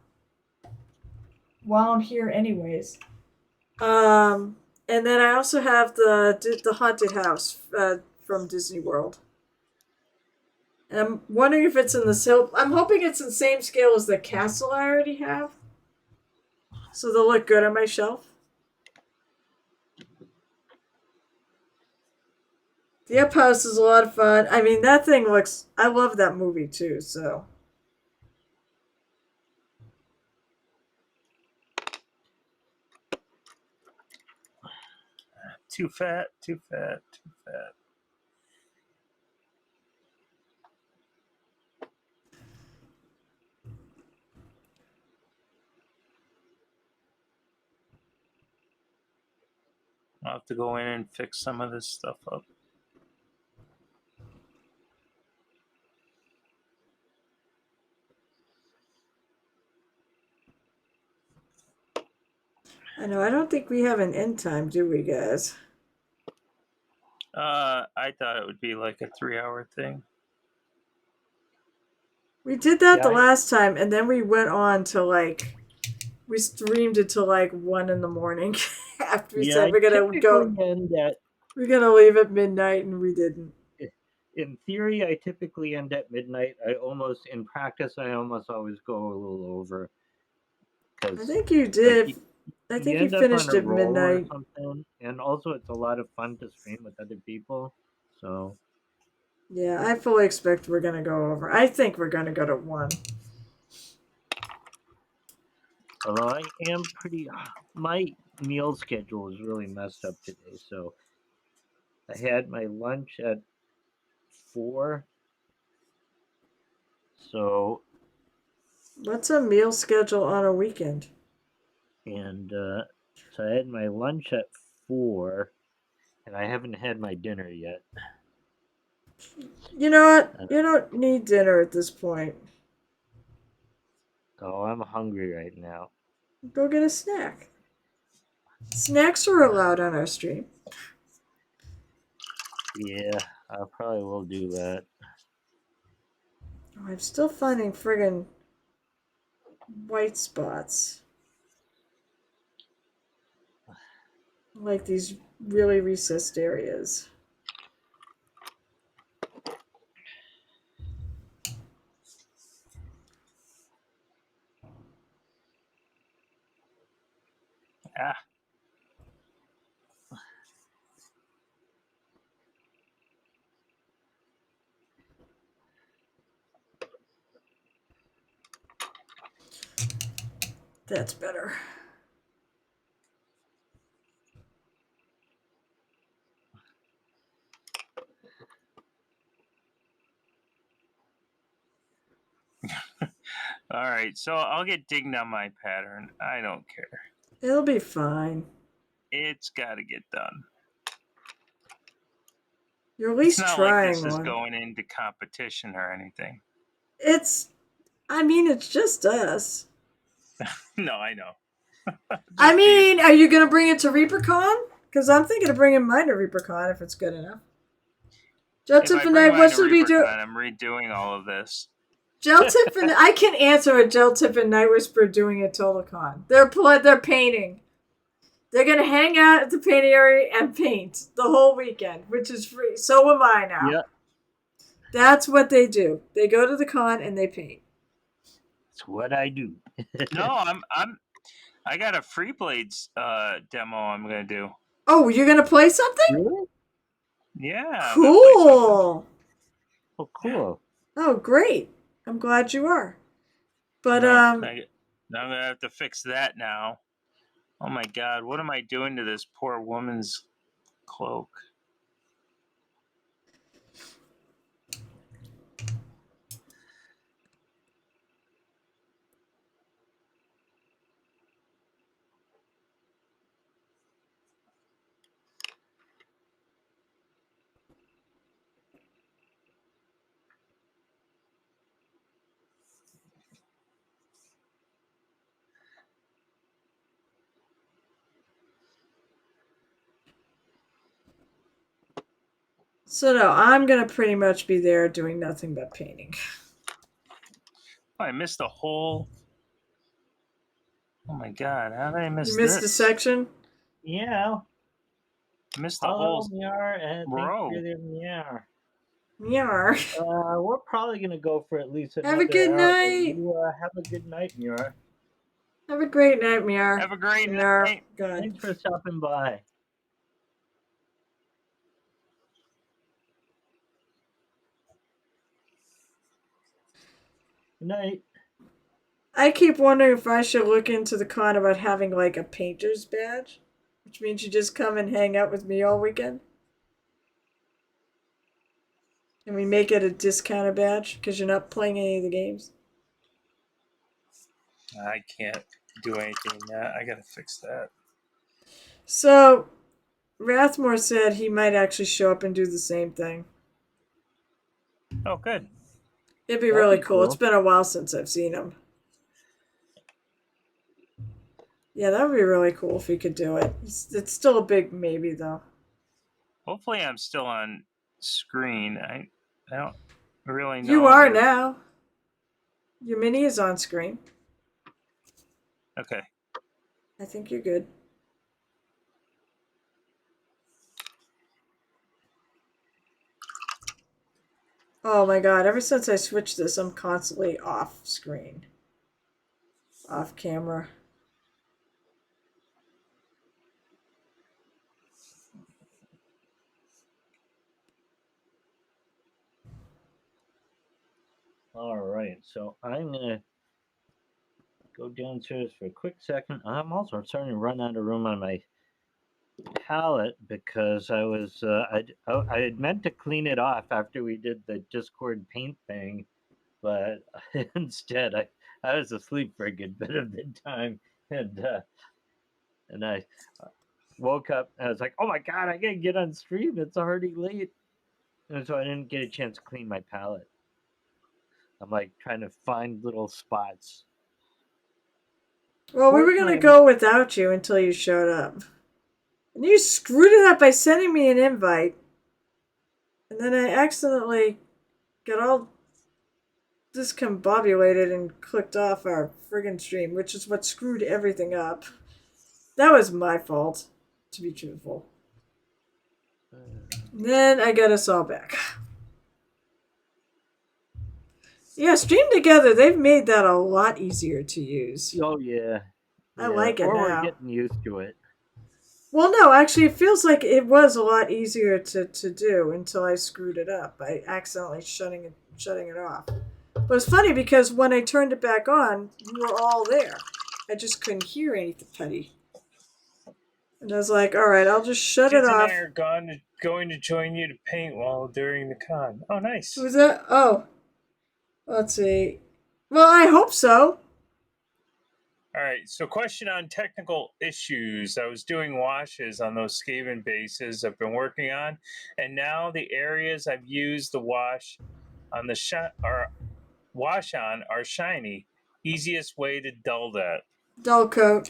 while I'm here, anyways. And then I also have the haunted house from Disney World. And I'm wondering if it's in the I'm hoping it's in the same scale as the castle I already have, so they'll look good on my shelf. The Up House is a lot of fun. I mean, that thing looks... I love that movie, too, so... Too fat, too fat, too fat. I'll have to go in and fix some of this stuff up. I know, I don't think we have an end time, do we, guys? I thought it would be like a 3-hour thing. We did that the last time, and then we went on to, like... We streamed it till, like, 1 in the morning. After we said we're gonna go... We're gonna leave at midnight, and we didn't. In theory, I typically end at midnight. In practice, I almost always go a little over. I think you did. I think you finished at midnight. And also, it's a lot of fun to stream with other people. So. Yeah, I fully expect we're gonna go over. I think we're gonna go to 1. Although I am my meal schedule is really messed up today. So I had my lunch at 4. So. What's a meal schedule on a weekend? And so I had my lunch at 4, and I haven't had my dinner yet. You know what? You don't need dinner at this point. Oh, I'm hungry right now. Go get a snack. Snacks are allowed on our stream. Yeah, I probably will do that. Oh, I'm still finding friggin' white spots. Like these really recessed areas. Ah. That's better. All right, so I'll get digging on my pattern. I don't care. It'll be fine. It's got to get done. You're at least it's not trying like this one. is going into competition or anything. It's just us. No, I know. I mean, are you going to bring it to ReaperCon? Because I'm thinking of bringing mine to ReaperCon if it's good enough. Gel If tip I and bring knife, mine what to should we do? ReaperCon, I'm redoing all of this. Gel tip and I can answer a gel tip and night whisper doing at TotalCon. They're painting. They're gonna hang out at the paint area and paint the whole weekend, which is free. So am I now. Yeah, That's what they do. They go to the con and they paint. that's what I do. No, I got a Free Blades demo I'm gonna do. Oh, you're gonna play something? Really? Yeah, I'm gonna play something. Cool. Oh, cool. Oh, great. I'm glad you are. But No, now I'm gonna have to fix that now. Oh my god, what am I doing to this poor woman's cloak? so no, I'm gonna pretty much be there doing nothing but painting. Oh, I missed the whole. Oh my god, how did I miss You missed this? a section? Yeah. I missed the Hello, whole Miar, and row. thank you, Miar. Yar. We're probably gonna go for at least another Have a good hour. night. You have a good night, Miar. Have a great night, Miar. Have a great Miar. night. God. Thanks for stopping by. Good night. I keep wondering if I should look into the con about having like a painter's badge, which means you just come and hang out with me all weekend. And we make it a discounted badge because you're not playing any of the games. I can't do anything in that. I gotta fix that. So, Rathmore said he might actually show up and do the same thing. Oh, good. It'd be That'd really be cool. cool. It's been a while since I've seen him. Yeah, that would be really cool if he could do it. It's still a big maybe, though. Hopefully, I'm still on screen. I don't really know. You are now. Your mini is on screen. Okay. I think you're good. Oh my god, ever since I switched this, I'm constantly off screen. Off camera. All right, so I'm gonna go downstairs for a quick second. I'm also starting to run out of room on my palette because I was I had meant to clean it off after we did the Discord paint thing, but instead I was asleep for a good bit of the time, and I woke up and I was like, oh my god, I gotta get on stream. It's already late, and so I didn't get a chance to clean my palette. I'm like trying to find little spots. Well, we were gonna go without you until you showed up. And you screwed it up by sending me an invite. And then I accidentally got all discombobulated and clicked off our friggin' stream, which is what screwed everything up. That was my fault, to be truthful. Then I got us all back. Yeah, Stream Together, they've made that a lot easier to use. Oh yeah. I like it or now. we're getting used to it. Well, no, actually, it feels like it was a lot easier to do until I screwed it up by accidentally shutting it off. But it's funny because when I turned it back on, you were all there. I just couldn't hear anything. And I was like, all right, I'll just shut Kids it off. and I are going to join you to paint while during the con. Oh, nice. Who's that? Oh. Let's see. Well, I hope so. All right, so question on technical issues. I was doing washes on those Skaven bases I've been working on, and now the areas I've used the wash on wash on are shiny. Easiest way to dull that. Dull coat.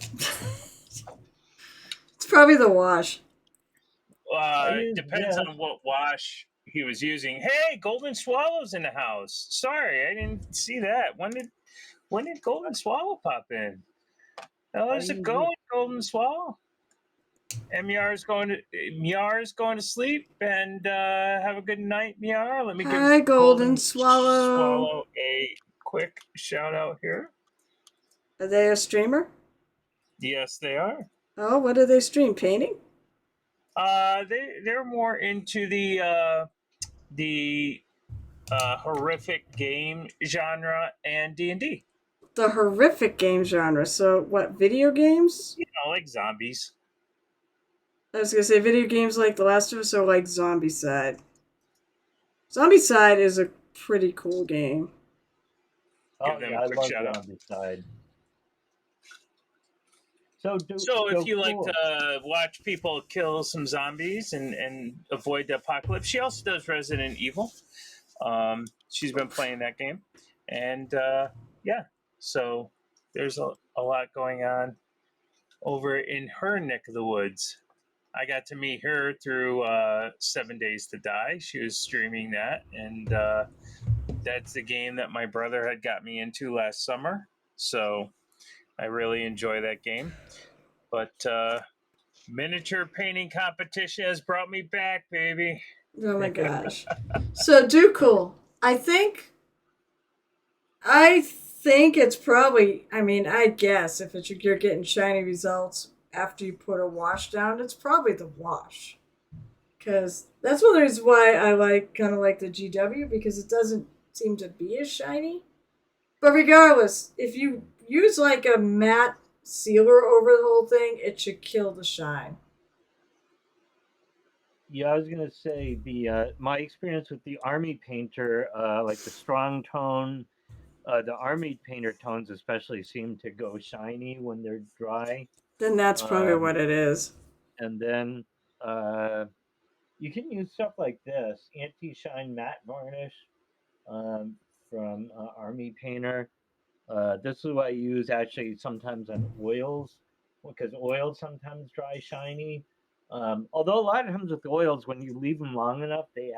It's probably the wash. Depends on what wash he was using. Hey, Golden Swallow's in the house. Sorry, I didn't see that. When did Golden Swallow pop in? How's it going, Golden Swallow? Miar's going to sleep, and have a good night, Miar. Let me give Hi, Golden Swallow a quick shout out here. Are they a streamer? Yes, they are. Oh, what do they stream? Painting? They're more into the horrific game genre and D&D. The horrific game genre. So, what, video games? You know, like zombies. I was going to say video games like The Last of Us or like Zombicide. Zombicide is a pretty cool game. Oh, yeah, I love Zombicide. So if you like to watch people kill some zombies and avoid the apocalypse, she also does Resident Evil. She's been playing that game. And yeah, so there's a lot going on over in her neck of the woods. I got to meet her through 7 Days to Die. She was streaming that, and that's the game that my brother had got me into last summer. So I really enjoy that game. But miniature painting competition has brought me back, baby. Oh my gosh. So, do cool. I think it's probably, I mean, I guess if you're getting shiny results after you put a wash down, it's probably the wash. Because that's one of the reasons why I kind of like the GW, because it doesn't seem to be as shiny. But regardless, if you use like a matte sealer over the whole thing, it should kill the shine. Yeah, I was gonna say my experience with the army painter, like the strong tone, the army painter tones especially seem to go shiny when they're dry. Then that's probably what it is. And then you can use stuff like this anti-shine matte varnish from Army Painter. This is what I use actually sometimes on oils, because oils sometimes dry shiny. Although a lot of times with oils, when you leave them long enough, the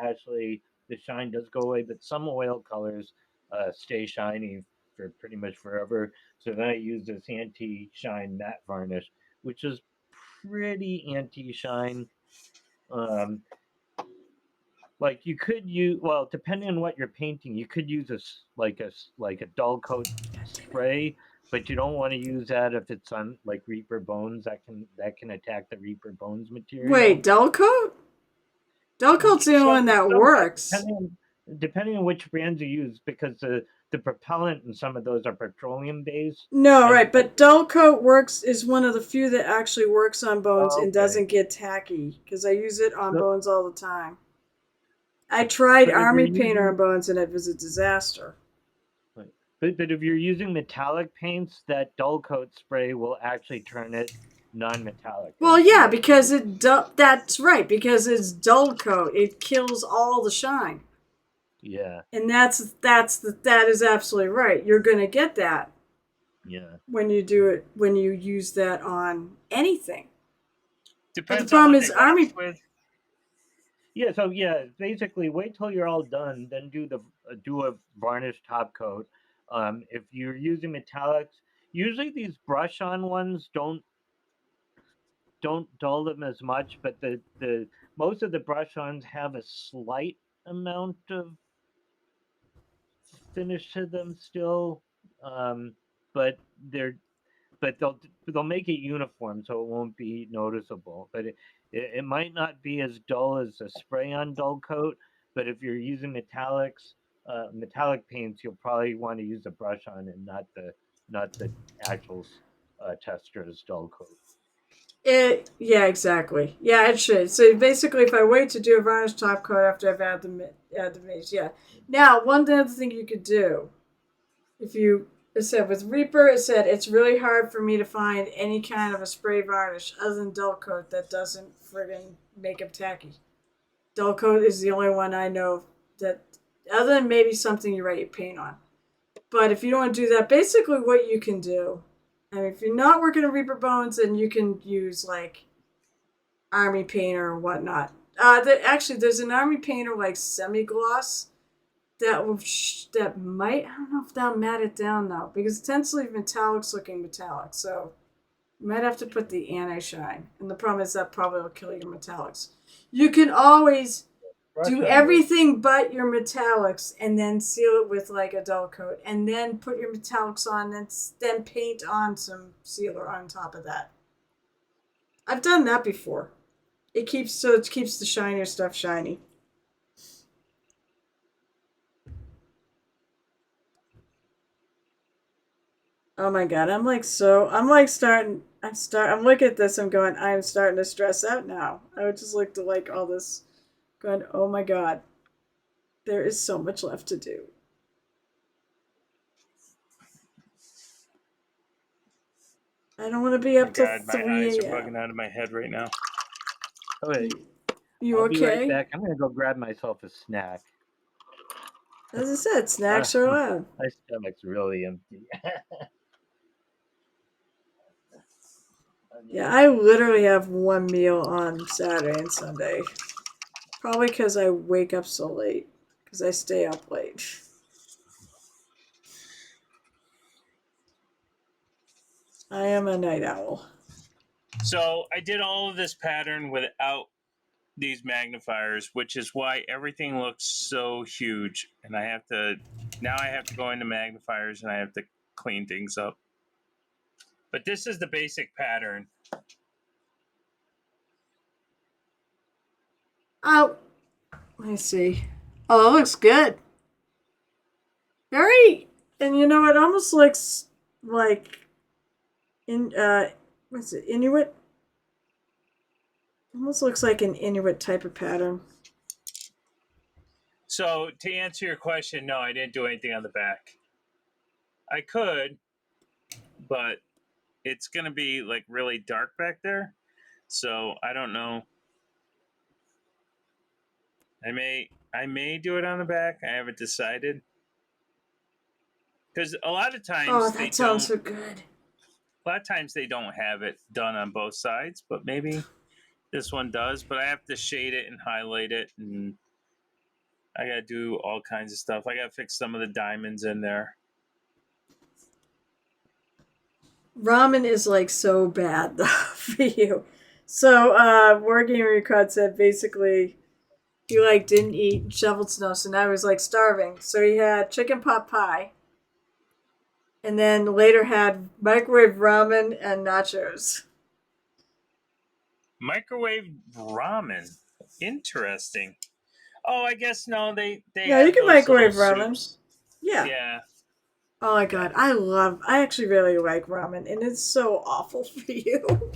shine does go away. But some oil colors stay shiny for pretty much forever. So then I use this anti-shine matte varnish, which is pretty anti-shine. Like you could use, well, depending on what you're painting, you could use a dull coat spray, but you don't want to use that if it's on like Reaper Bones. That can attack the Reaper Bones material. Wait, dull coat? Dull coat's the only one that works. Depending on which brands you use, because the propellant in some of those are petroleum based. No, right, but dull coat is one of the few that actually works on bones and doesn't get tacky, because I use it on bones all the time. I tried Army Painter on bones and it was a disaster. But if you're using metallic paints, that dull coat spray will actually turn it non-metallic. Well, yeah, because that's right, because it's dull coat. It kills all the shine. Yeah. And that is absolutely right. You're going to get that. Yeah. When you use that on anything. Depends but the problem is Army with. Yeah, so basically wait till you're all done, then do a varnish top coat. If you're using metallics, usually these brush-on ones don't dull them as much, but the most of the brush-ons have a slight amount of finish to them still, but they'll make it uniform so it won't be noticeable. But it might not be as dull as a spray-on dull coat. But if you're using metallic paints, you'll probably want to use a brush on and not the actual tester's dull coat. Yeah, exactly. Yeah, it should. So basically, if I wait to do a varnish top coat after I've add the base, yeah. Now, one other thing you could do, it said with Reaper, it said it's really hard for me to find any kind of a spray varnish other than dull coat that doesn't friggin' make them tacky. Dull coat is the only one I know that, other than maybe something you write your paint on. But if you don't want to do that, basically what you can do, I mean, if you're not working on Reaper Bones, then you can use like army painter or whatnot. Actually, there's an army painter like semi-gloss that might, I don't know if that'll mat it down though, because it tends to leave metallics looking metallic. So you might have to put the anti-shine. And the problem is that probably will kill your metallics. You can always do everything but your metallics and then seal it with like a dull coat and then put your metallics on and then paint on some sealer on top of that. I've done that before. It keeps the shinier stuff shiny. Oh my god, I'm looking at this, I'm going, I'm starting to stress out now. I would just look to like all this going, oh my god. There is so much left to do. I don't want to be up to 3 my eyes are a.m. bugging out of my head right now. Okay, You I'll okay? be right back. I'm gonna go grab myself a snack. As I said, snacks are allowed. My stomach's really empty. Yeah, I literally have one meal on Saturday and Sunday. Probably because I wake up so late. Because I stay up late. I am a night owl. So I did all of this pattern without these magnifiers, which is why everything looks so huge. And I have to go into magnifiers and I have to clean things up. But this is the basic pattern. Oh, let me see. Oh, it looks good. Very, and you know, it almost looks like what's it, Inuit? Almost looks like an Inuit type of pattern. So to answer your question, no, I didn't do anything on the back. I could, but it's going to be like really dark back there. So I don't know. I may do it on the back. I haven't decided. Because a lot of times that sounds so good. A lot of times they don't have it done on both sides, but maybe this one does. But I have to shade it and highlight it, and I got to do all kinds of stuff. I got to fix some of the diamonds in there. Ramen is like so bad though for you. So Wargaming Record said basically he like didn't eat shoveled snow, so now he was like starving. So he had chicken pot pie, and then later had microwave ramen and nachos. Microwave ramen, interesting. Oh, I guess no, they Yeah, you can microwave ramen. Soups. Yeah. Yeah. Oh my god, I actually really like ramen, and it's so awful for you.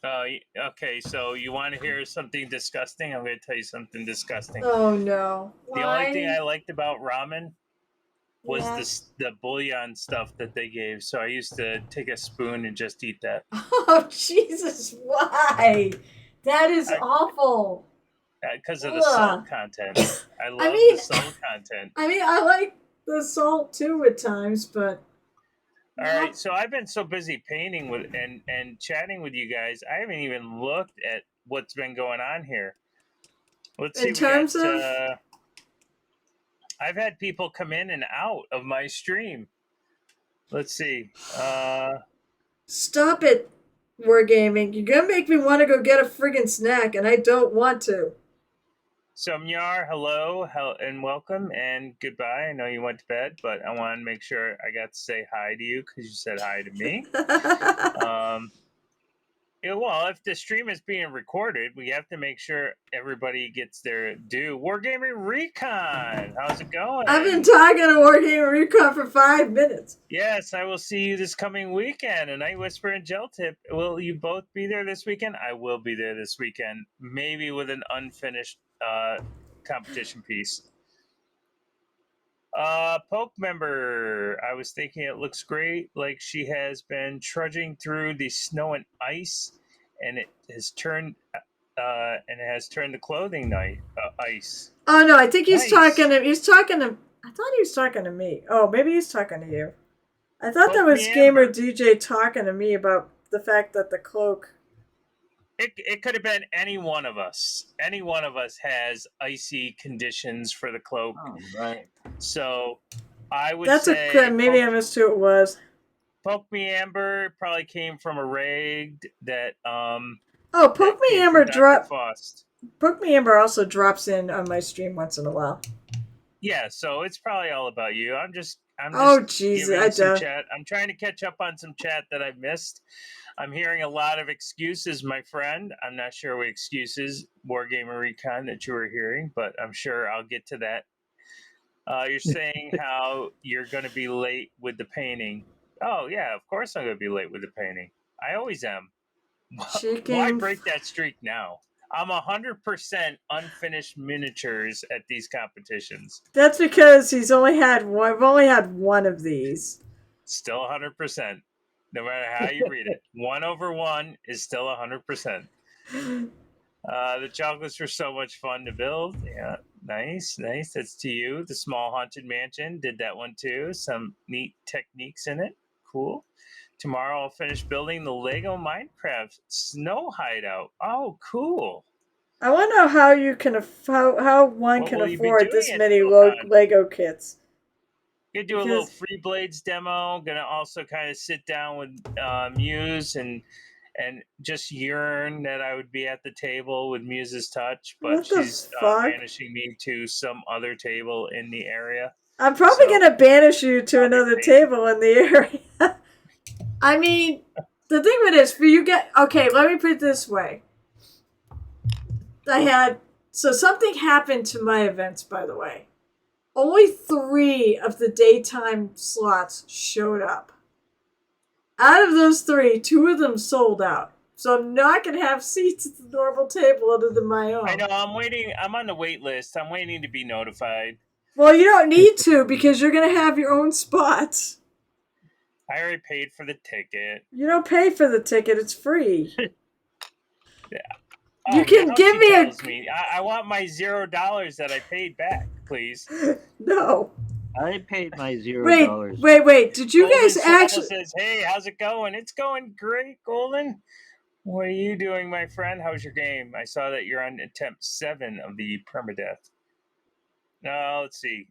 Okay, so you want to hear something disgusting? I'm going to tell you something disgusting. Oh no. The only thing I liked about ramen was the bouillon stuff that they gave. So I used to take a spoon and just eat that. Oh Jesus, why? That is awful. Because of the salt content. I love the salt content. I mean, I like the salt too at times, but all right, so I've been so busy painting with and chatting with you guys, I haven't even looked at what's been going on here. Let's see. In terms of, I've had people come in and out of my stream. Let's see. Stop it, Wargaming. You're gonna make me want to go get a friggin' snack, and I don't want to. So Mnyar, hello and welcome and goodbye. I know you went to bed, but I want to make sure I got to say hi to you because you said hi to me. Well, if the stream is being recorded, we have to make sure everybody gets their due. Wargaming Recon, how's it going? I've been talking to Wargaming Recon for 5 minutes. Yes, I will see you this coming weekend. And Night Whisper and Gel Tip. Will you both be there this weekend? I will be there this weekend, maybe with an unfinished competition piece. Poke member, I was thinking it looks great. Like she has been trudging through the snow and ice, and it has turned the clothing ice. Oh no, I think he's talking to. He's talking to. I thought he was talking to me. Oh, maybe he's talking to you. I thought that was Gamer DJ talking to me about the fact that the cloak It could have been any one of us. Any one of us has icy conditions for the cloak. Oh, right. So I would That's say maybe I missed who it was. Poke Me Amber probably came from a raid that Oh, that Poke Me came Amber from Dr. drop. Faust. Poke Me Amber also drops in on my stream once in a while. Yeah, so it's probably all about you. I'm just Oh, jeez, giving some chat. I'm trying to catch up on some chat that I've missed. I'm hearing a lot of excuses, my friend. I'm not sure what excuses, Wargamer Recon, that you were hearing, but I'm sure I'll get to that. You're saying how you're going to be late with the painting. Oh, yeah, of course I'm going to be late with the painting. I always am. Why break that streak now? I'm 100% unfinished miniatures at these competitions. That's because he's only had one. I've only had one of these. Still 100%. No matter how you read it, 1/1 is still 100%. The chocolates were so much fun to build. Yeah, nice. That's to you. The Small Haunted Mansion did that one too. Some neat techniques in it. Cool. Tomorrow I'll finish building the Lego Minecraft Snow Hideout. Oh, cool. I want to know how you can how one What can will you be afford doing this at many Snowcon? Lego kits. Gonna do a little Free Blades demo. Gonna also kind of sit down with Muse and just yearn that I would be at the table with Muse's touch, but What the she's fuck? banishing me to some other table in the area. I'm probably gonna banish you to another table in the area. I mean, the thing with this, okay, let me put it this way. Something happened to my events, by the way. Only 3 of the daytime slots showed up. Out of those 3, 2 of them sold out. So I'm not going to have seats at the normal table other than my own. I know, I'm waiting. I'm on the wait list. I'm waiting to be notified. Well, you don't need to because you're going to have your own spots. I already paid for the ticket. You don't pay for the ticket. It's free. Yeah. You can give me I want my $0 that I paid back, please. No. I paid my $0. Wait. Did you Golden guys actually says, "Hey, how's it going?" It's going great, Golden. What are you doing, my friend? How's your game? I saw that you're on attempt 7 of the permadeath. No, let's see.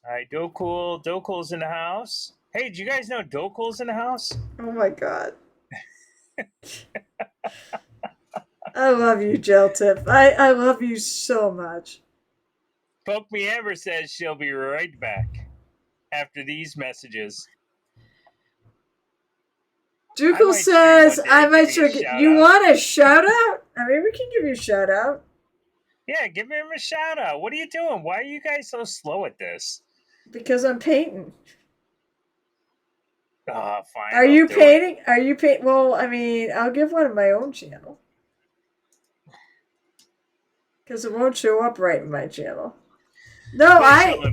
All right, Dokul. Dokul's in the house. Hey, did you guys know Dokul's in the house? Oh my god. I love you, Gel Tip. I love you so much. Poke Me Amber says she'll be right back after these messages. Dukul says, I might sure you want a shout out? I mean, we can give you a shout out. Yeah, give him a shout out. What are you doing? Why are you guys so slow at this? Because I'm painting. Oh, fine. Are you painting? Are you painting? Well, I mean, I'll give one of my own channel. Because it won't show up right in my channel. No,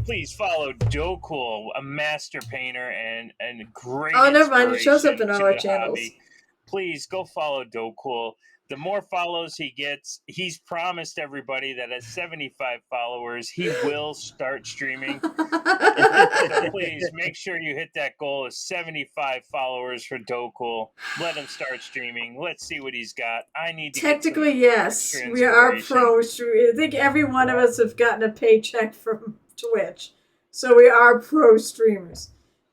please follow Dokul, a master painter and great. Oh, never mind. It shows up in all our channels. Hobby. Please go follow Dokul. The more follows he gets, he's promised everybody that at 75 followers, he will start streaming. So please make sure you hit that goal of 75 followers for Dokul. Let him start streaming. Let's see what he's got. I need to technically, yes, we are pro. I think every one of us have gotten a paycheck from Twitch, so we are pro streamers.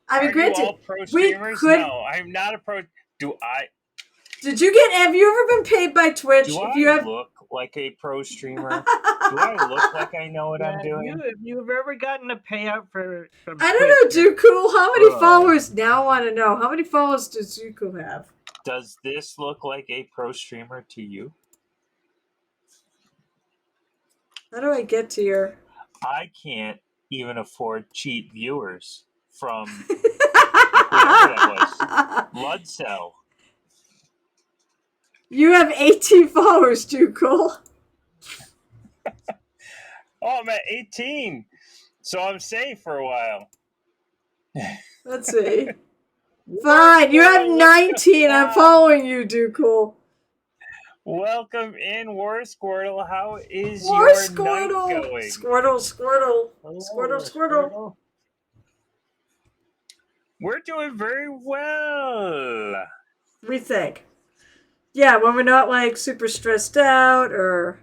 I mean, granted, all pro streamers? No, I'm not a pro. Do I? Have you ever been paid by Twitch? Do I look like a pro streamer? Do I look like I know what I'm doing? If you've ever gotten a payout from I don't know, Dukul. How many followers? Now I want to know. How many followers does Dukul have? Does this look like a pro streamer to you? How do I get to your... I can't even afford cheap viewers from whoever that was. Blood Cell. You have 18 followers, Dukul. Oh, I'm at 18. So I'm safe for a while. Let's see. Fine, you have 19. I'm following you, Dukul. Welcome in, War Squirtle. How is War your Squirtle. night going? Squirtle. Hello, Squirtle. We're doing very well. We think. Yeah, when we're not like super stressed out or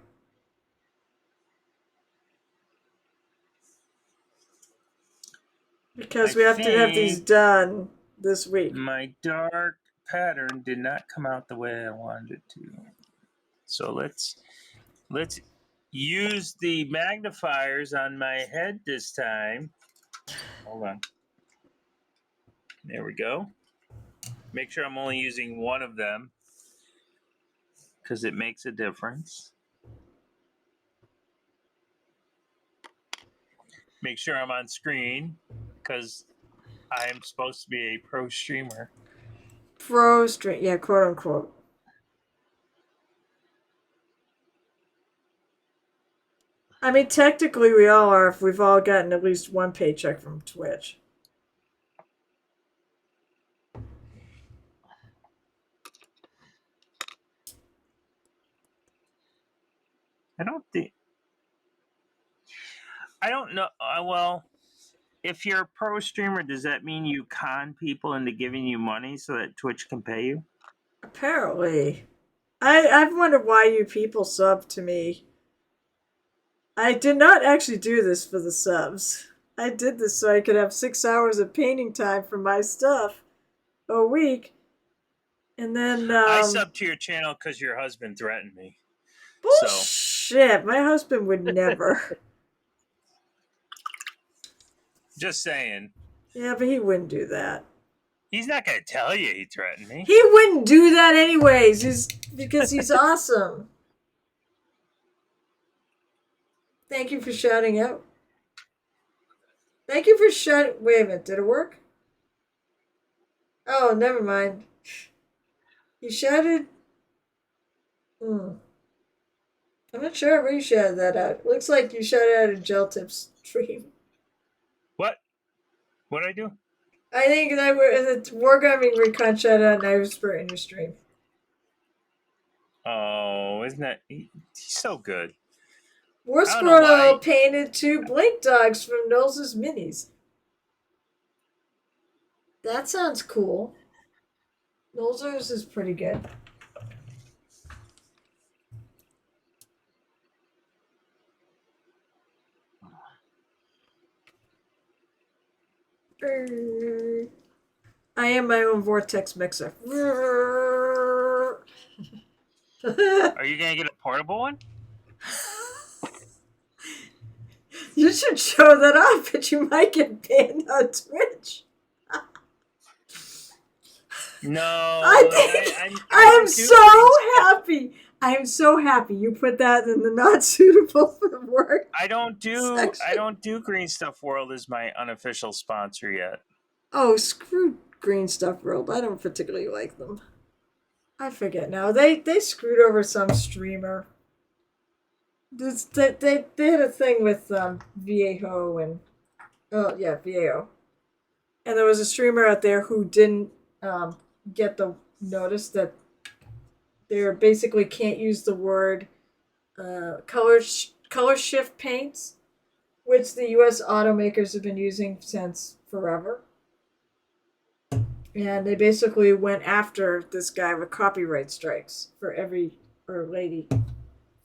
because I we have to have these think done this week. my dark pattern did not come out the way I wanted it to. So let's use the magnifiers on my head this time. Hold on. There we go. Make sure I'm only using one of them because it makes a difference. Make sure I'm on screen because I am supposed to be a pro streamer. Pro stream, yeah, quote unquote. I mean, technically, we all are if we've all gotten at least one paycheck from Twitch. I don't think. I don't know. Well, if you're a pro streamer, does that mean you con people into giving you money so that Twitch can pay you? Apparently. I've wondered why you people sub to me. I did not actually do this for the subs. I did this so I could have 6 hours of painting time for my stuff a week. And then, I subbed to your channel because your husband threatened me. bullshit. My husband would never. Just saying. Yeah, but he wouldn't do that. He's not going to tell you he threatened me. He wouldn't do that anyways, because he's awesome. Thank you for shouting out. Thank you for shouting. Wait a minute, did it work? Oh, never mind. He shouted. I'm not sure where you shouted that out. Looks like you shouted out a gel tips stream. What? What did I do? I think that the Wargaming Recon shouted out Knife Spirit in your stream. Oh, isn't that... He's so good. War I don't know why. Squirtle painted 2 Blink Dogs from Knowles' Minis. That sounds cool. Knowles' is pretty good. I am my own vortex mixer. Are you going to get a portable one? You should show that off, but you might get banned on Twitch. No. I am so happy. I am so happy you put that in the not suitable for work. I don't do Green Stuff World as my unofficial sponsor yet. Oh, screw Green Stuff World. I don't particularly like them. I forget now. They screwed over some streamer. They had a thing with Viejo and Viejo, and there was a streamer out there who didn't get the notice that they basically can't use the word color shift paints, which the U.S. automakers have been using since forever. And they basically went after this guy with copyright strikes for every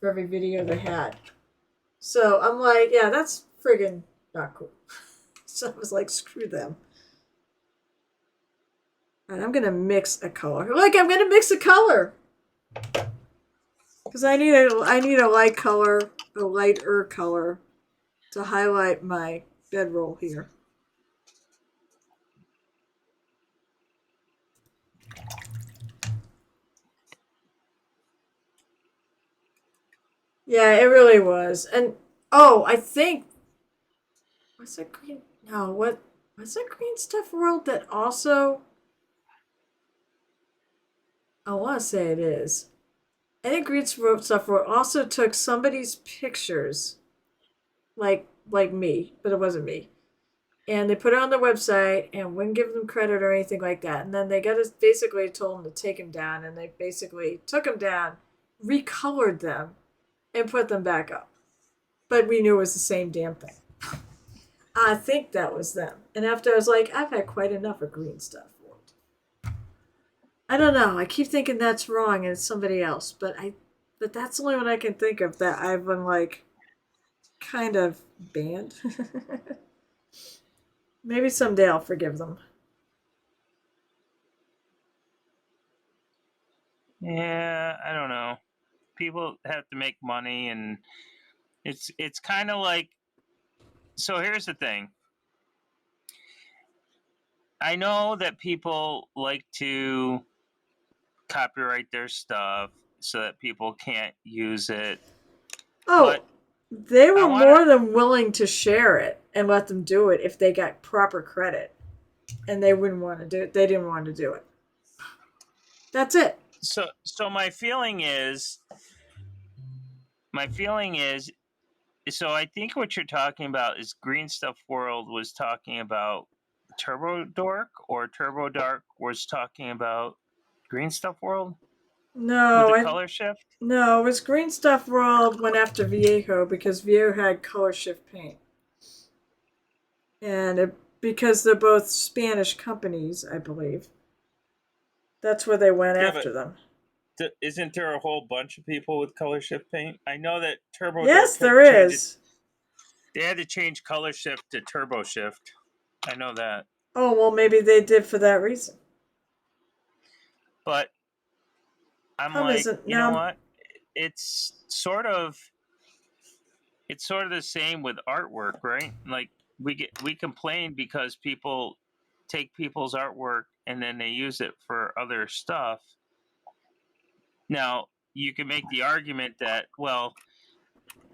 video they had. So I'm like, yeah, that's friggin' not cool. So I was like, screw them. And I'm gonna mix a color. Look, I'm gonna mix a color. Because I need a light color, a lighter color to highlight my bedroll here. Yeah, it really was. And I think what's that green? No, what's that Green Stuff World that also? I want to say it is. I think Green Stuff World also took somebody's pictures, like me, but it wasn't me. And they put it on their website and wouldn't give them credit or anything like that. And then they basically told them to take them down, and they basically took them down, recolored them, and put them back up. But we knew it was the same damn thing. I think that was them. And after I was like, I've had quite enough of Green Stuff World. I don't know. I keep thinking that's wrong and it's somebody else, but that's the only one I can think of that I've been like kind of banned. Maybe someday I'll forgive them. Yeah, I don't know. People have to make money, and it's kind of like. So here's the thing. I know that people like to copyright their stuff so that people can't use it, Oh, but they I were want to. more than willing to share it and let them do it if they got proper credit, and they wouldn't want to do it. They didn't want to do it. That's it. So my feeling is so I think what you're talking about is Green Stuff World was talking about Turbo Dork, or Turbo Dark was talking about Green Stuff World with No, the I color shift. no. It was Green Stuff World went after Viejo because Viejo had color shift paint, and because they're both Spanish companies, I believe. That's where they went Yeah, but after them. isn't there a whole bunch of people with color shift paint? I know that Turbo Yes, Dark had there to change it. is. They had to change color shift to turbo shift. I know that. Oh well, maybe they did for that reason. But I'm Problem like, isn't you know now. what? It's sort of it's sort of the same with artwork, right? Like we complain because people take people's artwork and then they use it for other stuff. Now, you can make the argument that, well,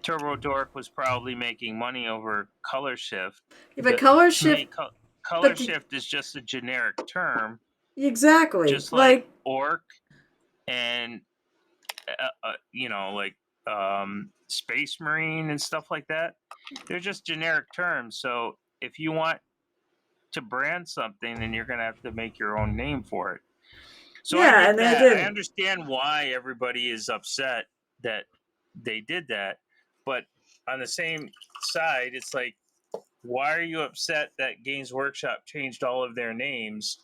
Turbo Dork was probably making money over color shift. If a color To me, shift, color but the, shift is just a generic term, exactly just like like orc and like Space Marine and stuff like that. They're just generic terms. So if you want to brand something, then you're going to have to make your own name for it. So I yeah, get and they that. I didn't. understand why everybody is upset that they did that. But on the same side, it's like, why are you upset that Games Workshop changed all of their names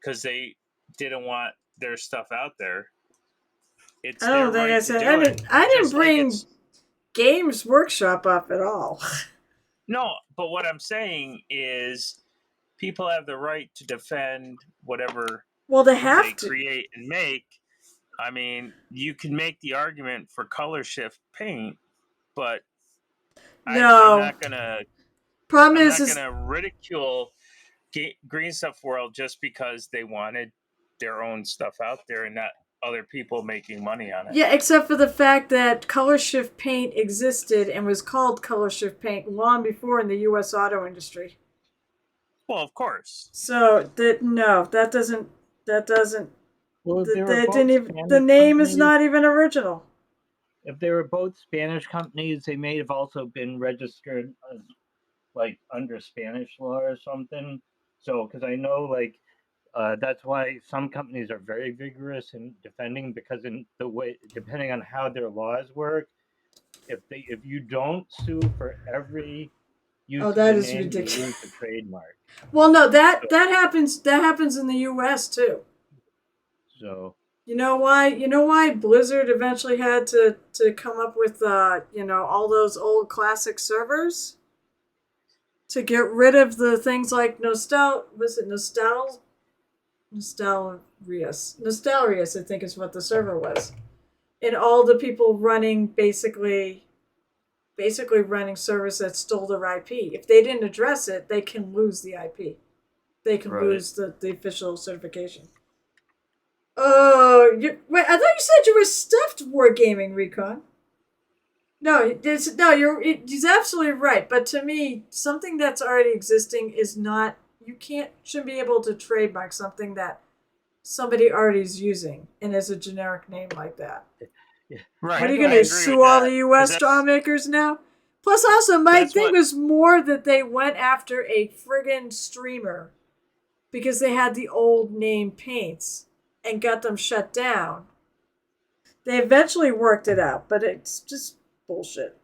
because they didn't want their stuff out there? It's I their don't think I right to said do it. I didn't Just like bring it's Games Workshop up at all. no, but what I'm saying is people have the right to defend whatever Well, they they have to. create and make. I mean, you can make the argument for color shift paint, but I'm No. not gonna Problem I'm not is gonna ridicule Green Stuff World just because they wanted their own stuff out there and not other people making money on it. yeah, except for the fact that color shift paint existed and was called color shift paint long before in the U.S. auto industry. Well, of course. So that no, that doesn't. Well, if they were They didn't both even. The Spanish name is companies, not even original. if they were both Spanish companies, they may have also been registered as like under Spanish law or something. So, because I know that's why some companies are very vigorous in defending because in the way, depending on how their laws work, if you don't sue for every Oh, use of that the is name, you ridiculous. lose the trademark. Well, no, that So, that happens. That happens in the U.S. too. so You know why? You know why Blizzard eventually had to come up with all those old classic servers to get rid of the things like Nostalrius, I think is what the server was, and all the people running basically running servers that stole their IP. If they didn't address it, they can lose the IP. They can right. lose the official certification. Oh, wait! I thought you said you were stuffed wargaming, Recon. No, no. He's absolutely right. But to me, something that's already existing is not. You shouldn't be able to trademark something that somebody already is using and as a generic name like that. Yeah. What Right. are you That's going I to agree with sue all that the because U.S. straw makers now? Plus, also, my that's thing what was more that they went after a friggin' streamer because they had the old name paints and got them shut down. They eventually worked it out, but it's just bullshit.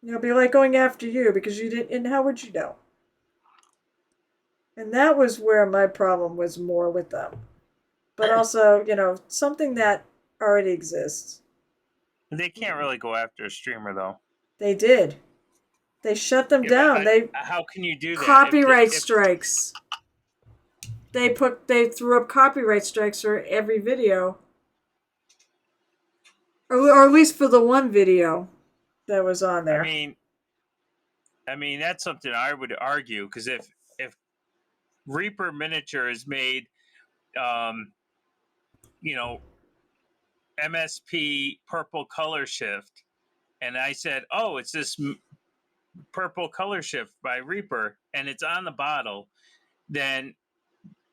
It'll be like going after you because you didn't. And how would you know? And that was where my problem was more with them. but also, something that already exists. They can't really go after a streamer though. They did. They shut them down. They how can you do that? copyright strikes. They threw up copyright strikes for every video, or at least for the one video that was on there. I mean that's something I would argue, because if Reaper Miniature is made, MSP purple color shift, and I said, oh, it's this purple color shift by Reaper, and it's on the bottle, then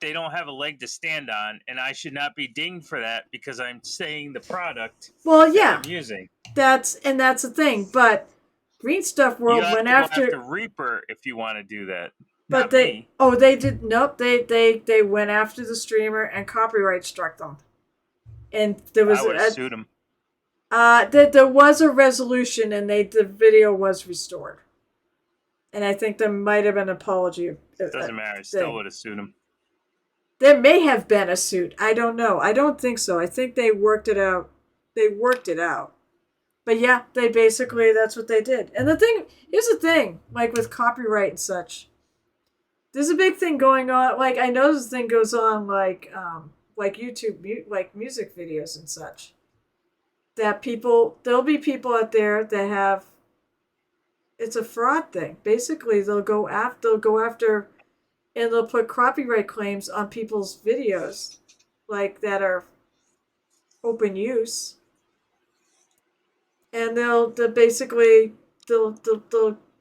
they don't have a leg to stand on, and I should not be dinged for that because I'm saying the product that I'm using. That's the thing. But Green Stuff World went after Reaper if you want to do that. But they did. Nope, they went after the streamer and copyright struck them. And there was I would have sued them. There was a resolution, and the video was restored. And I think there might have been an apology. It doesn't matter. I still would have sued them. There may have been a suit. I don't know. I don't think so. I think they worked it out. But yeah, they basically, that's what they did. And here's the thing, like with copyright and such. There's a big thing going on. Like, I know this thing goes on, like YouTube, like music videos and such. That there'll be people out there that have, it's a fraud thing. Basically, they'll go after, and they'll put copyright claims on people's videos, like that are open use. And they'll basically do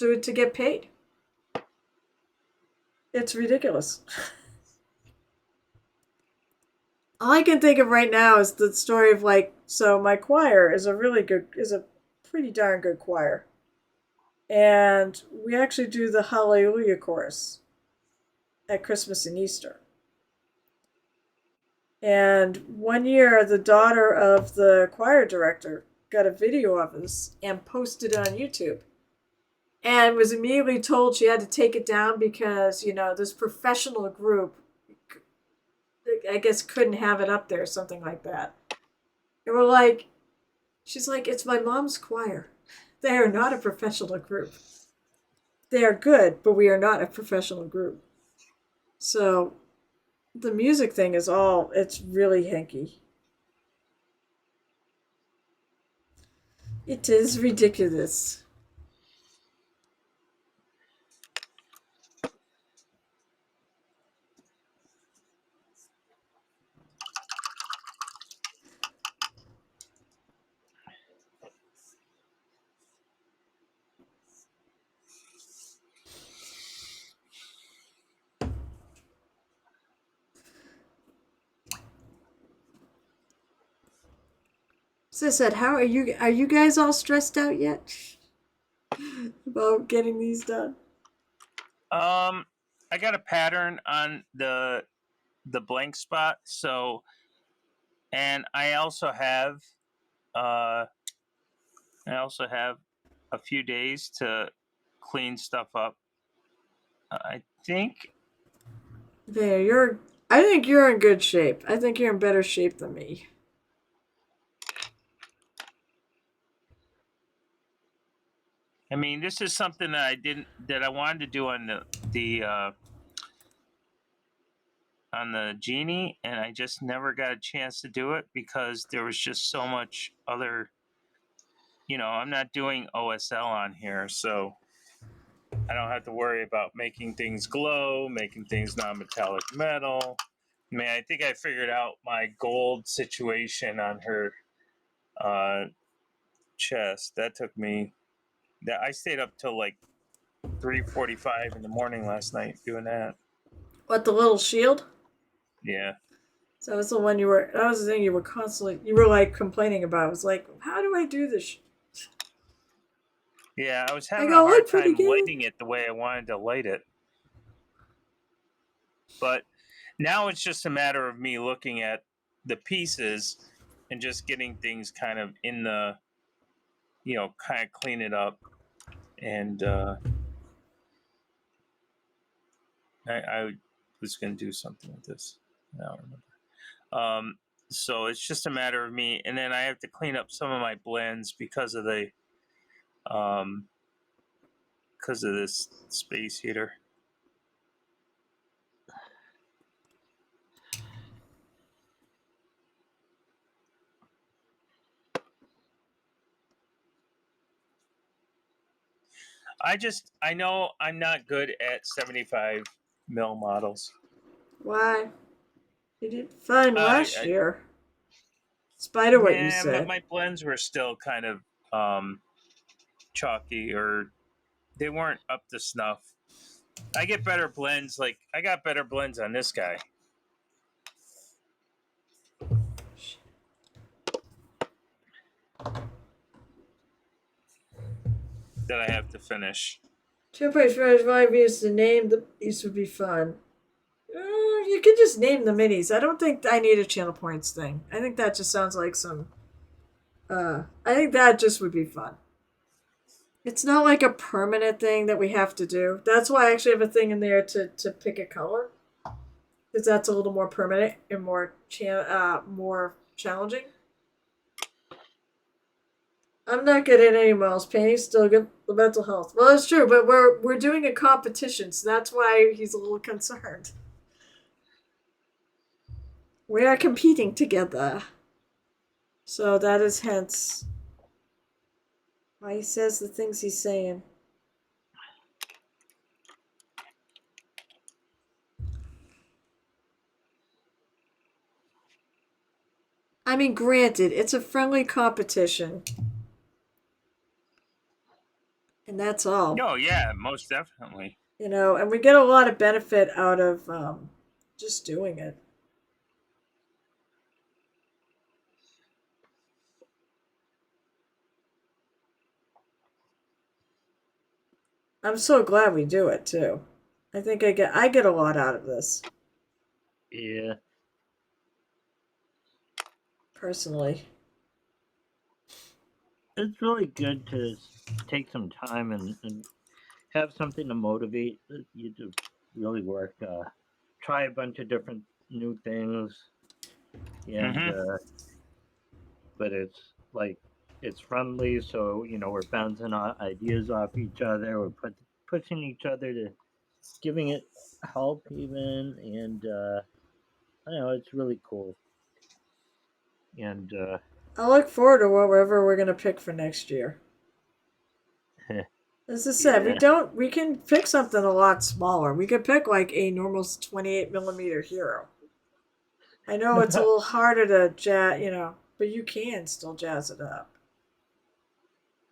it to get paid. It's ridiculous. All I can think of right now is the story of my choir is a pretty darn good choir. And we actually do the Hallelujah chorus at Christmas and Easter. And one year, the daughter of the choir director got a video of us and posted it on YouTube. And was immediately told she had to take it down because, this professional group, I guess, couldn't have it up there or something like that. And she's like, it's my mom's choir. They are not a professional group. They are good, but we are not a professional group. So the music thing it's really hanky. It is ridiculous. So I said, are you guys all stressed out yet about getting these done? I got a pattern on the blank spot, and I also have a few days to clean stuff up. I think I think you're in good shape. I think you're in better shape than me. I mean, this is something that I wanted to do on the genie, and I just never got a chance to do it because there was just so much other, I'm not doing OSL on here, so I don't have to worry about making things glow, making things non-metallic metal. I mean, I think I figured out my gold situation on her chest. That took me. I stayed up till like 3:45 in the morning last night doing that. What, the little shield? Yeah. So that was the one that was the thing you were complaining about. It was like, how do I do this? Yeah, I was having a hard time lighting it the way I wanted to light it. But now it's just a matter of me looking at the pieces and just getting things kind of in the, kind of clean it up. And I was going to do something with this. I don't remember. So it's just a matter of me, and then I have to clean up some of my blends because of the because of this space heater. I know I'm not good at 75 mil models. Why? You did fine last year. In spite of what you Yeah, but said. my blends were still kind of chalky, or they weren't up to snuff. I get better blends. Like I got better blends on this guy. That I have to finish. 2.5 years to name these would be fun. You can just name the minis. I don't think I need a channel points thing. I think that just sounds like some. I think that just would be fun. It's not like a permanent thing that we have to do. That's why I actually have a thing in there to pick a color, because that's a little more permanent and more more challenging. I'm not good at animals. Painting's still good for mental health. Well, it's true, but we're doing a competition, so that's why he's a little concerned. We are competing together. So that is hence why he says the things he's saying. I mean, granted, it's a friendly competition. And that's all. Oh yeah, most definitely. And we get a lot of benefit out of just doing it. I'm so glad we do it too. I think I get a lot out of this. Yeah. Personally. It's really good to take some time and have something to motivate you to really work. Try a bunch of different new things, and but it's friendly, so we're bouncing ideas off each other. We're pushing each other to giving it help even, and I don't know, it's really cool. And I look forward to whatever we're gonna pick for next year. As I said, yeah, we can pick something a lot smaller. We could pick like a normal 28mm hero. I know it's a little harder to jazz, but you can still jazz it up.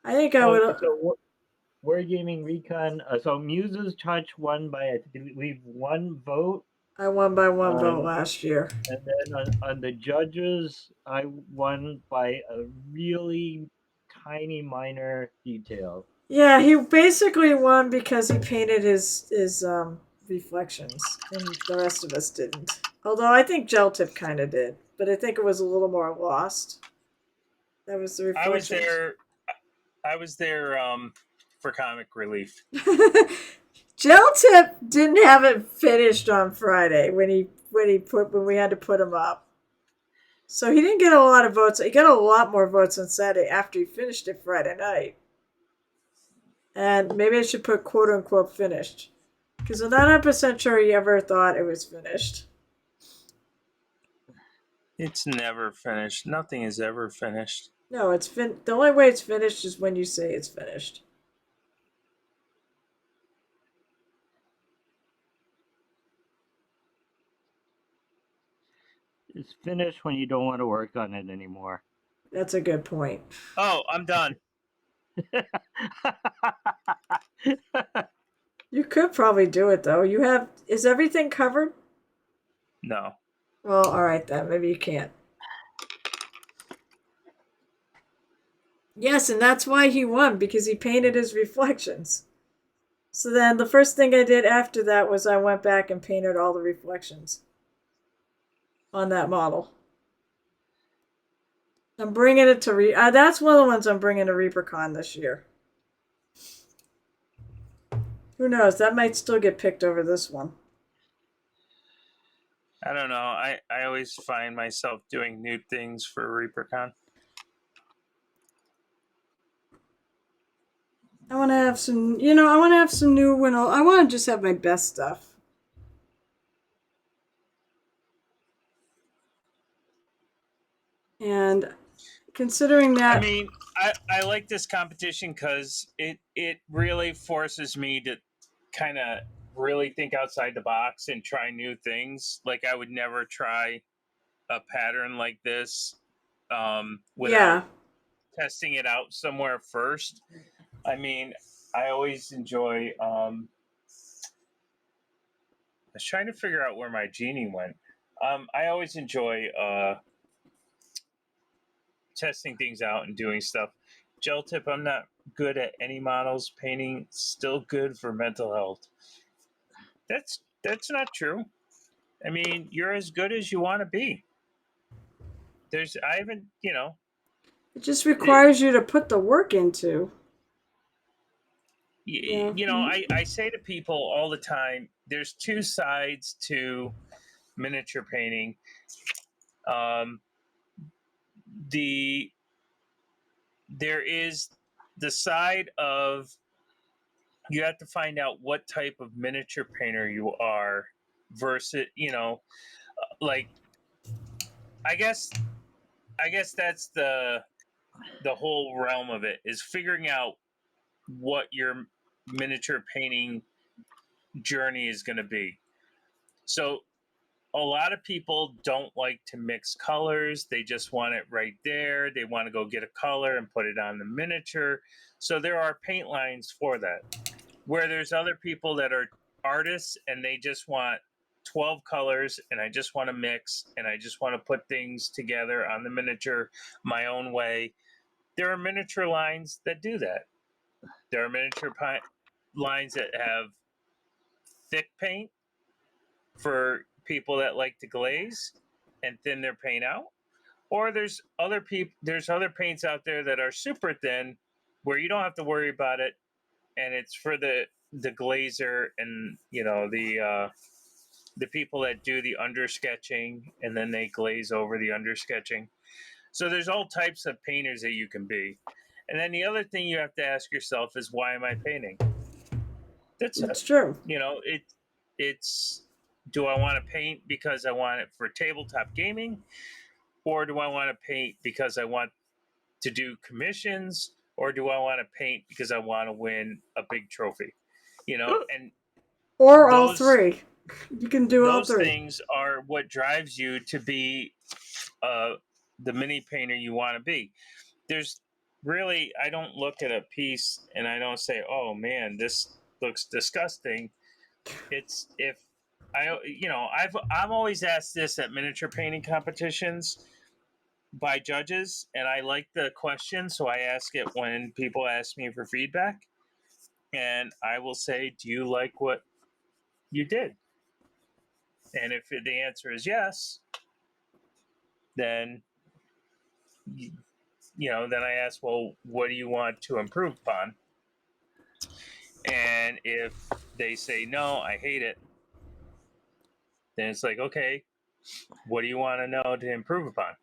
I think I okay, would. so Wargaming Recon. So Muses Touch won by I believe one vote. I won by one vote On last year. And then on the judges, I won by a really tiny minor detail. Yeah, he basically won because he painted his reflections, and the rest of us didn't. Although I think Gel Tip kind of did, but I think it was a little more lost. That was the reflections. I was there for comic relief. Gel Tip didn't have it finished on Friday when we had to put him up. So he didn't get a lot of votes. He got a lot more votes on Saturday after he finished it Friday night. And maybe I should put quote unquote finished. Because I'm not 100% sure he ever thought it was finished. It's never finished. Nothing is ever finished. No, the only way it's finished is when you say it's finished. It's finished when you don't want to work on it anymore. That's a good point. Oh, I'm done. You could probably do it though. Is everything covered? No. Well, alright then. Maybe you can't. Yes, and that's why he won, because he painted his reflections. So then the first thing I did after that was I went back and painted all the reflections on that model. I'm bringing it to that's one of the ones I'm bringing to ReaperCon this year. Who knows? That might still get picked over this one. I don't know. I always find myself doing new things for ReaperCon. I want to have some, I want to have some new I want to just have my best stuff. And considering that, I mean, I like this competition because it really forces me to kind of really think outside the box and try new things. Like I would never try a pattern like this without yeah, testing it out somewhere first. I mean, I always enjoy. I was trying to figure out where my genie went. I always enjoy testing things out and doing stuff. Gel tip, I'm not good at any models. Painting still good for mental health. That's not true. I mean, you're as good as you want to be. I haven't, it just requires you to put the work into. Yeah. I say to people all the time, there's two sides to miniature painting. Um, there is the side of you have to find out what type of miniature painter you are versus, like I guess that's the whole realm of it is figuring out what your miniature painting journey is going to be. So a lot of people don't like to mix colors. They just want it right there. They want to go get a color and put it on the miniature. So there are paint lines for that. Where there's other people that are artists and they just want 12 colors and I just want to mix and I just want to put things together on the miniature my own way. There are miniature lines that do that. There are miniature lines that have thick paint for people that like to glaze and thin their paint out. Or there's other paints out there that are super thin where you don't have to worry about it and it's for the glazer and the people that do the undersketching and then they glaze over the undersketching. So there's all types of painters that you can be. And then the other thing you have to ask yourself is why am I painting? That's true. It's do I want to paint because I want it for tabletop gaming, or do I want to paint because I want to do commissions, or do I want to paint because I want to win a big trophy? And Or all those three. You can do all those three. things are what drives you to be the mini painter you want to be. There's really, I don't look at a piece and I don't say, oh man, this looks disgusting. It's if I'm always asked this at miniature painting competitions by judges, and I like the question, so I ask it when people ask me for feedback, and I will say, do you like what you did? And if the answer is yes, then then I ask, well, what do you want to improve upon? And if they say no, I hate it, then it's like, okay, what do you want to know to improve upon?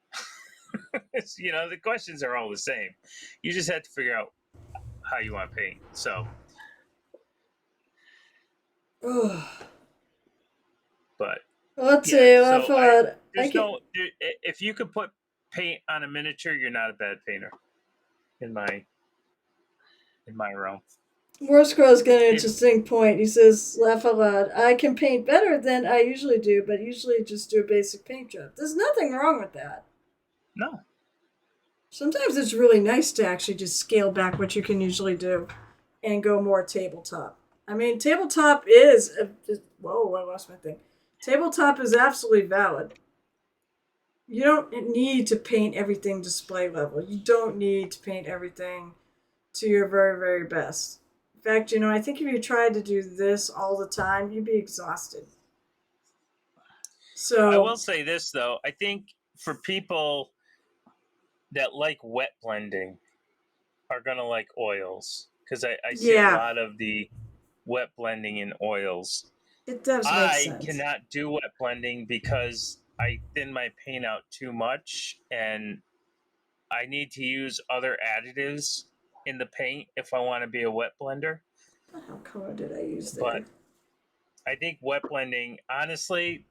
The questions are all the same. You just have to figure out how you want to paint. So, but Let's yeah, see. so I can. if you could put paint on a miniature, you're not a bad painter in my realm. Morscrow's got an interesting point. He says, laugh out loud. I can paint better than I usually do, but usually just do a basic paint job. There's nothing wrong with that. No. Sometimes it's really nice to actually just scale back what you can usually do and go more tabletop. I mean, tabletop is. Whoa, I lost my thing. Tabletop is absolutely valid. You don't need to paint everything display level. You don't need to paint everything to your very, very best. In fact, I think if you tried to do this all the time, you'd be exhausted. So I will say this though. I think for people that like wet blending are gonna like oils because I see a lot of the wet blending in oils. It does make I sense. cannot do wet blending because I thin my paint out too much, and I need to use other additives in the paint if I want to be a wet blender. What color did I use But there? I think wet blending, honestly,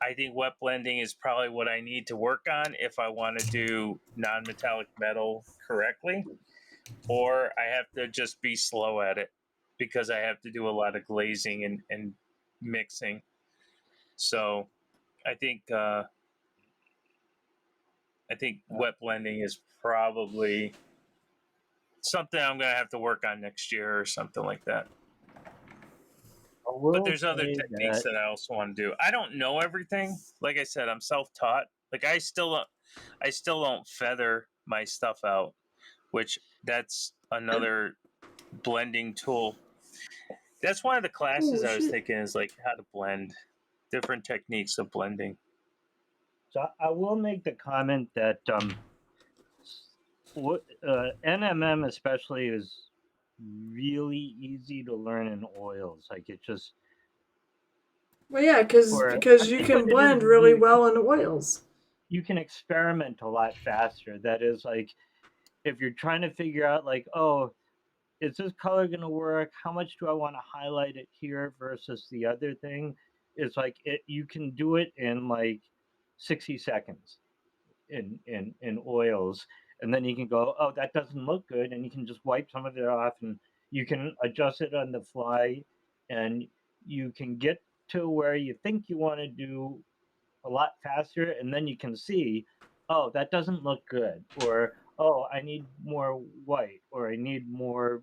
I think wet blending is probably what I need to work on if I want to do non-metallic metal correctly, or I have to just be slow at it because I have to do a lot of glazing and mixing. So I think wet blending is probably something I'm gonna have to work on next year or something like that. I But will there's other say techniques that that I also want to do. I don't know everything. Like I said, I'm self-taught. Like I still don't feather my stuff out, which that's another blending tool. That's one of the classes Oh I was shit. thinking is like how to blend different techniques of blending. so. I will make the comment that NMM especially is really easy to learn in oils. Like it just Well, yeah, because or I you think what can it is blend really you well in oils. you can experiment a lot faster. That is like if you're trying to figure out like, oh, is this color going to work? How much do I want to highlight it here versus the other thing? It's like you can do it in like 60 seconds in oils, and then you can go, oh, that doesn't look good, and you can just wipe some of it off, and you can adjust it on the fly, and you can get to where you think you want to do a lot faster, and then you can see, oh, that doesn't look good, or oh, I need more white, or I need more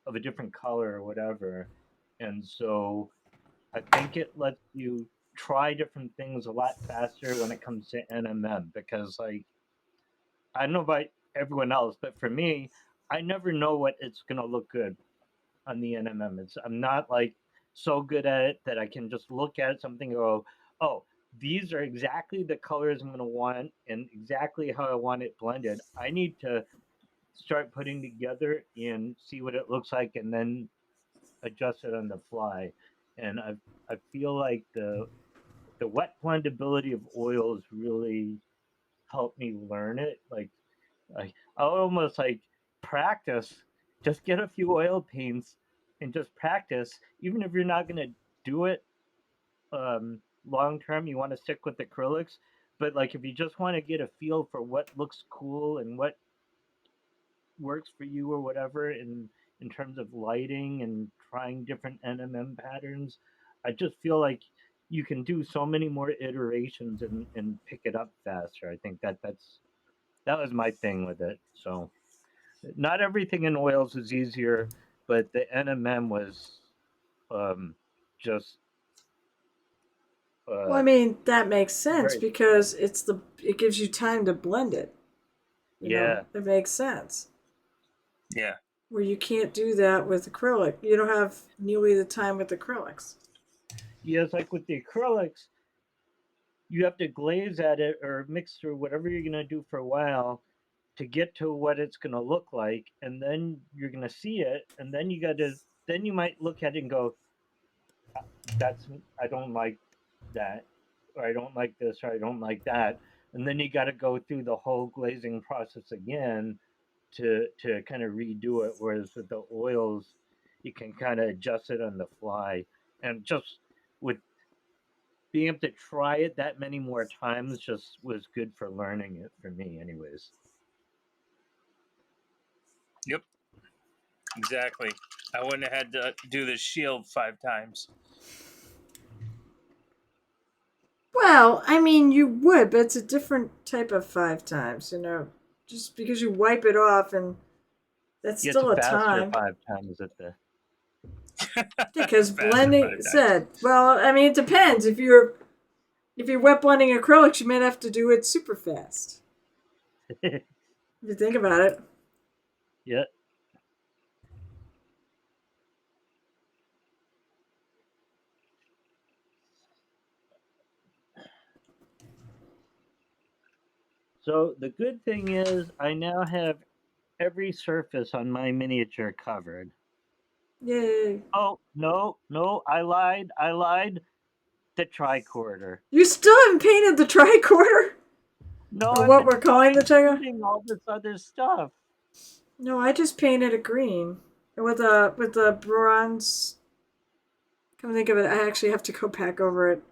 of a different color or whatever. And so I think it lets you try different things a lot faster when it comes to NMM because like I don't know about everyone else, but for me, I never know what it's gonna look good on the NMM. I'm not like so good at it that I can just look at something and go, oh, these are exactly the colors I'm gonna want and exactly how I want it blended. I need to start putting together and see what it looks like and then adjust it on the fly. And I feel like the wet blendability of oils really helped me learn it. Like I would almost like practice, just get a few oil paints and just practice, even if you're not gonna do it long term. You want to stick with acrylics, but like if you just want to get a feel for what looks cool and what works for you or whatever in terms of lighting and trying different NMM patterns. I just feel like you can do so many more iterations and pick it up faster. I think that was my thing with it. So not everything in oils is easier, but the NMM was um, just Well, I uh, mean that makes sense very because it gives you time to blend it. You know, yeah. it makes sense. Yeah. Where you can't do that with acrylic. You don't have nearly the time with acrylics. Yeah, it's like with the acrylics, you have to glaze at it or mix through whatever you're gonna do for a while to get to what it's gonna look like, and then you're gonna see it, and then then you might look at it and go, "That's I don't like that," or "I don't like this," or "I don't like that," and then you got to go through the whole glazing process again to kind of redo it. Whereas with the oils, you can kind of adjust it on the fly, and just with being able to try it that many more times just was good for learning it for me anyways. Yep. Exactly. I wouldn't have had to do the shield 5 times. Well, I mean, you would, but it's a different type of 5 times, you know. Just because you wipe it off and that's Gets still a faster time. 5 times at the Because Faster blending 5 times. said, well, I mean, it depends. If you're wet blending acrylics, you might have to do it super fast. If you think about it. yeah. So the good thing is I now have every surface on my miniature covered. Yay. Oh, no, I lied. The tricorder. You still haven't painted the tricorder? No, Or I've what been we're calling the tricorder? painting all this other stuff. No, I just painted it green. With a bronze. Come think of it, I actually have to go back over it.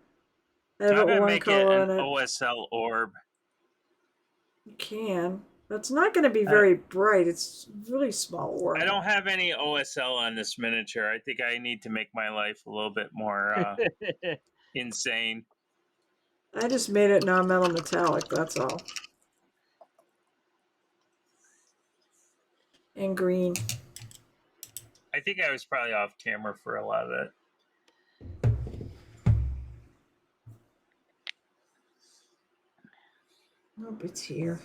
I have I'm it gonna one make it color an in it. OSL orb. You can. But it's not going to be Uh, very bright. It's really small orb. I don't have any OSL on this miniature. I think I need to make my life a little bit more insane. I just made it non-metal metallic, that's all. And green. I think I was probably off camera for a lot of it. Nope, it's here.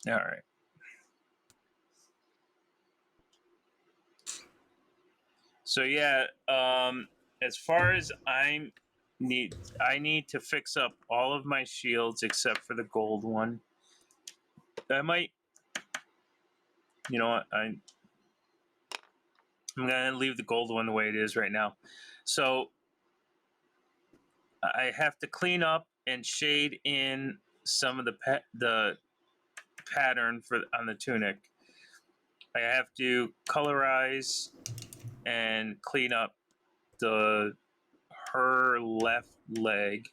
All right. So yeah, as far as I need to fix up all of my shields except for the gold one. I might, you know what? I'm gonna leave the gold one the way it is right now. So I have to clean up and shade in some of the pattern for on the tunic. I have to colorize and clean up her left leg,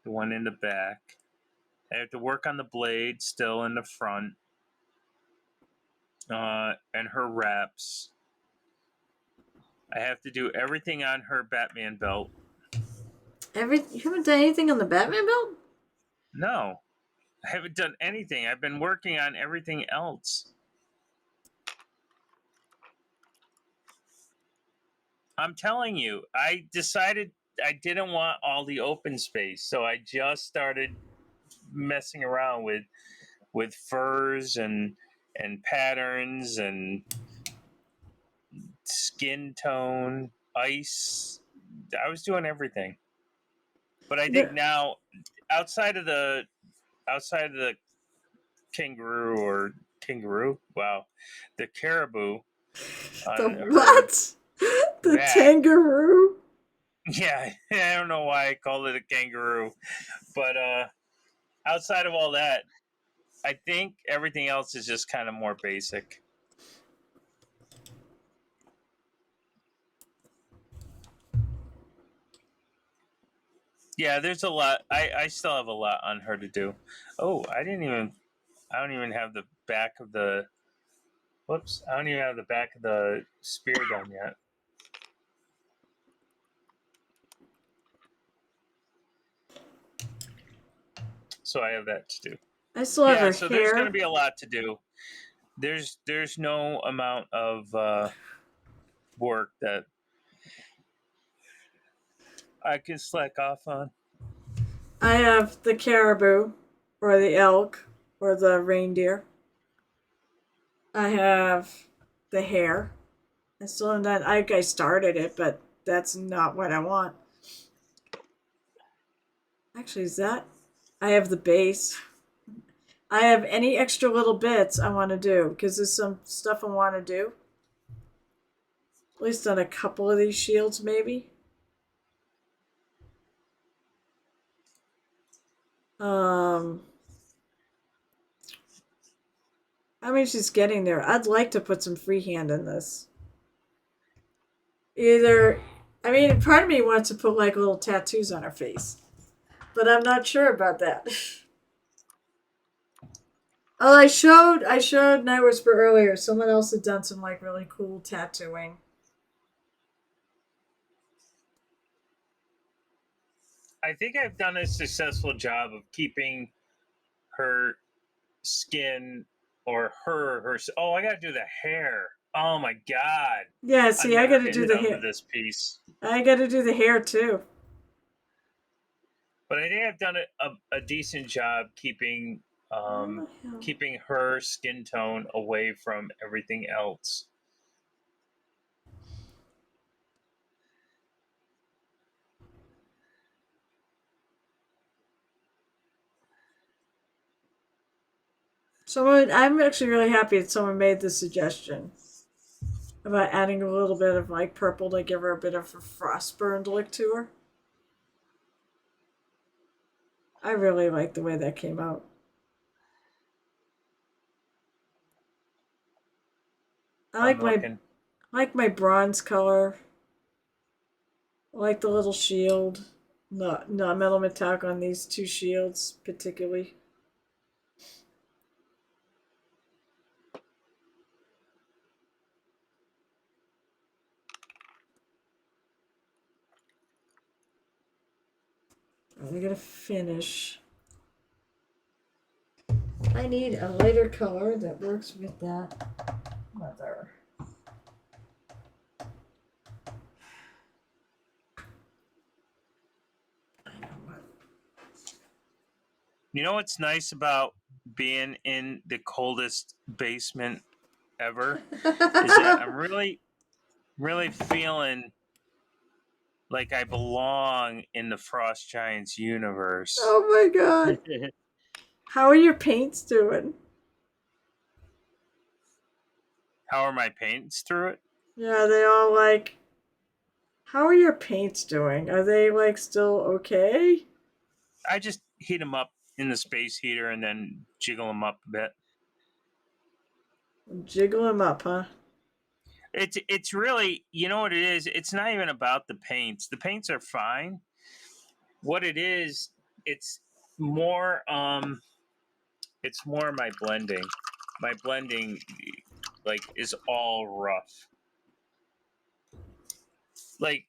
the one in the back. I have to work on the blade still in the front, and her wraps. I have to do everything on her Batman belt. You haven't done anything on the Batman belt? No, I haven't done anything. I've been working on everything else. I'm telling you, I decided I didn't want all the open space, so I just started messing around with furs and patterns and skin tone, ice. I was doing everything. But I think now outside of the kangaroo, wow, the caribou The on her what? The back. kangaroo? Yeah, I don't know why I called it a kangaroo, but outside of all that, I think everything else is just kind of more basic. Yeah, there's a lot. I still have a lot on her to do. Oh, I don't even have the back of the. Whoops! I don't even have the back of the spear done yet. So I have that to do. I still have Yeah, her so there's going to hair. be a lot to do. There's no amount of work that I can slack off on. I have the caribou, or the elk, or the reindeer. I have the hair. I still haven't done. I started it, but that's not what I want. Actually, is that? I have the base. I have any extra little bits I want to do because there's some stuff I want to do. At least on a couple of these shields, maybe. Um, I mean, she's getting there. I'd like to put some freehand in this. Either, I mean, part of me wants to put like little tattoos on her face, but I'm not sure about that. Oh, I showed Night Whisper earlier. Someone else had done some like really cool tattooing. I think I've done a successful job of keeping her skin or her. Oh, I got to do the hair. Oh my god! Yeah, I'm see, I got never to do getting the done hair. with this piece. I got to do the hair too. But I think I've done a decent job keeping her skin tone away from everything else. I'm actually really happy that someone made this suggestion about adding a little bit of like purple to give her a bit of a frost burned look to her. I really like the way that came out. I I'm looking. like my bronze color. I like the little shield. No metal metallic on these two shields particularly. I'm gonna finish. I need a lighter color that works with that. Mother. You know what's nice about being in the coldest basement ever is that I'm really feeling like I belong in the Frost Giants universe. Oh my god. How are your paints doing? How are my paints through it? Yeah, they all like. How are your paints doing? Are they like still okay? I just heat them up in the space heater and then jiggle them up a bit. Jiggle them up, huh? It's really, you know what it is? It's not even about the paints. The paints are fine. What it is, it's more my blending. My blending like is all rough. Like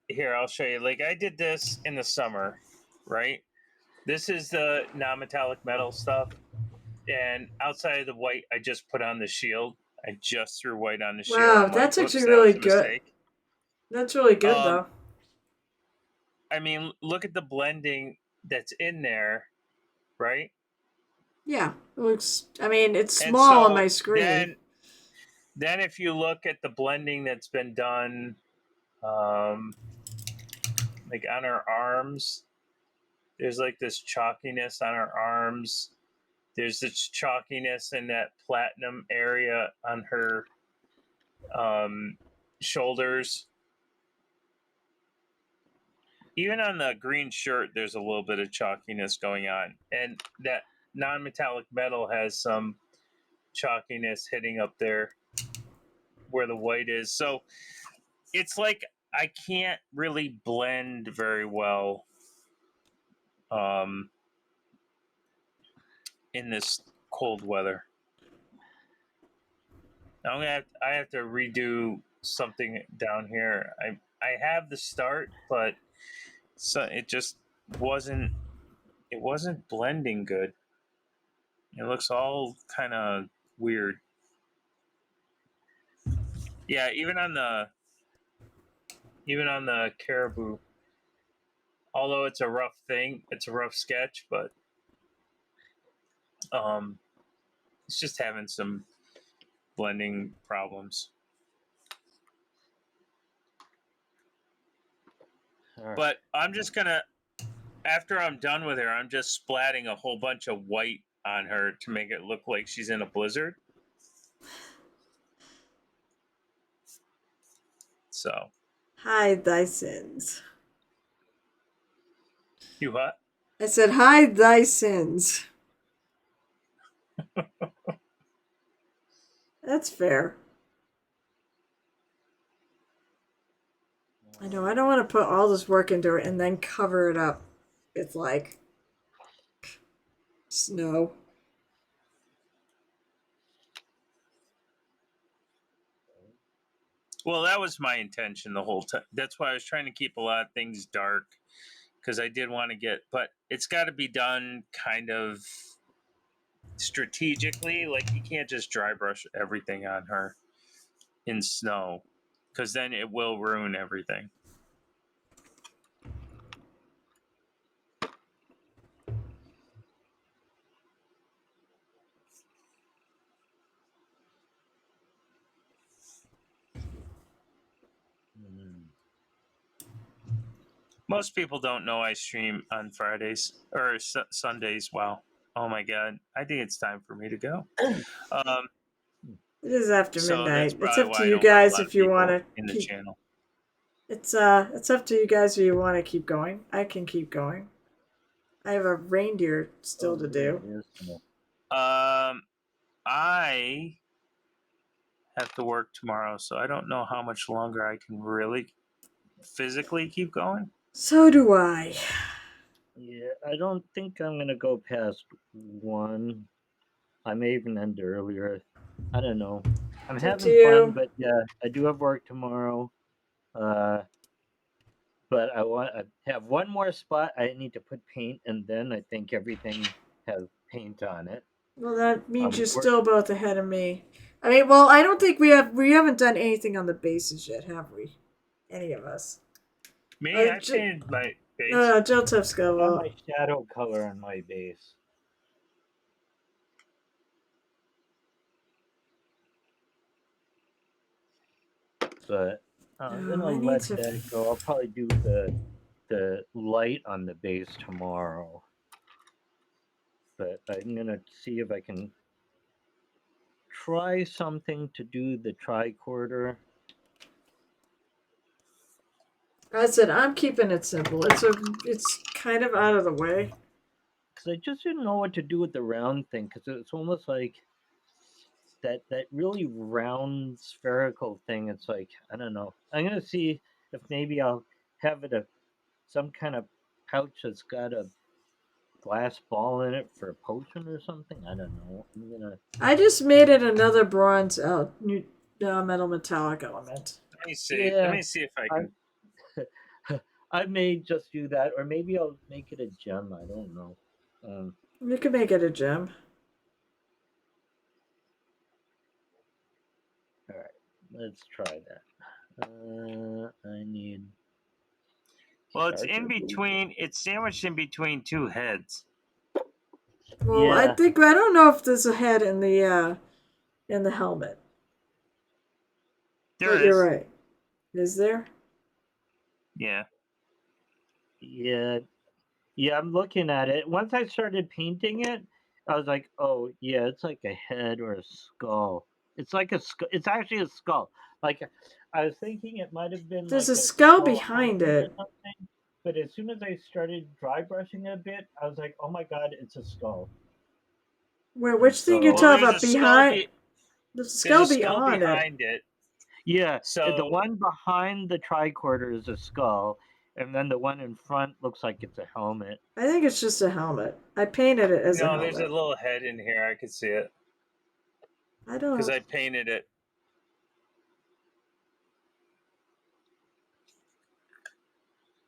here, I'll show you. Like I did this in the summer, right? This is the non-metallic metal stuff. And outside of the white, I just put on the shield. I just threw white on the shield. Wow, I'm that's like, actually whoops, that really was a good. mistake. That's really good though. I mean, look at the blending that's in there, right? Yeah, it looks. I mean, it's And small on so my screen. then if you look at the blending that's been done, like on her arms, there's like this chalkiness on her arms. There's this chalkiness in that platinum area on her shoulders. Even on the green shirt, there's a little bit of chalkiness going on. And that non metallic metal has some chalkiness hitting up there where the white is. So it's like I can't really blend very well in this cold weather. Now I have to redo something down here. I have the start, but so it just wasn't blending good. It looks all kind of weird. Yeah, even on the caribou, although it's a rough thing, it's a rough sketch, but it's just having some blending problems. But I'm just gonna, after I'm done with her, I'm just splatting a whole bunch of white on her to make it look like she's in a blizzard. So Hide thy sins. you what? I said, hide thy sins. That's fair. I know, I don't want to put all this work into it and then cover it up with like snow. Well, that was my intention the whole time. That's why I was trying to keep a lot of things dark because I did want to get, but it's got to be done kind of strategically. Like you can't just dry brush everything on her in snow because then it will ruin everything. Most people don't know I stream on Fridays or Sundays. Wow. Oh my god, I think it's time for me to go. It is after So that's midnight. It's probably up to why I you don't have a guys lot of if you want people to in the keep. channel. It's up to you guys if you want to keep going. I can keep going. I have a reindeer still to do. I have to work tomorrow, so I don't know how much longer I can really physically keep going. So do I. Yeah, I don't think I'm gonna go past 1. I may even end earlier. I don't know. I'm It's up to having fun, you. but yeah, I do have work tomorrow. Uh, but I have one more spot. I need to put paint, and then I think everything has paint on it. Well, that means you're We're, still both ahead of me. I mean, well, I don't think we haven't done anything on the bases yet, have we? Any of us? Me, I painted my face. No, Jill Tiff's go. got Well, my shadow color on my base. But I'm no, gonna I need let to. that go. I'll probably do the light on the base tomorrow. But I'm gonna see if I can try something to do the tricorder. I said I'm keeping it simple. It's kind of out of the way. Because I just didn't know what to do with the round thing. Because it's almost like that really round spherical thing. It's like, I don't know. I'm gonna see if maybe I'll have it some kind of pouch that's got a glass ball in it for a potion or something. I don't know. I'm gonna. I just made it another bronze metal metallic element. Let me see. Let Yeah, me see if I I can. I may just do that, or maybe I'll make it a gem. I don't know. You can make it a gem. All right, let's try that. I need. Well, it's in Sharper between. It's sandwiched in between two heads. Well, Yeah, I don't know if there's a head in the helmet. There But you're is. right. Is there? Yeah. yeah, yeah. I'm looking at it. Once I started painting it, I was like, oh yeah, it's like a head or a skull. It's like a skull. It's actually a skull. Like I was thinking it might have been There's like a a skull skull behind helmet or it. something. But as soon as I started dry brushing it a bit, I was like, oh my god, it's a skull. Where And which thing you're Well, so talking there's a about skull. behind? There's a There's skull a skull beyond it. behind it. yeah, the So one behind the tricorder is a skull, and then the one in front looks like it's a helmet. I think it's just a helmet. I painted it as a no, there's a helmet. little head in here. I could see it I because don't. I painted it.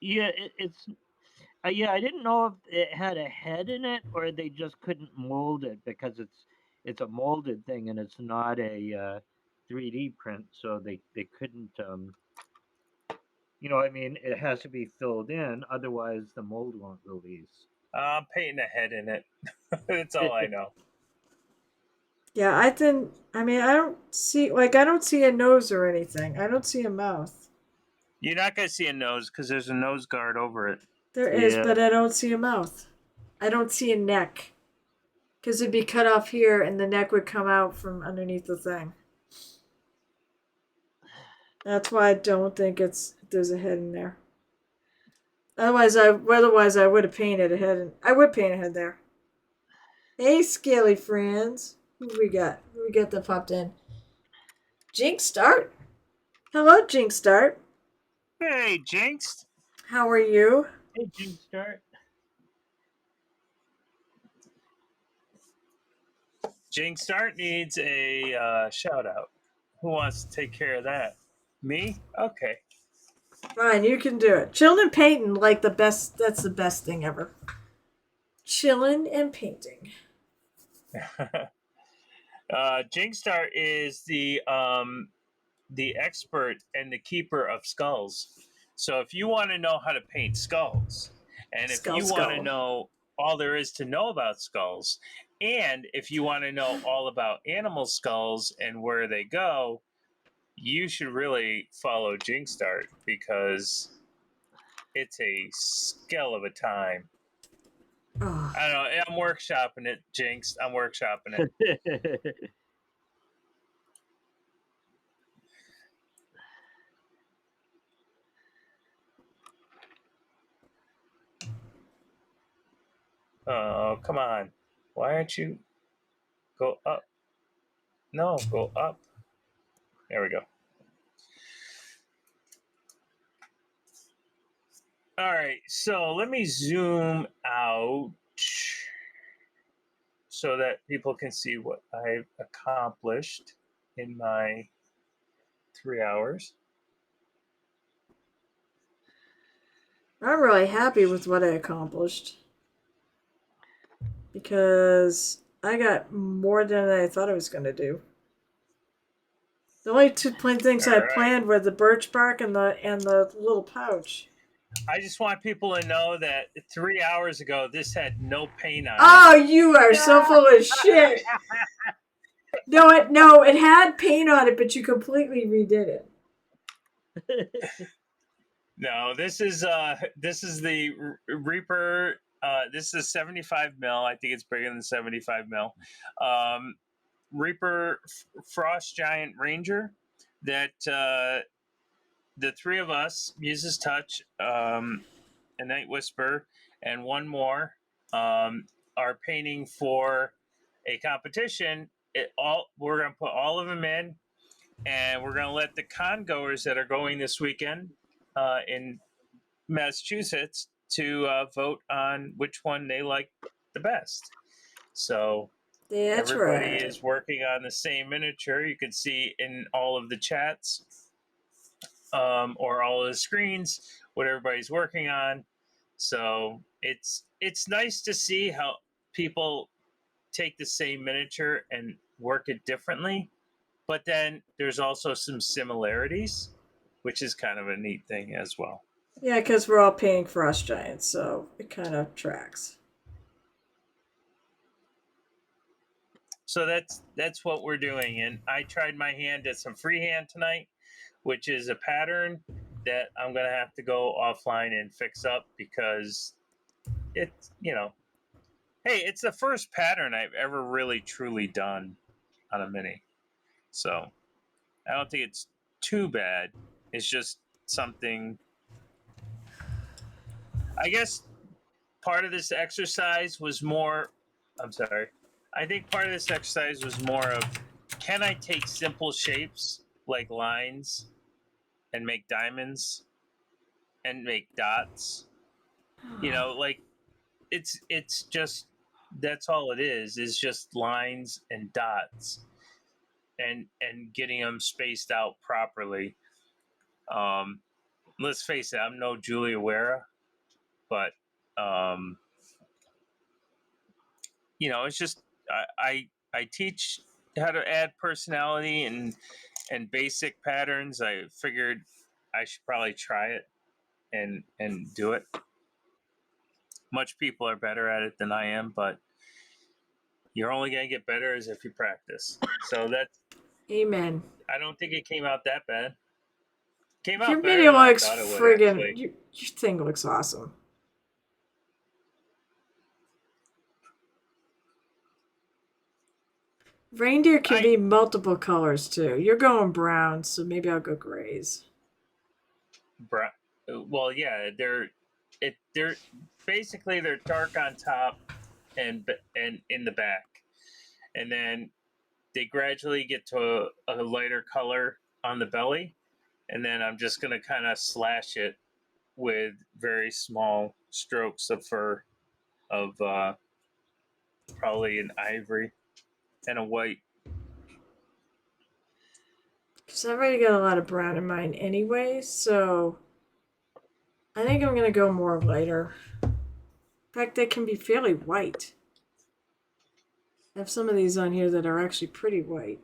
Yeah, it's yeah. I didn't know if it had a head in it or they just couldn't mold it because it's a molded thing and it's not a 3D print, so they couldn't. I mean, it has to be filled in, otherwise the mold won't release. I'm painting a head in it. That's all I know. Yeah, I didn't. I mean, I don't see a nose or anything. I don't see a mouth. You're not gonna see a nose because there's a nose guard over it. There is, Yeah, but I don't see a mouth. I don't see a neck. Because it'd be cut off here and the neck would come out from underneath the thing. That's why I don't think there's a head in there. Otherwise I would have painted a head and I would paint a head there. Hey scaly friends. Who we got? Who we got that popped in? Jinx Start? Hello, Jinx Start. Hey, Jinx. How are you? hey, Jim Start. Jinx Start needs a shout out. Who wants to take care of that? Me? Okay. Fine, you can do it. Chillin' and painting like the best. That's the best thing ever. Chillin' and painting. Jinx Start is the expert and the keeper of skulls. So if you want to know how to paint skulls, and if you want to Skull. know all there is to know about skulls, and if you want to know all about animal skulls and where they go, you should really follow Jinx Start because it's a skill of a time. Oh. I don't know. I'm workshopping it, Jinx. I'm workshopping it. Oh, come on. Why aren't you go up? No, go up. There we go. All right, so let me zoom out so that people can see what I've accomplished in my 3 hours. I'm really happy with what I accomplished because I got more than I thought I was going to do. The only two things I All right. planned were the birch bark and the little pouch. I just want people to know that 3 hours ago, this had no paint on Oh, you are so full of shit. No, it had paint on it, but you completely redid it. No, this is the Reaper. This is 75 mil. I think it's bigger than 75 mil. Reaper Frost Giant Ranger that the three of us, Muse's Touch, a Night Whisper, and one more are painting for a competition. We're gonna put all of them in, and we're gonna let the con goers that are going this weekend in Massachusetts to vote on which one they like the best. So That's everybody right. is working on the same miniature. You can see in all of the chats or all of the screens what everybody's working on. So it's nice to see how people take the same miniature and work it differently. But then there's also some similarities, which is kind of a neat thing as well. Yeah, because we're all painting frost giants, so it kind of tracks. So that's what we're doing. And I tried my hand at some freehand tonight, which is a pattern that I'm gonna have to go offline and fix up because it's hey, it's the first pattern I've ever really truly done on a mini. So I don't think it's too bad. It's just something. I guess part of this exercise was more. I'm sorry. I think part of this exercise was more of, can I take simple shapes like lines and make diamonds and make dots? Like it's just, that's all it is just lines and dots and getting them spaced out properly. Let's face it, I'm no Julia Wera, but it's just I teach how to add personality and basic patterns. I figured I should probably try it and do it. Much people are better at it than I am, but you're only gonna get better as if you practice. So that's, Amen. I don't think it came out that bad. Came Your out better video than I looks thought it would, friggin'. actually. Your thing looks awesome. Reindeer can be multiple colors too. You're going brown, so maybe I'll go grays. Well, yeah, they're basically they're dark on top and in the back, and then they gradually get to a lighter color on the belly, and then I'm just gonna kind of slash it with very small strokes of fur of probably an ivory and a white. Because I've already got a lot of brown in mine anyway, so I think I'm going to go more lighter. In fact, they can be fairly white. I have some of these on here that are actually pretty white.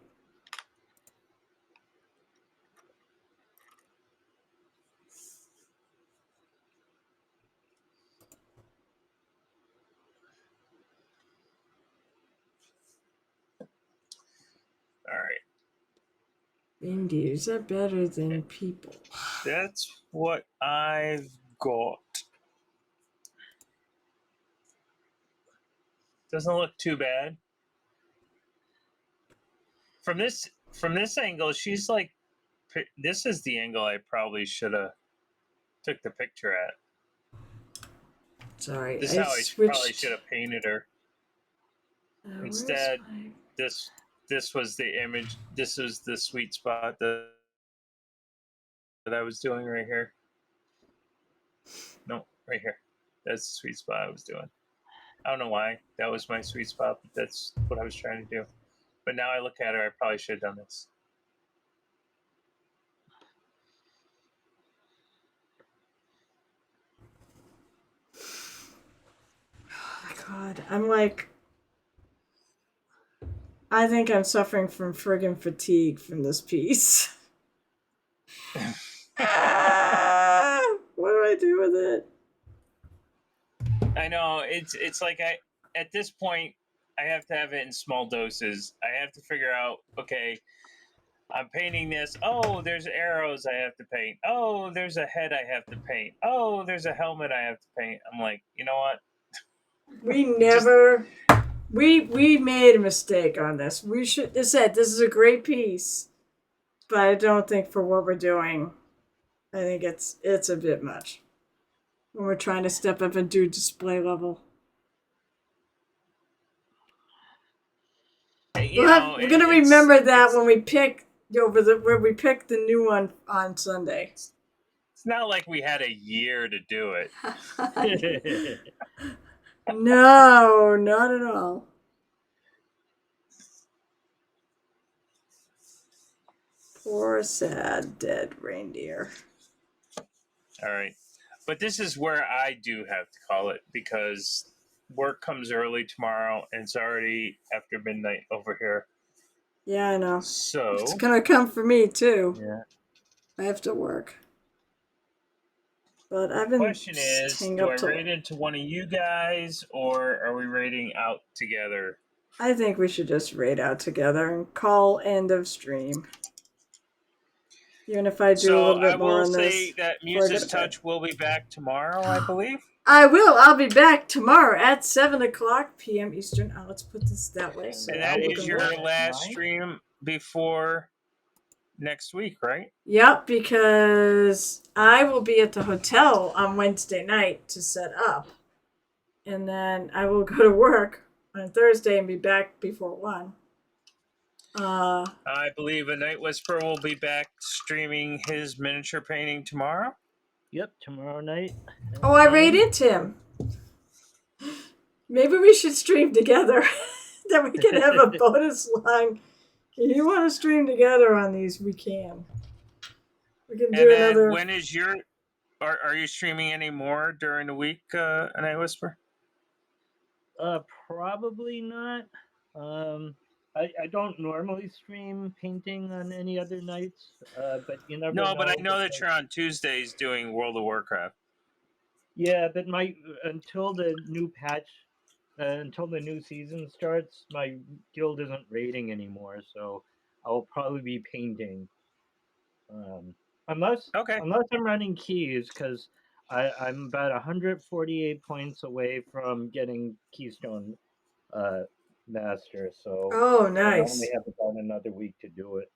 All right. Reindeers are better than people. That's what I've got. Doesn't look too bad. From this angle, she's like, this is the angle I probably should have took the picture at. Sorry, This is I how I probably switched. should have painted her. Where's Instead, my... this was the image. This was the sweet spot that I was doing right here. No, right here. That's the sweet spot I was doing. I don't know why that was my sweet spot, but that's what I was trying to do. But now I look at her, I probably should have done this. Oh my god, I'm like... I think I'm suffering from friggin' fatigue from this piece. What do I do with it? I know it's like at this point I have to have it in small doses. I have to figure out, okay, I'm painting this. Oh, there's arrows I have to paint. Oh, there's a head I have to paint. Oh, there's a helmet I have to paint. I'm like, you know what? We never... We made a mistake on this. We should have said this is a great piece, but I don't think for what we're doing, I think it's a bit much when we're trying to step up and do display level. We're gonna remember that when we pick where we pick the new one on Sunday. It's not like we had a year to do it. No, not at all. Poor sad dead reindeer. All right. But this is where I do have to call it because work comes early tomorrow and it's already after midnight over here. Yeah, I know. So it's gonna come for me too. Yeah. I have to work. But I've been question is, do I raid into one of you guys or are we raiding out together? I think we should just raid out together and call end of stream. Even if I do a little bit more on this. So I will say that Muse's Touch will be back tomorrow, I believe. I will. I'll be back tomorrow at 7:00 p.m. Eastern. Let's put this that way. So and that is your last stream before next week, right? Yep, because I will be at the hotel on Wednesday night to set up. And then I will go to work on Thursday and be back before 1. I believe a Night Whisperer will be back streaming his miniature painting tomorrow. Yep, tomorrow night. Oh, I raided him. Maybe we should stream together. Then we can have a bonus line. If you want to stream together on these, we can. We can do another. When is your... Are you streaming any more during the week, a Night Whisperer? Probably not. I don't normally stream painting on any other nights, but you never know. No, but I know that you're on Tuesdays doing World of Warcraft. Yeah, but until the new patch, until the new season starts, my guild isn't raiding anymore, so I'll probably be painting. Unless I'm running keys, because I'm about 148 points away from getting Keystone Master, so nice. I only have about another week to do it.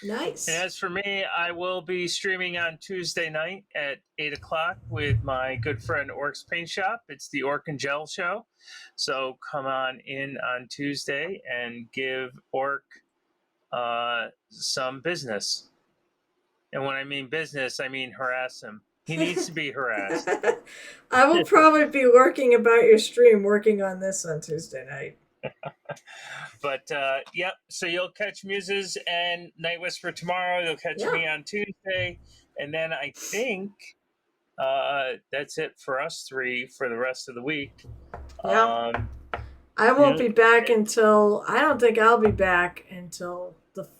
Nice. And as for me, I will be streaming on Tuesday night at 8:00 with my good friend Orc's Paint Shop. It's the Orc and Gel show. So come on in on Tuesday and give Orc some business. And when I mean business, I mean harass him. He needs to be harassed. I will probably be lurking about your stream, working on this on Tuesday night. But yep, so you'll catch Muses and Night Whisper tomorrow. You'll catch me on Tuesday, and then I think that's it for us three for the rest of the week. Yeah. I won't be back until... I don't think I'll be back until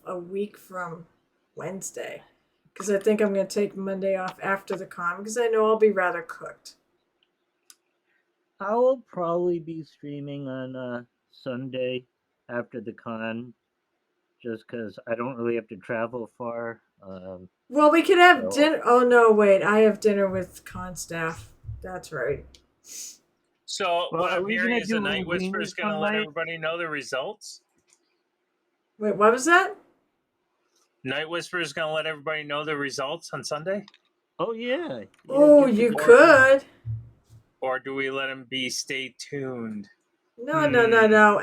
a week from Wednesday. Because I think I'm going to take Monday off after the con, because I know I'll be rather cooked. I will probably be streaming on Sunday after the con, just because I don't really have to travel far. Well, we could have dinner. Oh, no, wait. I have dinner with con staff. That's right. So Well, what are I'm we hearing gonna is the do Night Whisperer is linguinis going to one let night? everybody know the results. Wait, what was that? Night Whisperer is going to let everybody know the results on Sunday, Oh yeah. Oh, Give the you Or- could. or do we let them be stay tuned? No, no, no, no.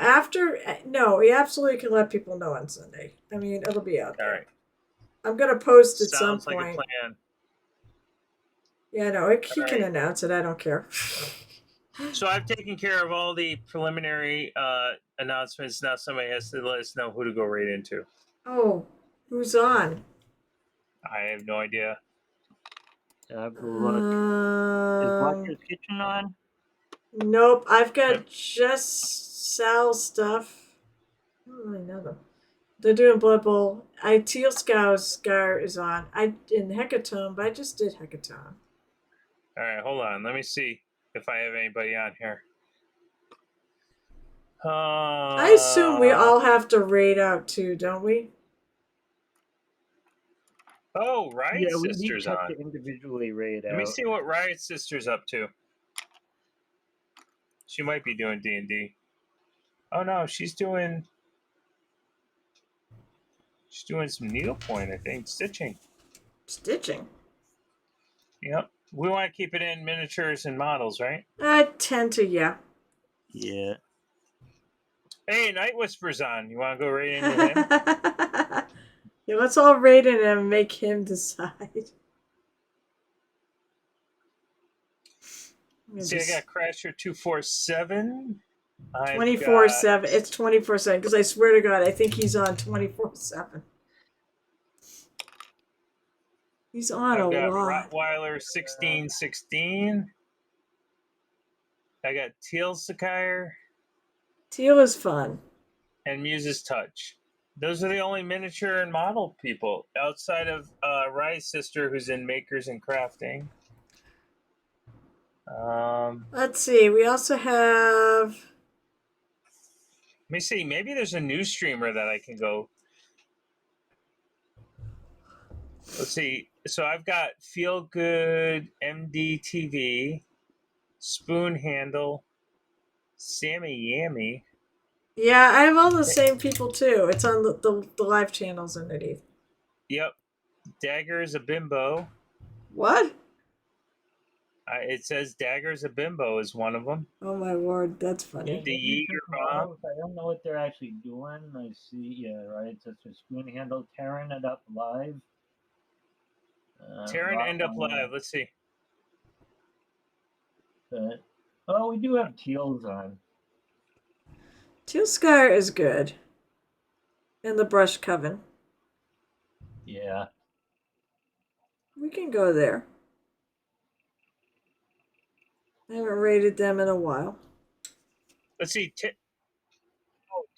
No, we absolutely can let people know on Sunday. I mean, it'll be out All there. right, I'm gonna post at some sounds like a point. plan. Yeah, no, he All can right. announce it. I don't care. So I've taken care of all the preliminary announcements. Now somebody has to let us know who to go right into. Oh, who's on? I have no idea. Have a look. Is Butcher's Kitchen on? Nope. I've got Yep. just Sal's stuff. I don't really know them. They're doing Blood Bowl. Teal Scar is on. I in Hecatone, but I just did Hecatone. All right, hold on. Let me see if I have anybody on here. I assume we all have to raid out too, don't we? Oh, Riot Yeah, we Sister's each have on. to individually raid Let me out. see what Riot Sister's up to. She might be doing D&D. Oh no, she's doing some needlepoint, I think, stitching. Stitching. Yep. We want to keep it in miniatures and models, right? I tend to, yeah. Yeah. Hey, Night Whisper's on. You want to go right into him? Yeah, let's all raid him and make him decide. See, I got Crasher 247. I've 24/7. It's 24/7 because I swear to God, I think he's on 24/7. He's on a got lot. Rottweiler 1616. I got Teal Sakire Teal is fun. and Muse's Touch. Those are the only miniature and model people outside of Rye's sister, who's in Makers and Crafting. Let's see. We also have. Let me see. Maybe there's a new streamer that I can go. Let's see. So I've got Feel Good, MDTV, Spoon Handle, Sammy Yammy. Yeah, I have all the same people too. It's on the live channels underneath. Yep. Dagger's a Bimbo. What? It says Dagger's a Bimbo is one of them. Oh my lord, that's funny. The Yeager Bomb. I don't know what they're actually doing. I see, yeah, right. It's a spoon handle tearing it up live. Tearing End Up Live. Let's see. But, oh, we do have Teals on. Teal Scar is good. And the Brush Coven. Yeah. We can go there. I haven't rated them in a while. Let's see.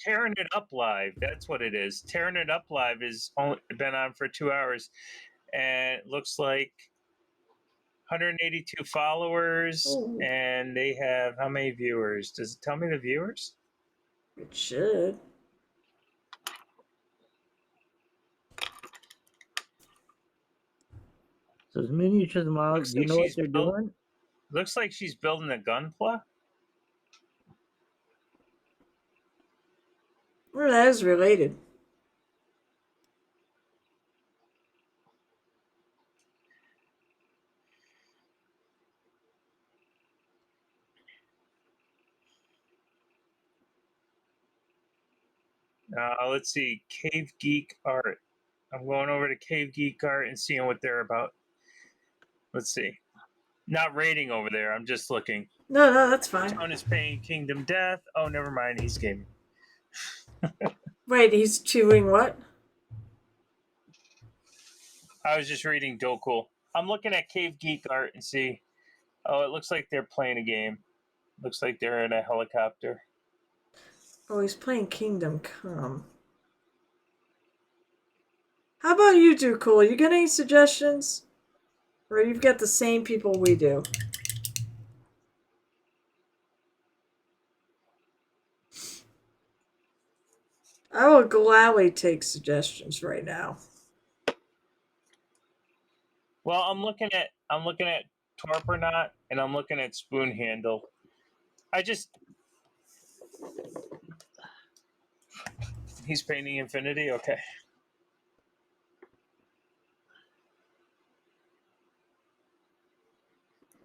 Tearing It Up Live. That's what it is. Tearing It Up Live has only been on for 2 hours, and it looks like 182 followers, Ooh. and they have how many viewers? Does it tell me the viewers? It should. So it's miniatures models. Looks Do you like know what she's they're doing? Looks like she's building a gunpla. Well, that is related. Let's see. Cave Geek Art. I'm going over to Cave Geek Art and seeing what they're about. Let's see. Not rating over there. I'm just looking. No, that's fine. Tone is paying Kingdom Death. Oh, never mind. He's gaming. Wait, he's chewing what? I was just reading Dokul. I'm looking at Cave Geek Art and see. Oh, it looks like they're playing a game. Looks like they're in a helicopter. Oh, he's playing Kingdom Come. How about you do, Cool? You got any suggestions? Or you've got the same people we do? I will gladly take suggestions right now. Well, I'm looking at Torpernaut and I'm looking at Spoon Handle. I just. He's painting Infinity? Okay.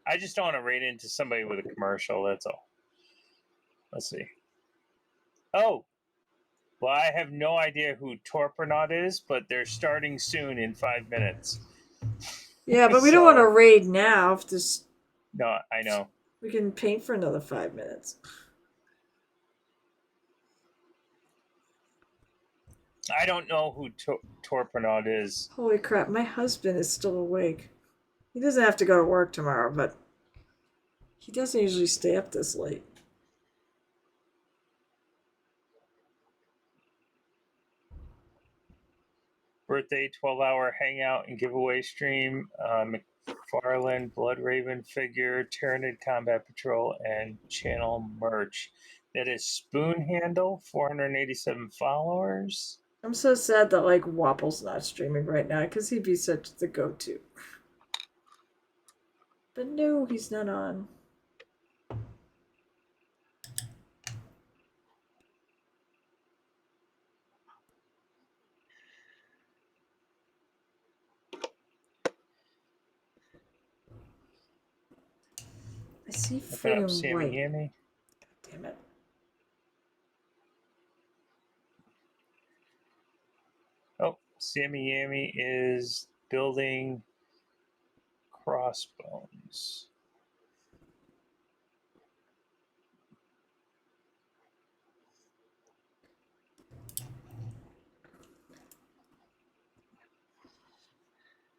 I just don't want to raid into somebody with a commercial, that's all. Let's see. Oh! Well, I have no idea who Torpernaut is, but they're starting soon in 5 minutes. Yeah, but we don't want to raid now. If this, no, I know. We can paint for another 5 minutes. I don't know who Torpernaut is. Holy crap, my husband is still awake. He doesn't have to go to work tomorrow, but he doesn't usually stay up this late. Birthday 12-hour hangout and giveaway stream. McFarlane, Blood Raven figure, Tyranid Combat Patrol, and channel merch. That is Spoon Handle, 487 followers. I'm so sad that like Wapple's not streaming right now because he'd be such the go-to. But no, he's not on. I see friggin' white. Yammy. Damn it. Oh, Sammy Yammy is building crossbones.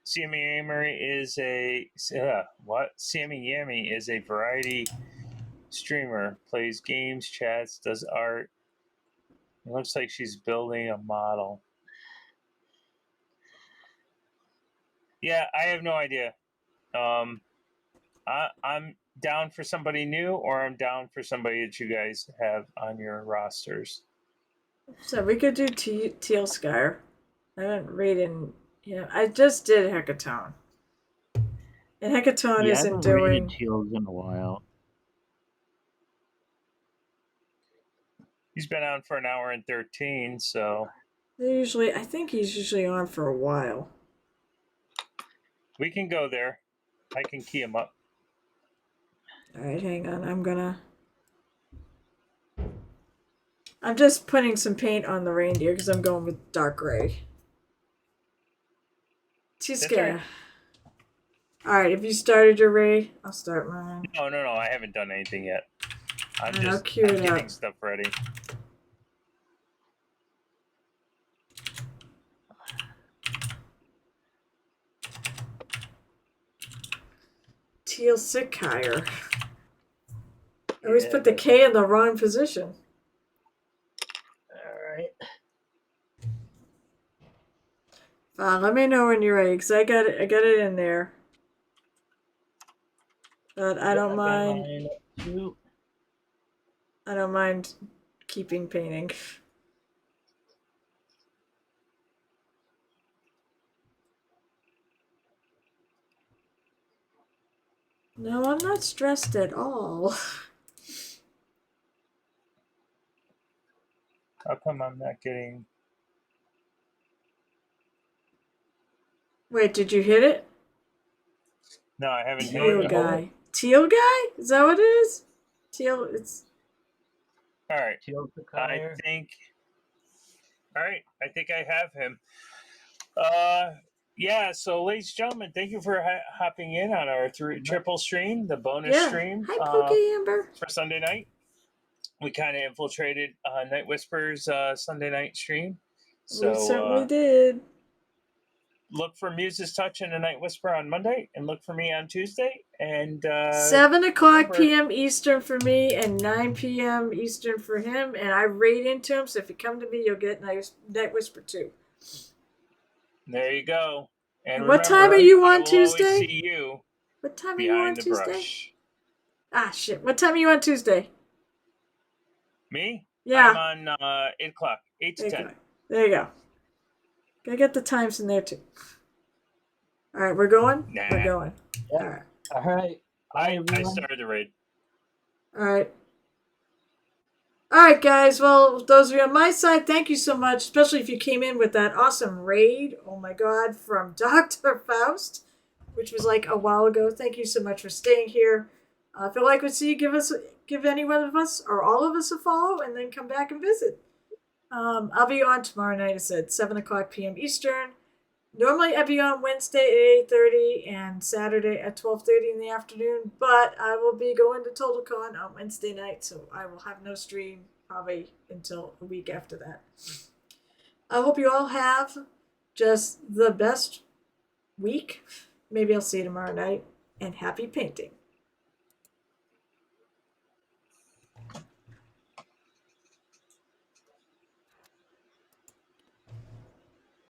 Sammy Yammy is a Sammy Yammy is a variety streamer. Plays games, chats, does art. It looks like she's building a model. Yeah, I have no idea. I'm down for somebody new, or I'm down for somebody that you guys have on your rosters. So we could do Teal Skyre. I haven't read in. Yeah, I just did Hecatone. And Hecatone isn't doing Teals in a while. He's been on for an hour and 13, so I think he's usually on for a while. we can go there. I can key him up. All right, hang on. I'm just putting some paint on the reindeer because I'm going with dark gray. Too scared. All right, if you started your raid, I'll start mine. No, I haven't done anything yet. I'm just getting stuff ready. Teal Skyre. I always put the K in the wrong position. All right. Let me know when you're ready, because I got it in there. But I don't mind. I don't mind keeping painting. No, I'm not stressed at all. How come I'm not getting... Wait, did you hit it? No, I haven't hit Teal it. guy. Teal guy? Is that what it is? Teal, it's... Alright. I think I have him. Yeah, so ladies and gentlemen, thank you for hopping in on our triple stream, the bonus stream. Hi, Pokey Amber. For Sunday night. We kind of infiltrated Night Whisper's Sunday night stream. So we certainly did. Look for Muse's Touch and the Night Whisper on Monday, and look for me on Tuesday. And 7 o'clock p.m. Eastern for me, and 9 p.m. Eastern for him. And I raid into him, so if you come to me, you'll get Night Whisper too. There you go. And what time are you on Tuesday? Always see you. What time are you on Tuesday? Brush. Ah, shit. What time are you on Tuesday? Me? Yeah. I'm on 8 o'clock. 8 to 10. There you go. Gotta get the times in there too. All right, we're going? We're going. Yeah. All right. I started the raid. All right. All right, guys. Well, those of you on my side, thank you so much, especially if you came in with that awesome raid. Oh my God, from Dr. Faust, which was like a while ago. Thank you so much for staying here. If you like what you see, give any one of us or all of us a follow, and then come back and visit. I'll be on tomorrow night. It's at 7 o'clock p.m. Eastern. Normally, I'd be on Wednesday at 8:30 and Saturday at 12:30 in the afternoon, but I will be going to TotalCon on Wednesday night, so I will have no stream probably until a week after that. I hope you all have just the best week. Maybe I'll see you tomorrow night, and happy painting.